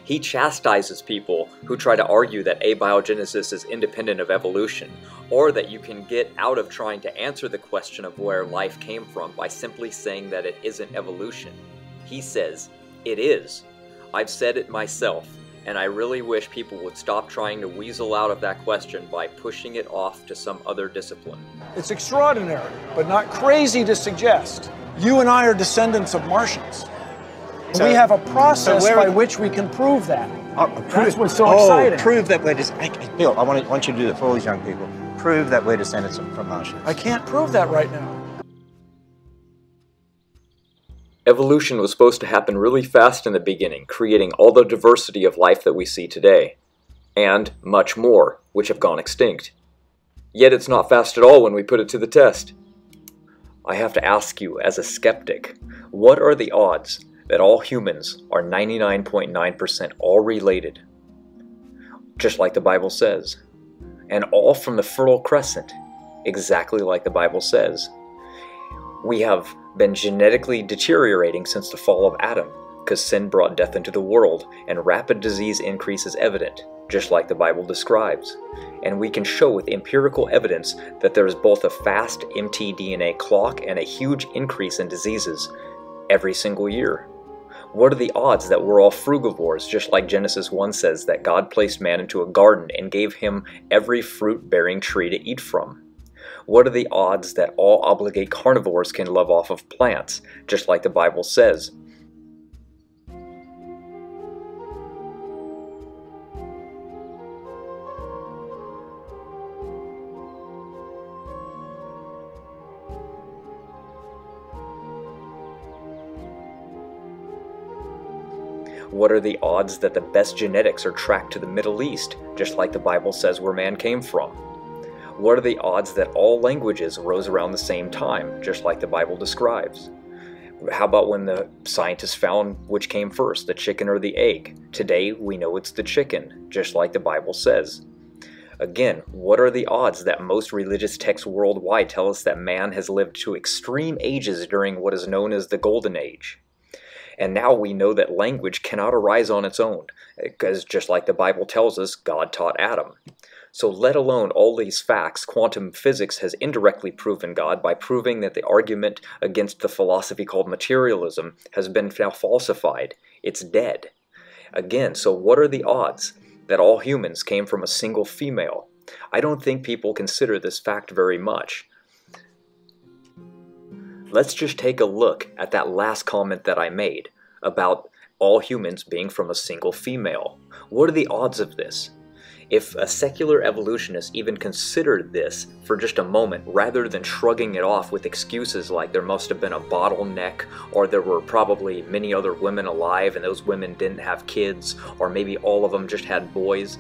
He chastises people who try to argue that abiogenesis is independent of evolution, or that you can get out of trying to answer the question of where life came from by simply saying that it isn't evolution. He says, it is. I've said it myself, and I really wish people would stop trying to weasel out of that question by pushing it off to some other discipline. It's extraordinary, but not crazy to suggest. You and I are descendants of Martians. So, we have a process by which we can prove that. That's what's so exciting. Prove that we're Bill, I want you to do that for all these young people. Prove that we're descendants from Martians. I can't prove that right now. Evolution was supposed to happen really fast in the beginning, creating all the diversity of life that we see today, and much more, which have gone extinct. Yet it's not fast at all when we put it to the test. I have to ask you, as a skeptic, what are the odds that all humans are 99.9% all related, just like the Bible says, and all from the Fertile Crescent, exactly like the Bible says. We have been genetically deteriorating since the fall of Adam, because sin brought death into the world, and rapid disease increase is evident, just like the Bible describes. And we can show with empirical evidence that there is both a fast mtDNA clock and a huge increase in diseases every single year. What are the odds that we're all frugivores, just like Genesis 1 says that God placed man into a garden and gave him every fruit-bearing tree to eat from? What are the odds that all obligate carnivores can live off of plants, just like the Bible says? What are the odds that the best genetics are tracked to the Middle East, just like the Bible says where man came from? What are the odds that all languages rose around the same time, just like the Bible describes? How about when the scientists found which came first, the chicken or the egg? Today we know it's the chicken, just like the Bible says. Again, what are the odds that most religious texts worldwide tell us that man has lived to extreme ages during what is known as the Golden Age? And now we know that language cannot arise on its own, because just like the Bible tells us, God taught Adam. So let alone all these facts, quantum physics has indirectly proven God by proving that the argument against the philosophy called materialism has been now falsified. It's dead. Again, so what are the odds that all humans came from a single female? I don't think people consider this fact very much. Let's just take a look at that last comment that I made about all humans being from a single female. What are the odds of this? If a secular evolutionist even considered this for just a moment, rather than shrugging it off with excuses like there must have been a bottleneck, or there were probably many other women alive and those women didn't have kids, or maybe all of them just had boys,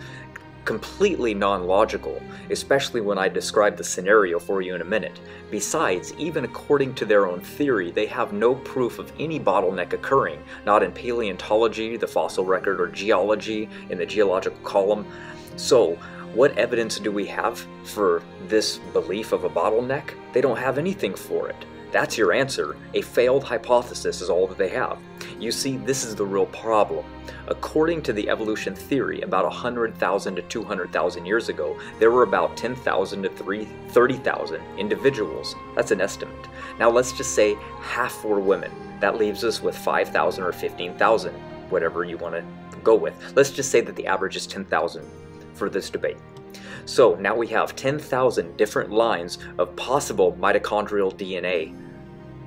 completely non-logical, especially when I describe the scenario for you in a minute. Besides, even according to their own theory, they have no proof of any bottleneck occurring, not in paleontology, the fossil record, or geology, in the geological column. So, what evidence do we have for this belief of a bottleneck? They don't have anything for it. That's your answer. A failed hypothesis is all that they have. You see, this is the real problem. According to the evolution theory, about 100,000 to 200,000 years ago, there were about 10,000 to 30,000 individuals. That's an estimate. Now let's just say half were women. That leaves us with 5,000 or 15,000, whatever you want to go with. Let's just say that the average is 10,000 for this debate. So now we have 10,000 different lines of possible mitochondrial DNA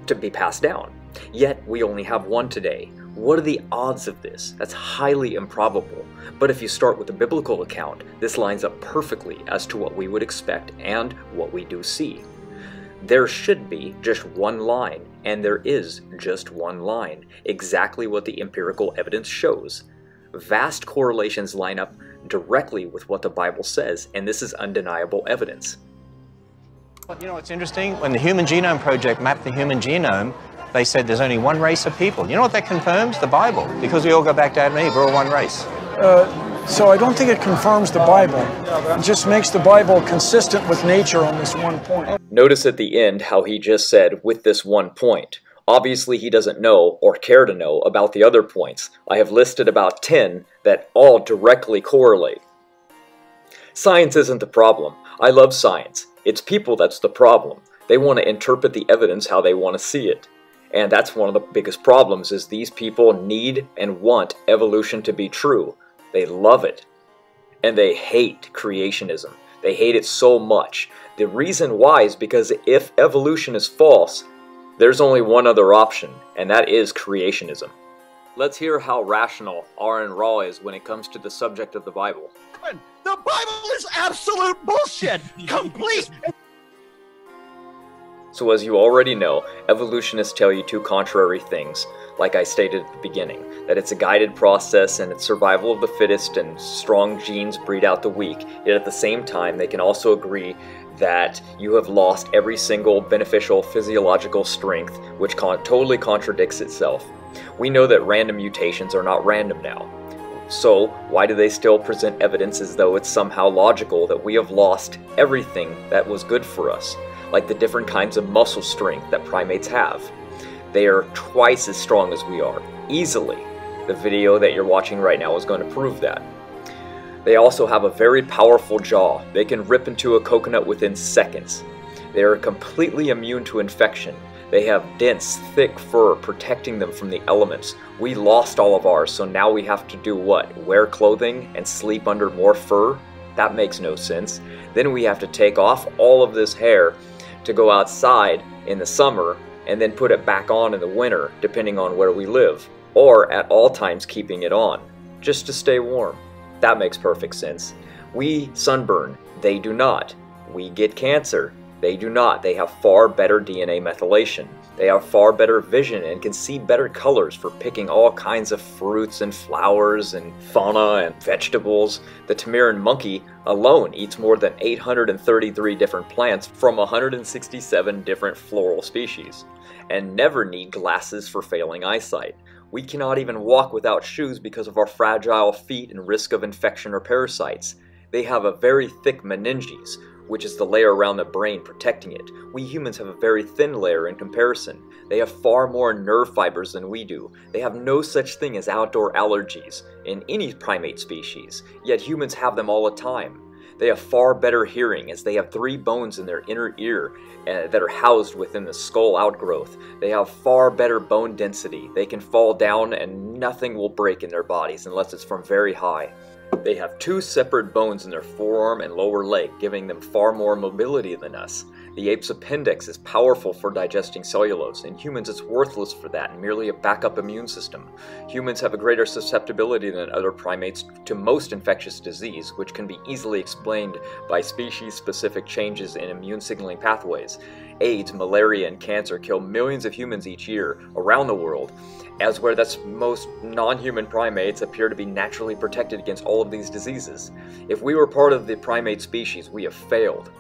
to be passed down. Yet we only have one today. What are the odds of this? That's highly improbable. But if you start with the biblical account, this lines up perfectly as to what we would expect and what we do see. There should be just one line, and there is just one line, exactly what the empirical evidence shows. Vast correlations line up directly with what the Bible says, and this is undeniable evidence. You know what's interesting? When the Human Genome Project mapped the human genome, they said there's only one race of people. You know what that confirms? The Bible. Because we all go back to Adam and Eve, we're all one race. So I don't think it confirms the Bible. It just makes the Bible consistent with nature on this one point. Notice at the end how he just said, with this one point. Obviously he doesn't know or care to know about the other points. I have listed about 10 that all directly correlate. Science isn't the problem. I love science. It's people that's the problem. They want to interpret the evidence how they want to see it. And that's one of the biggest problems, is these people need and want evolution to be true. They love it. And they hate creationism. They hate it so much. The reason why is because if evolution is false, there's only one other option, and that is creationism. Let's hear how rational R.N. Raw is when it comes to the subject of the Bible. The Bible is absolute bullshit! Complete! So as you already know, evolutionists tell you two contrary things, like I stated at the beginning, that it's a guided process and it's survival of the fittest and strong genes breed out the weak, yet at the same time they can also agree that you have lost every single beneficial physiological strength, which totally contradicts itself. We know that random mutations are not random now. So why do they still present evidence as though it's somehow logical that we have lost everything that was good for us, like the different kinds of muscle strength that primates have? They are twice as strong as we are, easily. The video that you're watching right now is going to prove that. They also have a very powerful jaw. They can rip into a coconut within seconds. They are completely immune to infection. They have dense, thick fur protecting them from the elements. We lost all of ours, so now we have to do what? Wear clothing and sleep under more fur? That makes no sense. Then we have to take off all of this hair to go outside in the summer and then put it back on in the winter, depending on where we live, or at all times keeping it on, just to stay warm. That makes perfect sense. We sunburn, they do not. We get cancer, they do not. They have far better DNA methylation. They have far better vision and can see better colors for picking all kinds of fruits and flowers and fauna and vegetables. The Tamarin monkey alone eats more than 833 different plants from 167 different floral species, and never need glasses for failing eyesight. We cannot even walk without shoes because of our fragile feet and risk of infection or parasites. They have a very thick meninges, which is the layer around the brain protecting it. We humans have a very thin layer in comparison. They have far more nerve fibers than we do. They have no such thing as outdoor allergies in any primate species, yet humans have them all the time. They have far better hearing, as they have 3 bones in their inner ear that are housed within the skull outgrowth. They have far better bone density. They can fall down and nothing will break in their bodies unless it's from very high. They have 2 separate bones in their forearm and lower leg, giving them far more mobility than us. The ape's appendix is powerful for digesting cellulose. In humans it's worthless for that and merely a backup immune system. Humans have a greater susceptibility than other primates to most infectious disease, which can be easily explained by species-specific changes in immune signaling pathways. AIDS, malaria, and cancer kill millions of humans each year around the world, as where most non-human primates appear to be naturally protected against all of these diseases. If we were part of the primate species, we have failed.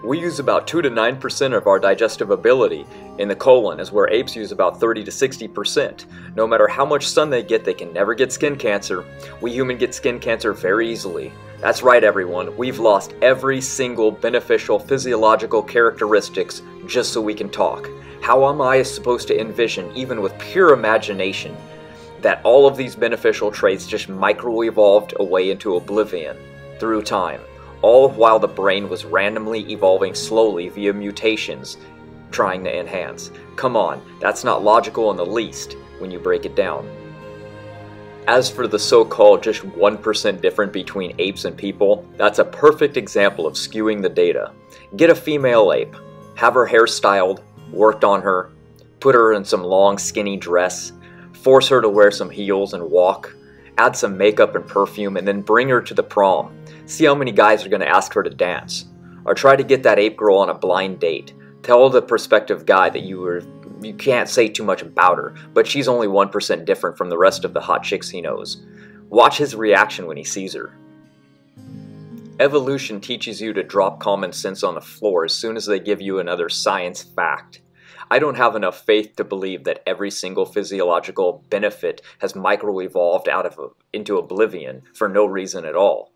We use about 2 to 9% of our digestive ability in the colon, as where apes use about 30 to 60%. No matter how much sun they get, they can never get skin cancer. We humans get skin cancer very easily. That's right, everyone. We've lost every single beneficial physiological characteristics just so we can talk. How am I supposed to envision, even with pure imagination, that all of these beneficial traits just micro-evolved away into oblivion through time, all while the brain was randomly evolving slowly via mutations, trying to enhance? Come on, that's not logical in the least when you break it down. As for the so-called just 1% difference between apes and people, that's a perfect example of skewing the data. Get a female ape, have her hair styled, worked on her, put her in some long skinny dress, force her to wear some heels and walk, add some makeup and perfume, and then bring her to the prom. See how many guys are going to ask her to dance. Or try to get that ape girl on a blind date. Tell the prospective guy that you can't say too much about her, but she's only 1% different from the rest of the hot chicks he knows. Watch his reaction when he sees her. Evolution teaches you to drop common sense on the floor as soon as they give you another science fact. I don't have enough faith to believe that every single physiological benefit has micro-evolved into oblivion for no reason at all.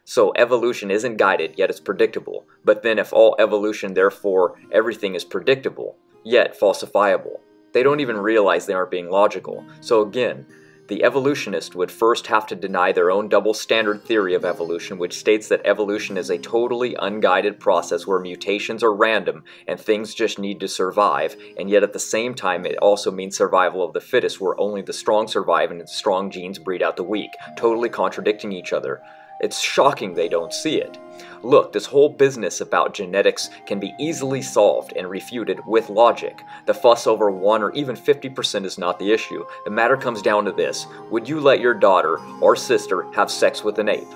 So evolution isn't guided, yet it's predictable. But then if all evolution, therefore everything is predictable, yet falsifiable, they don't even realize they aren't being logical. So again, the evolutionist would first have to deny their own double standard theory of evolution, which states that evolution is a totally unguided process where mutations are random and things just need to survive, and yet at the same time it also means survival of the fittest, where only the strong survive and the strong genes breed out the weak, totally contradicting each other. It's shocking they don't see it. Look, this whole business about genetics can be easily solved and refuted with logic. The fuss over 1 or even 50% is not the issue. The matter comes down to this: would you let your daughter or sister have sex with an ape?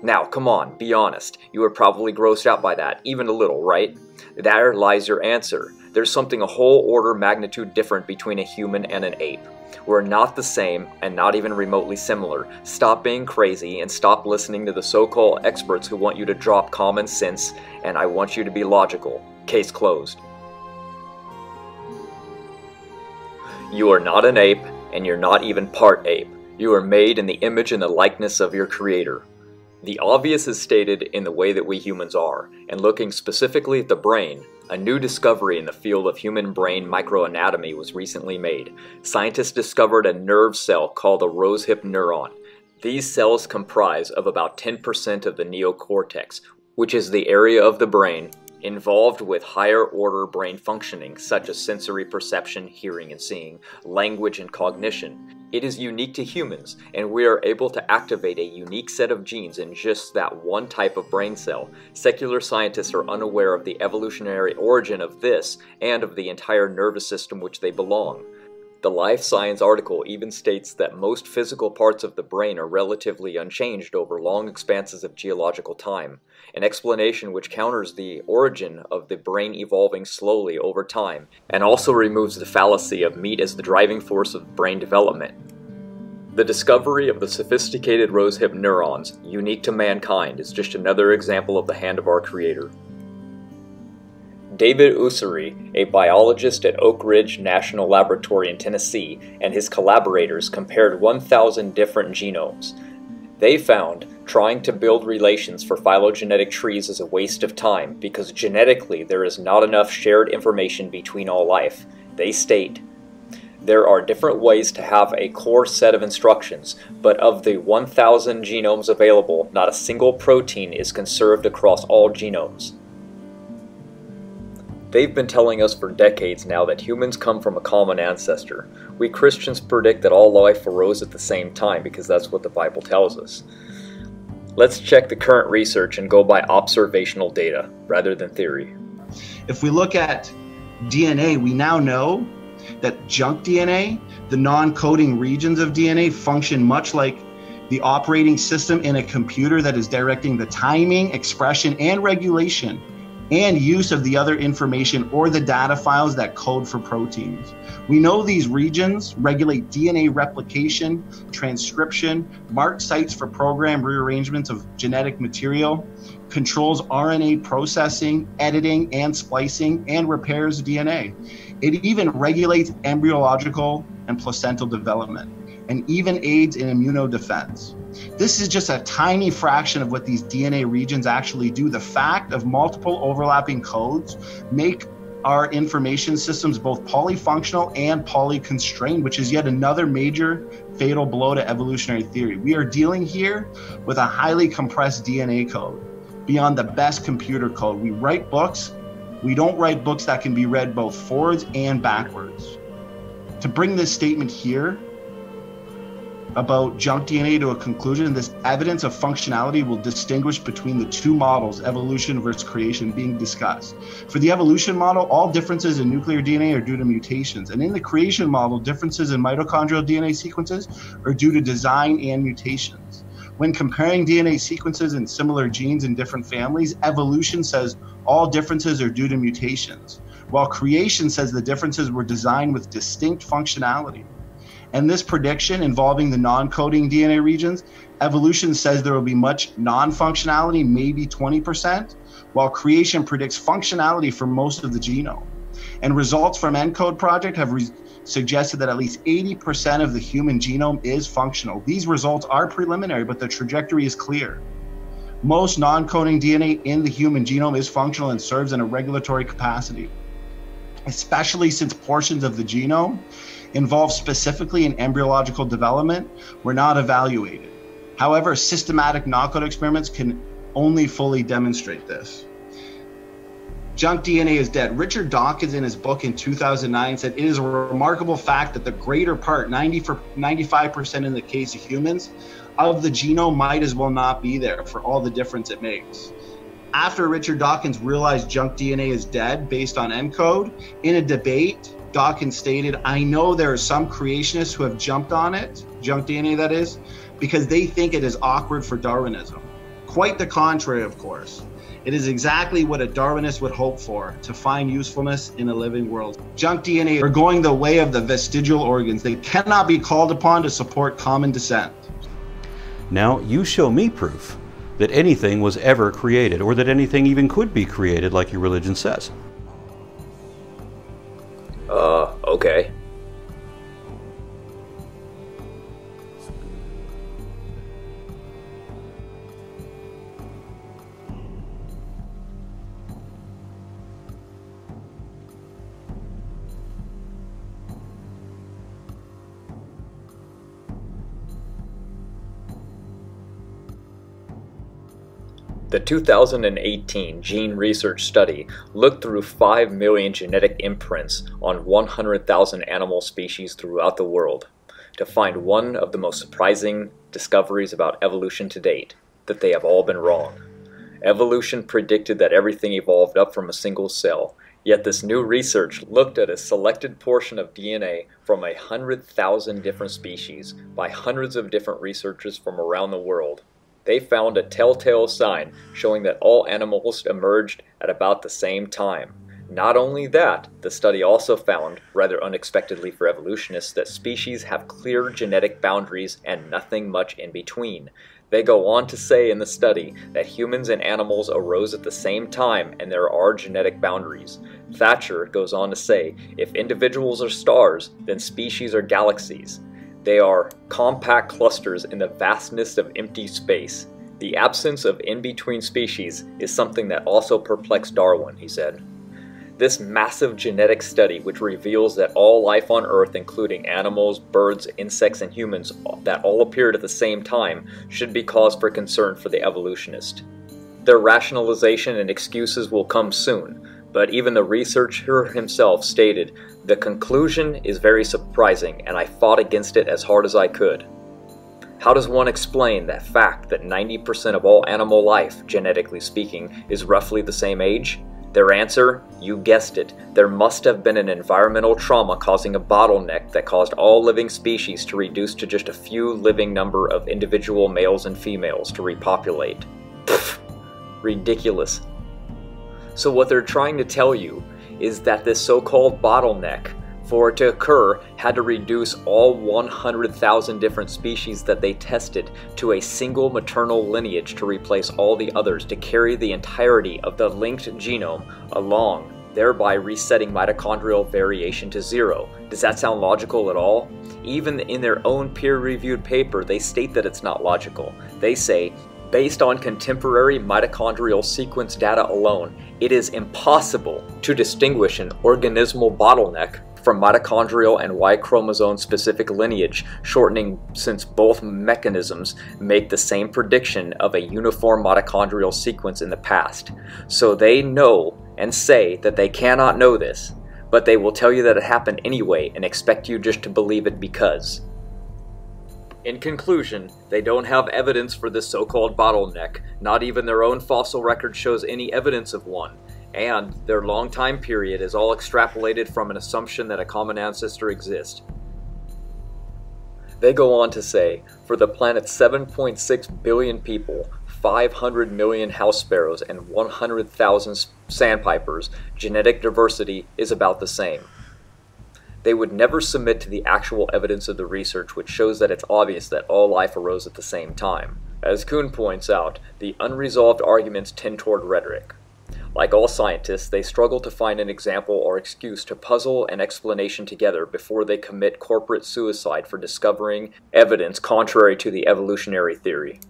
Now, come on, be honest. You were probably grossed out by that, even a little, right? There lies your answer. There's something a whole order magnitude different between a human and an ape. We're not the same and not even remotely similar. Stop being crazy and stop listening to the so-called experts who want you to drop common sense, and I want you to be logical. Case closed. You are not an ape, and you're not even part ape. You are made in the image and the likeness of your creator. The obvious is stated in the way that we humans are, and looking specifically at the brain, a new discovery in the field of human brain microanatomy was recently made. Scientists discovered a nerve cell called a rosehip neuron. These cells comprise of about 10% of the neocortex, which is the area of the brain involved with higher order brain functioning such as sensory perception, hearing and seeing, language and cognition. It is unique to humans, and we are able to activate a unique set of genes in just that one type of brain cell. Secular scientists are unaware of the evolutionary origin of this and of the entire nervous system which they belong. The Life Science article even states that most physical parts of the brain are relatively unchanged over long expanses of geological time, an explanation which counters the origin of the brain evolving slowly over time, and also removes the fallacy of meat as the driving force of brain development. The discovery of the sophisticated rosehip neurons, unique to mankind, is just another example of the hand of our Creator. David Ussery, a biologist at Oak Ridge National Laboratory in Tennessee, and his collaborators compared 1,000 different genomes. They found trying to build relations for phylogenetic trees is a waste of time because genetically there is not enough shared information between all life. They state, there are different ways to have a core set of instructions, but of the 1,000 genomes available, not a single protein is conserved across all genomes. They've been telling us for decades now that humans come from a common ancestor. We Christians predict that all life arose at the same time because that's what the Bible tells us. Let's check the current research and go by observational data rather than theory. If we look at DNA, we now know that junk DNA, the non-coding regions of DNA, function much like the operating system in a computer that is directing the timing, expression, and regulation and use of the other information or the data files that code for proteins. We know these regions regulate DNA replication, transcription, mark sites for program rearrangements of genetic material, controls RNA processing, editing, and splicing, and repairs DNA. It even regulates embryological and placental development, and even aids in immunodefense. This is just a tiny fraction of what these DNA regions actually do. The fact of multiple overlapping codes make our information systems both polyfunctional and polyconstrained, which is yet another major fatal blow to evolutionary theory. We are dealing here with a highly compressed DNA code beyond the best computer code. We write books. We don't write books that can be read both forwards and backwards. To bring this statement here about junk DNA to a conclusion, this evidence of functionality will distinguish between the two models, evolution versus creation, being discussed. For the evolution model, all differences in nuclear DNA are due to mutations. And in the creation model, differences in mitochondrial DNA sequences are due to design and mutations. When comparing DNA sequences in similar genes in different families, evolution says all differences are due to mutations, while creation says the differences were designed with distinct functionality. And this prediction involving the non-coding DNA regions, evolution says there will be much non-functionality, maybe 20%, while creation predicts functionality for most of the genome. And results from ENCODE project have suggested that at least 80% of the human genome is functional. These results are preliminary, but the trajectory is clear. Most non-coding DNA in the human genome is functional and serves in a regulatory capacity, especially since portions of the genome involved specifically in embryological development were not evaluated. However, systematic knockout experiments can only fully demonstrate this. Junk DNA is dead. Richard Dawkins in his book in 2009 said, it is a remarkable fact that the greater part, 95% in the case of humans, of the genome might as well not be there for all the difference it makes. After Richard Dawkins realized junk DNA is dead based on ENCODE, in a debate, Dawkins stated, I know there are some creationists who have jumped on it, junk DNA that is, because they think it is awkward for Darwinism. Quite the contrary, of course. It is exactly what a Darwinist would hope for, to find usefulness in a living world. Junk DNA are going the way of the vestigial organs. They cannot be called upon to support common descent. Now you show me proof that anything was ever created, or that anything even could be created like your religion says. Okay. The 2018 gene research study looked through 5 million genetic imprints on 100,000 animal species throughout the world to find one of the most surprising discoveries about evolution to date, that they have all been wrong. Evolution predicted that everything evolved up from a single cell, yet this new research looked at a selected portion of DNA from 100,000 different species by hundreds of different researchers from around the world. They found a telltale sign showing that all animals emerged at about the same time. Not only that, the study also found, rather unexpectedly for evolutionists, that species have clear genetic boundaries and nothing much in between. They go on to say in the study that humans and animals arose at the same time and there are genetic boundaries. Thatcher goes on to say, if individuals are stars, then species are galaxies. They are compact clusters in the vastness of empty space. The absence of in-between species is something that also perplexed Darwin, he said. This massive genetic study, which reveals that all life on Earth, including animals, birds, insects, and humans, that all appeared at the same time, should be cause for concern for the evolutionist. Their rationalization and excuses will come soon, but even the researcher himself stated, "The conclusion is very surprising, and I fought against it as hard as I could." How does one explain that fact that 90% of all animal life, genetically speaking, is roughly the same age? Their answer? You guessed it. There must have been an environmental trauma causing a bottleneck that caused all living species to reduce to just a few living number of individual males and females to repopulate. Pfft, ridiculous. So what they're trying to tell you is that this so-called bottleneck, for it to occur, had to reduce all 100,000 different species that they tested to a single maternal lineage to replace all the others, to carry the entirety of the linked genome along, thereby resetting mitochondrial variation to 0. Does that sound logical at all? Even in their own peer-reviewed paper, they state that it's not logical. They say, based on contemporary mitochondrial sequence data alone, it is impossible to distinguish an organismal bottleneck from mitochondrial and Y chromosome specific lineage shortening, since both mechanisms make the same prediction of a uniform mitochondrial sequence in the past. So they know and say that they cannot know this, but they will tell you that it happened anyway and expect you just to believe it because. In conclusion, they don't have evidence for this so-called bottleneck. Not even their own fossil record shows any evidence of one. And their long time period is all extrapolated from an assumption that a common ancestor exists. They go on to say, for the planet's 7.6 billion people, 500 million house sparrows, and 100,000 sandpipers, genetic diversity is about the same. They would never submit to the actual evidence of the research, which shows that it's obvious that all life arose at the same time. As Kuhn points out, the unresolved arguments tend toward rhetoric. Like all scientists, they struggle to find an example or excuse to puzzle an explanation together before they commit corporate suicide for discovering evidence contrary to the evolutionary theory.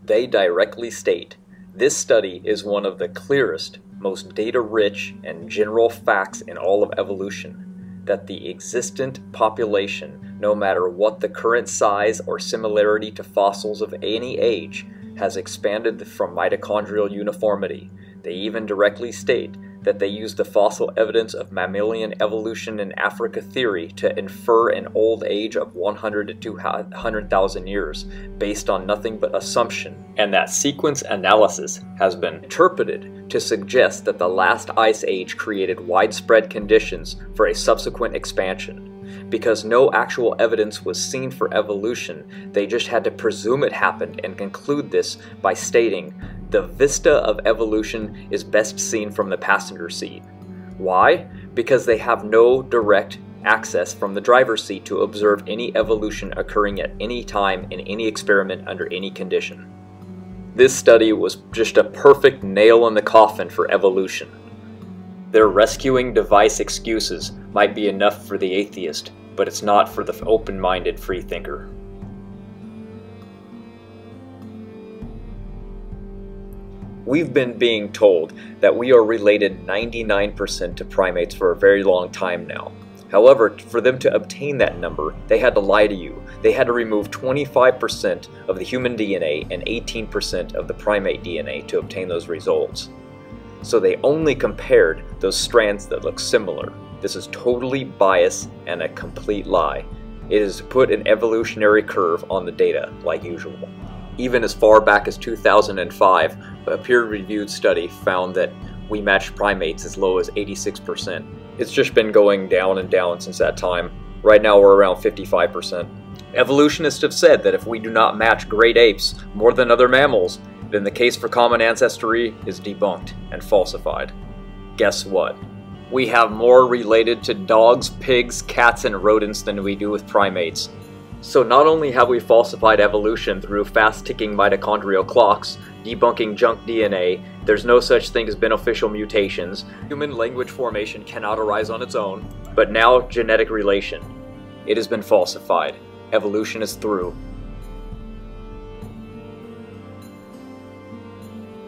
They directly state, this study is one of the clearest, most data-rich, and general facts in all of evolution, that the existent population, no matter what the current size or similarity to fossils of any age, has expanded from mitochondrial uniformity. They even directly state that they use the fossil evidence of mammalian evolution in Africa theory to infer an old age of 100 to 200,000 years, based on nothing but assumption, and that sequence analysis has been interpreted to suggest that the last ice age created widespread conditions for a subsequent expansion. Because no actual evidence was seen for evolution, they just had to presume it happened and conclude this by stating, the vista of evolution is best seen from the passenger seat. Why? Because they have no direct access from the driver's seat to observe any evolution occurring at any time in any experiment under any condition. This study was just a perfect nail in the coffin for evolution. Their rescuing device excuses might be enough for the atheist, but it's not for the open-minded freethinker. We've been being told that we are related 99% to primates for a very long time now. However, for them to obtain that number, they had to lie to you. They had to remove 25% of the human DNA and 18% of the primate DNA to obtain those results. So they only compared those strands that look similar. This is totally biased and a complete lie. It is to put an evolutionary curve on the data, like usual. Even as far back as 2005, a peer-reviewed study found that we matched primates as low as 86%. It's just been going down and down since that time. Right now we're around 55%. Evolutionists have said that if we do not match great apes more than other mammals, then the case for common ancestry is debunked and falsified. Guess what? We have more related to dogs, pigs, cats, and rodents than we do with primates. So not only have we falsified evolution through fast-ticking mitochondrial clocks, debunking junk DNA, there's no such thing as beneficial mutations, human language formation cannot arise on its own, but now genetic relation. It has been falsified. Evolution is through.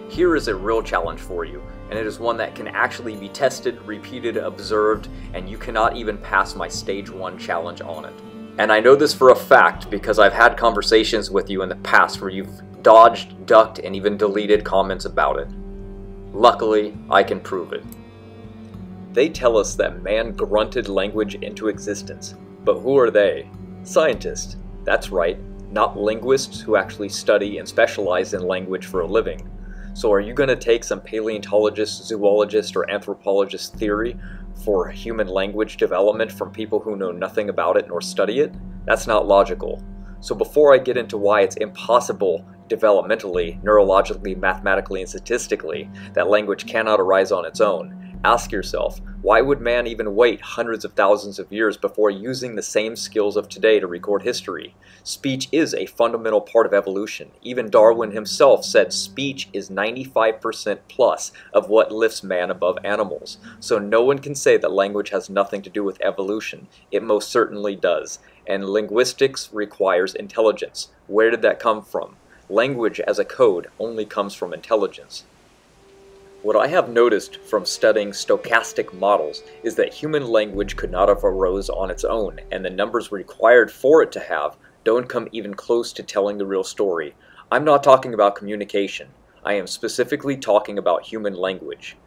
Here is a real challenge for you, and it is one that can actually be tested, repeated, observed, and you cannot even pass my stage 1 challenge on it. And I know this for a fact because I've had conversations with you in the past where you've dodged, ducked, and even deleted comments about it. Luckily, I can prove it. They tell us that man grunted language into existence, but who are they? Scientists. That's right, not linguists who actually study and specialize in language for a living. So are you going to take some paleontologist, zoologist, or anthropologist theory for human language development from people who know nothing about it nor study it? That's not logical. So before I get into why it's impossible developmentally, neurologically, mathematically, and statistically that language cannot arise on its own, ask yourself, why would man even wait hundreds of thousands of years before using the same skills of today to record history? Speech is a fundamental part of evolution. Even Darwin himself said speech is 95% plus of what lifts man above animals. So no one can say that language has nothing to do with evolution. It most certainly does. And linguistics requires intelligence. Where did that come from? Language as a code only comes from intelligence. What I have noticed from studying stochastic models is that human language could not have arose on its own, and the numbers required for it to have don't come even close to telling the real story. I'm not talking about communication. I am specifically talking about human language.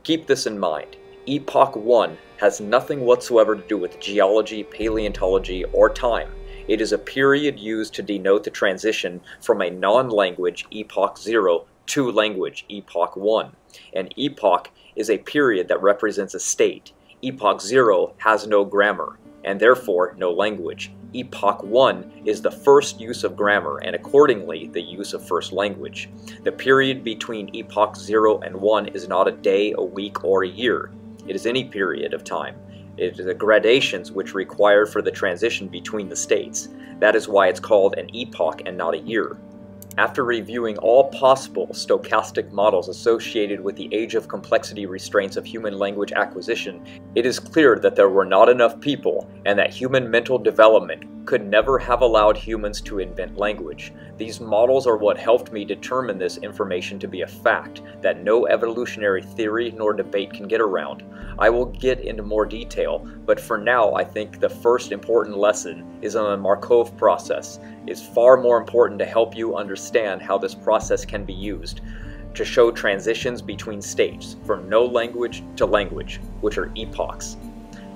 Keep this in mind. Epoch 1 has nothing whatsoever to do with geology, paleontology, or time. It is a period used to denote the transition from a non-language, Epoch 0, to language, Epoch 1. An epoch is a period that represents a state. Epoch 0 has no grammar, and therefore no language. Epoch 1 is the first use of grammar, and accordingly the use of first language. The period between Epoch 0 and 1 is not a day, a week, or a year. It is any period of time. It is the gradations which require for the transition between the states. That is why it's called an epoch and not a year. After reviewing all possible stochastic models associated with the age of complexity restraints of human language acquisition, it is clear that there were not enough people and that human mental development could never have allowed humans to invent language. These models are what helped me determine this information to be a fact that no evolutionary theory nor debate can get around. I will get into more detail, but for now I think the first important lesson is on the Markov process. It's far more important to help you understand how this process can be used to show transitions between states from no language to language, which are epochs.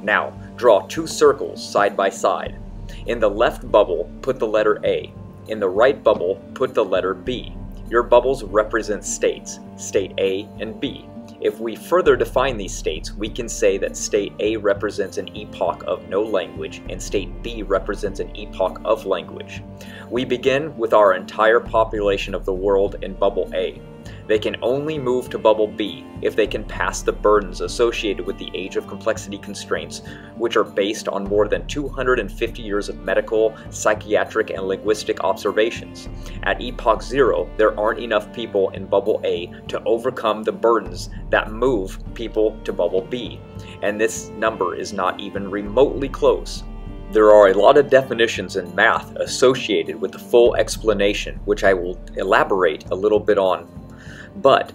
Now, draw two circles side by side. In the left bubble, put the letter A. In the right bubble, put the letter B. Your bubbles represent states, state A and B. If we further define these states, we can say that state A represents an epoch of no language and state B represents an epoch of language. We begin with our entire population of the world in bubble A. They can only move to bubble B if they can pass the burdens associated with the age of complexity constraints, which are based on more than 250 years of medical, psychiatric, and linguistic observations. At Epoch 0, there aren't enough people in bubble A to overcome the burdens that move people to bubble B, and this number is not even remotely close. There are a lot of definitions in math associated with the full explanation, which I will elaborate a little bit on. But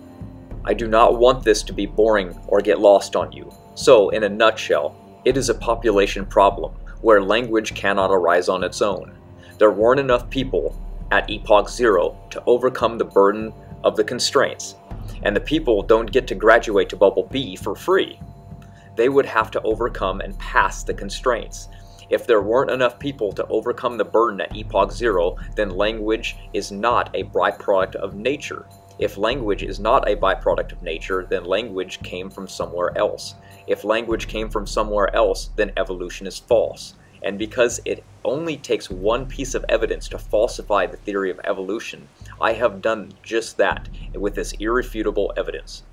I do not want this to be boring or get lost on you. So, in a nutshell, It is a population problem where language cannot arise on its own. There weren't enough people at Epoch 0 to overcome the burden of the constraints, and the people don't get to graduate to Bubble B for free. They would have to overcome and pass the constraints. If there weren't enough people to overcome the burden at Epoch 0, then language is not a byproduct of nature. If language is not a byproduct of nature, then language came from somewhere else. If language came from somewhere else, then evolution is false. And because it only takes one piece of evidence to falsify the theory of evolution, I have done just that with this irrefutable evidence.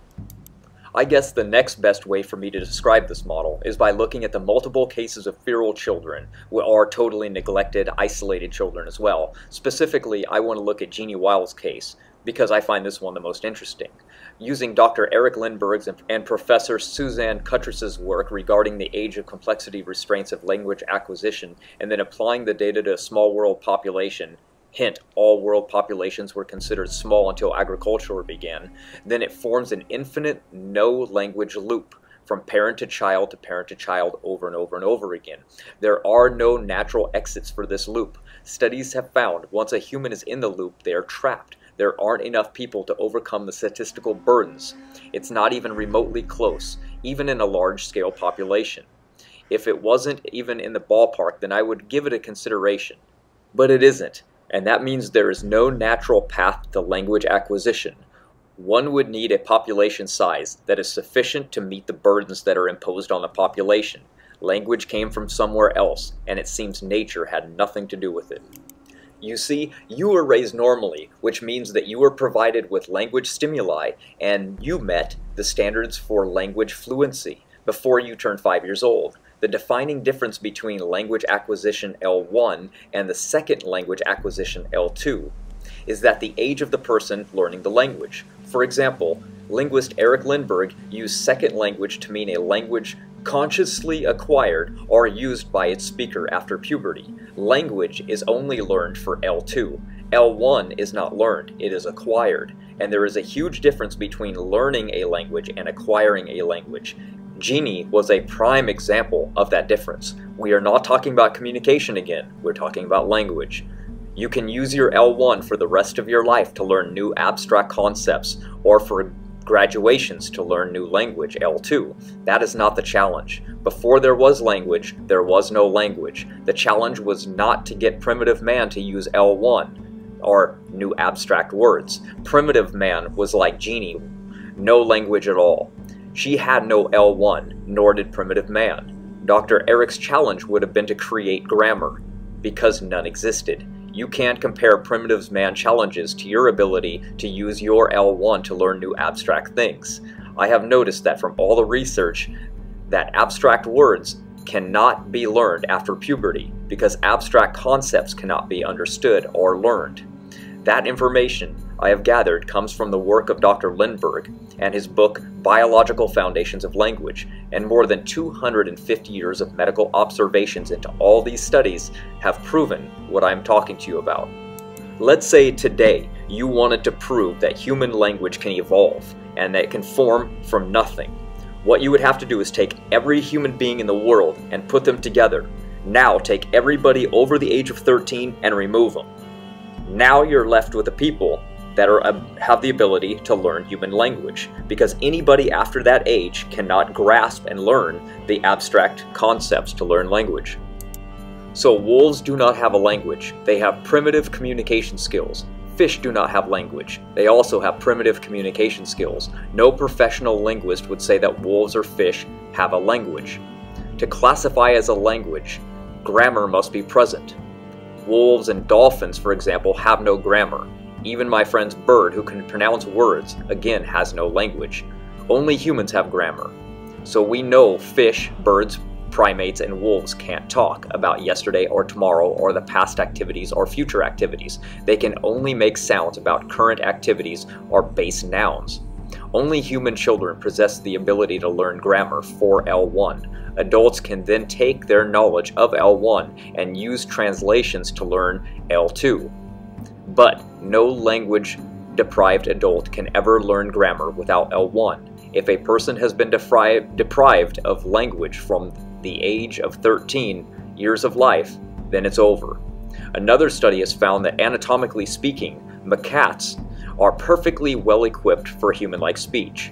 I guess the next best way for me to describe this model is by looking at the multiple cases of feral children, or totally neglected, isolated children as well. Specifically, I want to look at Jeannie Weil's case, because I find this one the most interesting. Using Dr. Eric Lindbergh's and Professor Suzanne Cutress's work regarding the age of complexity restraints of language acquisition, and then applying the data to a small world population, hint, all world populations were considered small until agriculture began, then it forms an infinite no-language loop from parent to child over and over and over again. There are no natural exits for this loop. Studies have found once a human is in the loop, they are trapped. There aren't enough people to overcome the statistical burdens. It's not even remotely close, even in a large-scale population. If it wasn't even in the ballpark, then I would give it a consideration. But it isn't, and that means there is no natural path to language acquisition. One would need a population size that is sufficient to meet the burdens that are imposed on the population. Language came from somewhere else, and it seems nature had nothing to do with it. You see, you were raised normally, which means that you were provided with language stimuli, and you met the standards for language fluency before you turned 5 years old. The defining difference between language acquisition L1 and the second language acquisition L2 is that the age of the person learning the language. For example, linguist Eric Lindbergh used second language to mean a language consciously acquired or used by its speaker after puberty. Language is only learned for L2. L1 is not learned, it is acquired. And there is a huge difference between learning a language and acquiring a language. Jeannie was a prime example of that difference. We are not talking about communication again, we're talking about language. You can use your L1 for the rest of your life to learn new abstract concepts, or for graduations to learn new language, L2. That is not the challenge. Before there was language, there was no language. The challenge was not to get primitive man to use L1, or new abstract words. Primitive man was like Jeannie, no language at all. She had no L1, nor did primitive man. Dr. Eric's challenge would have been to create grammar, because none existed. You can't compare primitive man challenges to your ability to use your L1 to learn new abstract things. I have noticed that from all the research that abstract words cannot be learned after puberty because abstract concepts cannot be understood or learned. That information I have gathered comes from the work of Dr. Lindbergh and his book Biological Foundations of Language, and more than 250 years of medical observations into all these studies have proven what I'm talking to you about. Let's say today you wanted to prove that human language can evolve and that it can form from nothing. What you would have to do is take every human being in the world and put them together. Now take everybody over the age of 13 and remove them. Now you're left with the people that have the ability to learn human language, because anybody after that age cannot grasp and learn the abstract concepts to learn language. So wolves do not have a language. They have primitive communication skills. Fish do not have language. They also have primitive communication skills. No professional linguist would say that wolves or fish have a language. To classify as a language, grammar must be present. Wolves and dolphins, for example, have no grammar. Even my friend's bird, who can pronounce words, again has no language. Only humans have grammar. So we know fish, birds, primates, and wolves can't talk about yesterday or tomorrow or the past activities or future activities. They can only make sounds about current activities or base nouns. Only human children possess the ability to learn grammar for L1. Adults can then take their knowledge of L1 and use translations to learn L2. But no language-deprived adult can ever learn grammar without L1. If a person has been deprived of language from the age of 13 years of life, then it's over. Another study has found that anatomically speaking, macaques are perfectly well equipped for human-like speech,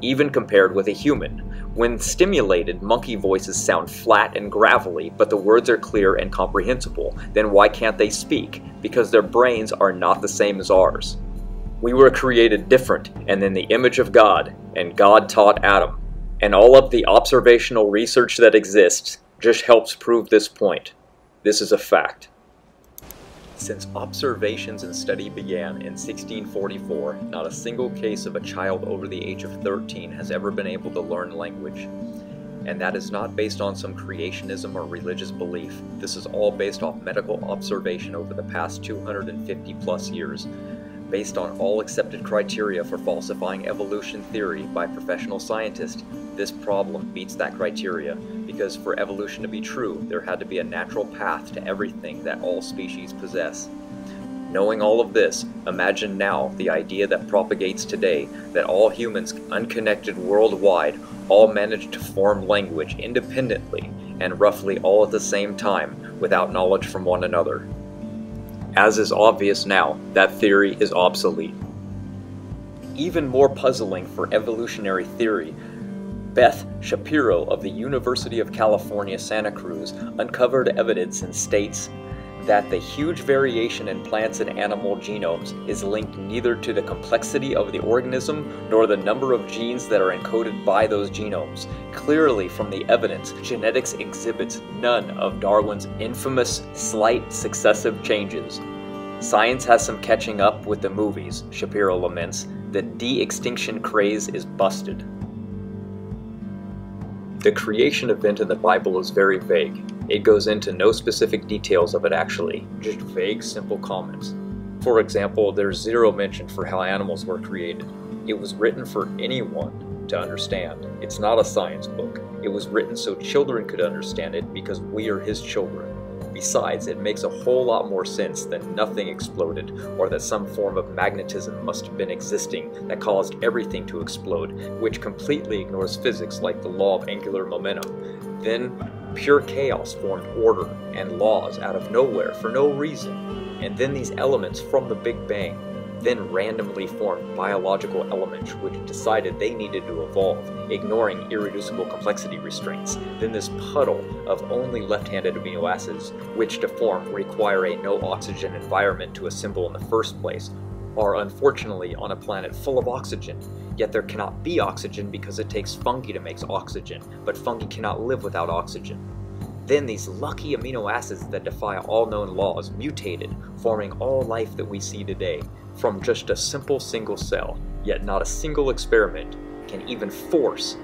even compared with a human. When stimulated, monkey voices sound flat and gravelly, but the words are clear and comprehensible. Then why can't they speak? Because their brains are not the same as ours. We were created different and in the image of God, and God taught Adam. And all of the observational research that exists just helps prove this point. This is a fact. Since observations and study began in 1644, not a single case of a child over the age of 13 has ever been able to learn language. And that is not based on some creationism or religious belief. This is all based off medical observation over the past 250 plus years, based on all accepted criteria for falsifying evolution theory by professional scientists. This problem meets that criteria, because for evolution to be true, there had to be a natural path to everything that all species possess. Knowing all of this, imagine now the idea that propagates today, that all humans unconnected worldwide all managed to form language independently and roughly all at the same time without knowledge from one another. As is obvious now, that theory is obsolete. Even more puzzling for evolutionary theory, Beth Shapiro of the University of California, Santa Cruz uncovered evidence and states that the huge variation in plants and animal genomes is linked neither to the complexity of the organism nor the number of genes that are encoded by those genomes. Clearly from the evidence, genetics exhibits none of Darwin's infamous slight successive changes. Science has some catching up with the movies, Shapiro laments. The de-extinction craze is busted. The creation event in the Bible is very vague. It goes into no specific details of it actually, just vague, simple comments. For example, there's zero mention for how animals were created. It was written for anyone to understand. It's not a science book. It was written so children could understand it because we are his children. Besides, it makes a whole lot more sense that nothing exploded, or that some form of magnetism must have been existing that caused everything to explode, which completely ignores physics like the law of angular momentum. Then, pure chaos formed order and laws out of nowhere for no reason. And then these elements from the Big Bang then randomly formed biological elements which decided they needed to evolve, ignoring irreducible complexity restraints. Then this puddle of only left-handed amino acids, which to form require a no-oxygen environment to assemble in the first place, are unfortunately on a planet full of oxygen. Yet there cannot be oxygen because it takes fungi to make oxygen, but fungi cannot live without oxygen. Then these lucky amino acids that defy all known laws mutated, forming all life that we see today, from just a simple single cell. Yet not a single experiment can even force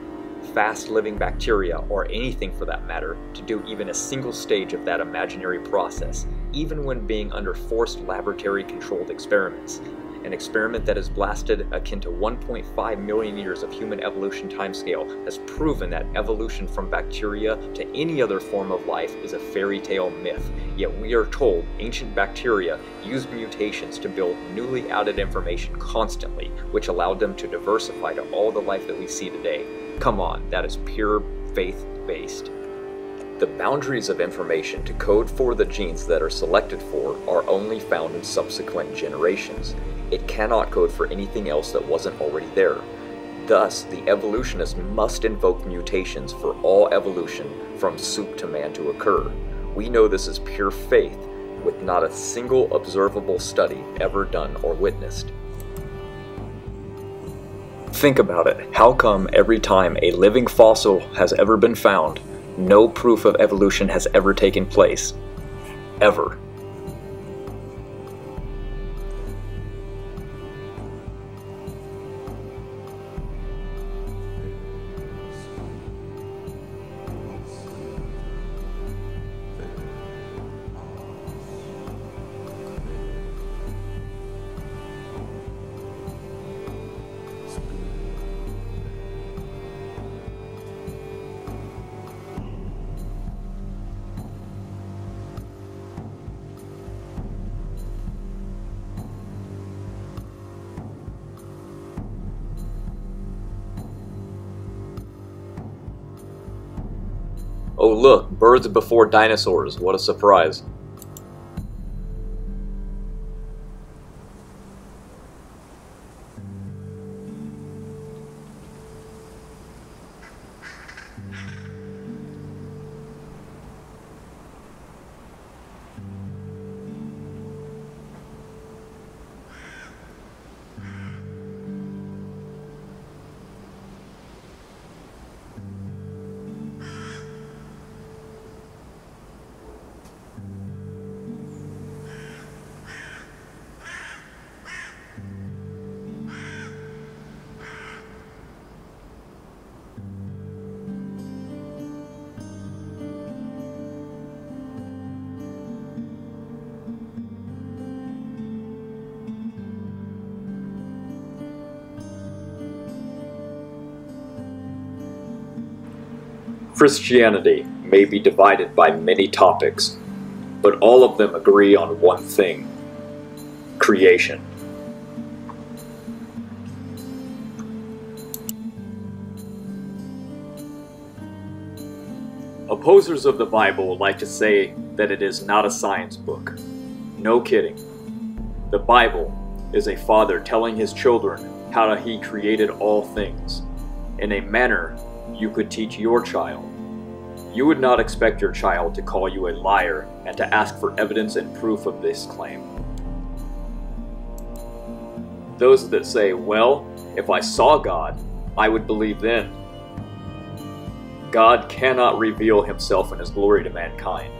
fast-living bacteria, or anything for that matter, to do even a single stage of that imaginary process, even when being under forced laboratory-controlled experiments. An experiment that has blasted akin to 1.5 million years of human evolution timescale has proven that evolution from bacteria to any other form of life is a fairy tale myth. Yet we are told ancient bacteria used mutations to build newly added information constantly, which allowed them to diversify to all the life that we see today. Come on, that is pure faith-based. The boundaries of information to code for the genes that are selected for are only found in subsequent generations. It cannot code for anything else that wasn't already there. Thus, the evolutionist must invoke mutations for all evolution from soup to man to occur. We know this is pure faith, with not a single observable study ever done or witnessed. Think about it. How come every time a living fossil has ever been found, no proof of evolution has ever taken place? Ever. Oh look, birds before dinosaurs, what a surprise. Christianity may be divided by many topics, but all of them agree on one thing: creation. Opposers of the Bible like to say that it is not a science book. No kidding. The Bible is a father telling his children how he created all things, in a manner you could teach your child. You would not expect your child to call you a liar and to ask for evidence and proof of this claim. Those that say, well, if I saw God, I would believe then. God cannot reveal himself in his glory to mankind.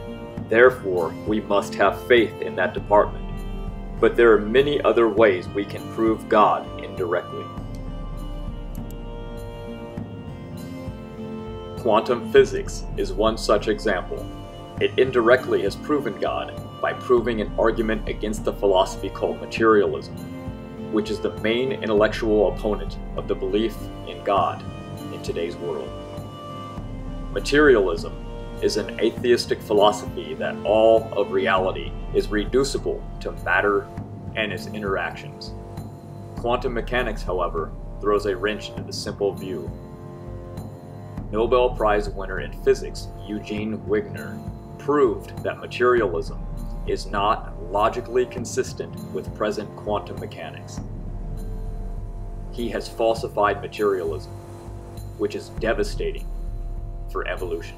Therefore, we must have faith in that department. But there are many other ways we can prove God indirectly. Quantum physics is one such example. It indirectly has proven God by proving an argument against the philosophy called materialism, which is the main intellectual opponent of the belief in God in today's world. Materialism is an atheistic philosophy that all of reality is reducible to matter and its interactions. Quantum mechanics, however, throws a wrench into the simple view. Nobel Prize winner in physics Eugene Wigner proved that materialism is not logically consistent with present quantum mechanics. He has falsified materialism, which is devastating for evolution.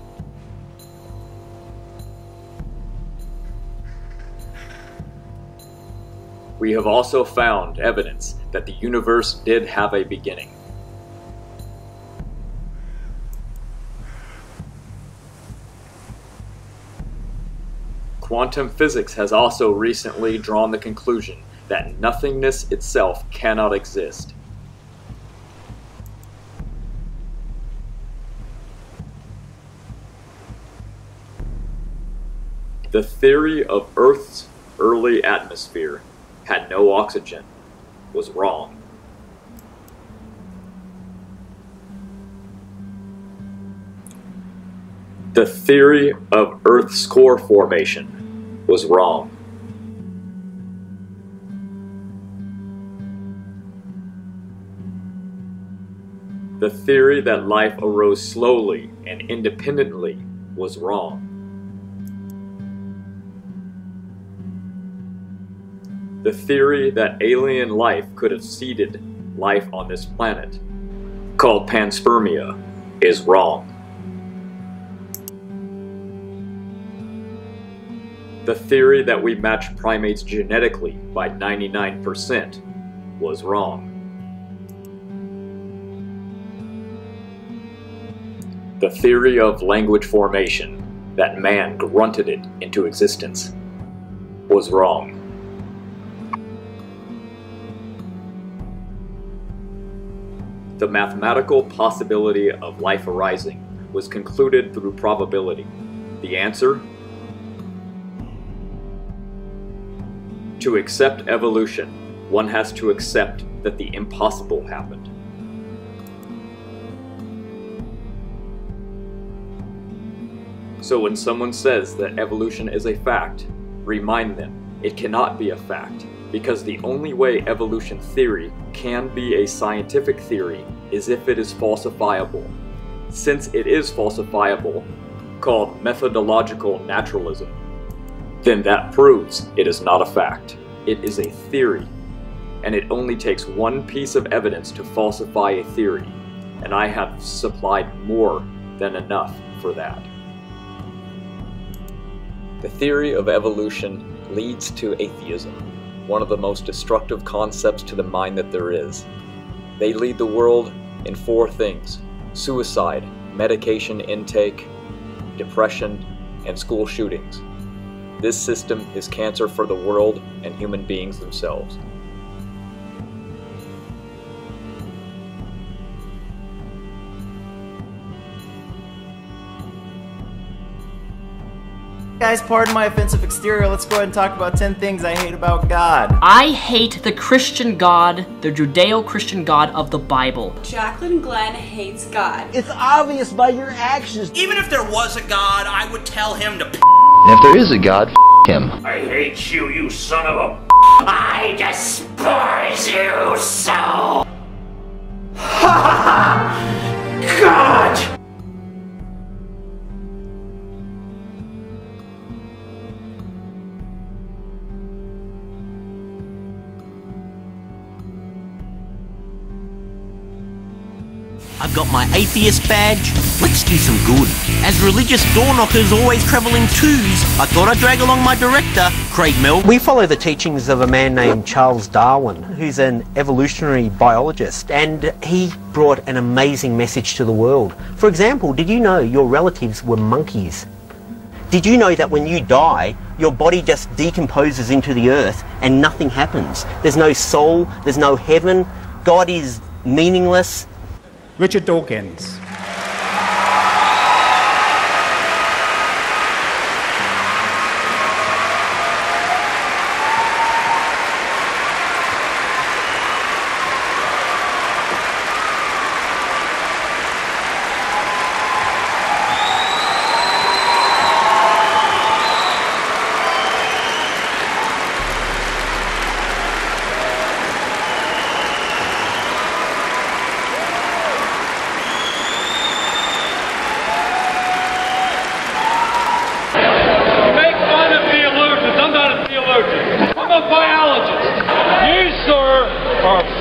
We have also found evidence that the universe did have a beginning. Quantum physics has also recently drawn the conclusion that nothingness itself cannot exist. The theory of Earth's early atmosphere had no oxygen was wrong. The theory of Earth's core formation was wrong. The theory that life arose slowly and independently was wrong. The theory that alien life could have seeded life on this planet, called panspermia, is wrong. The theory that we match primates genetically by 99% was wrong. The theory of language formation, that man grunted it into existence, was wrong. The mathematical possibility of life arising was concluded through probability. The answer? To accept evolution, one has to accept that the impossible happened. So when someone says that evolution is a fact, remind them it cannot be a fact, because the only way evolution theory can be a scientific theory is if it is falsifiable. Since it is falsifiable, called methodological naturalism, then that proves it is not a fact. It is a theory, and it only takes one piece of evidence to falsify a theory, and I have supplied more than enough for that. The theory of evolution leads to atheism, one of the most destructive concepts to the mind that there is. They lead the world in 4 things: suicide, medication intake, depression, and school shootings. This system is cancer for the world and human beings themselves. Guys, pardon my offensive exterior. Let's go ahead and talk about 10 things I hate about God. I hate the Christian God, the Judeo-Christian God of the Bible. Jacqueline Glenn hates God. It's obvious by your actions. Even if there was a God, I would tell him to And if there is a God, him. I hate you, you son of a I despise you so. God! I've got my atheist badge. Let's do some good. As religious door knockers always travel in twos, I thought I'd drag along my director, Craig Mill. We follow the teachings of a man named Charles Darwin, who's an evolutionary biologist, and he brought an amazing message to the world. For example, did you know your relatives were monkeys? Did you know that when you die, your body just decomposes into the earth and nothing happens? There's no soul, there's no heaven, God is meaningless. Richard Dawkins.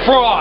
Fraud.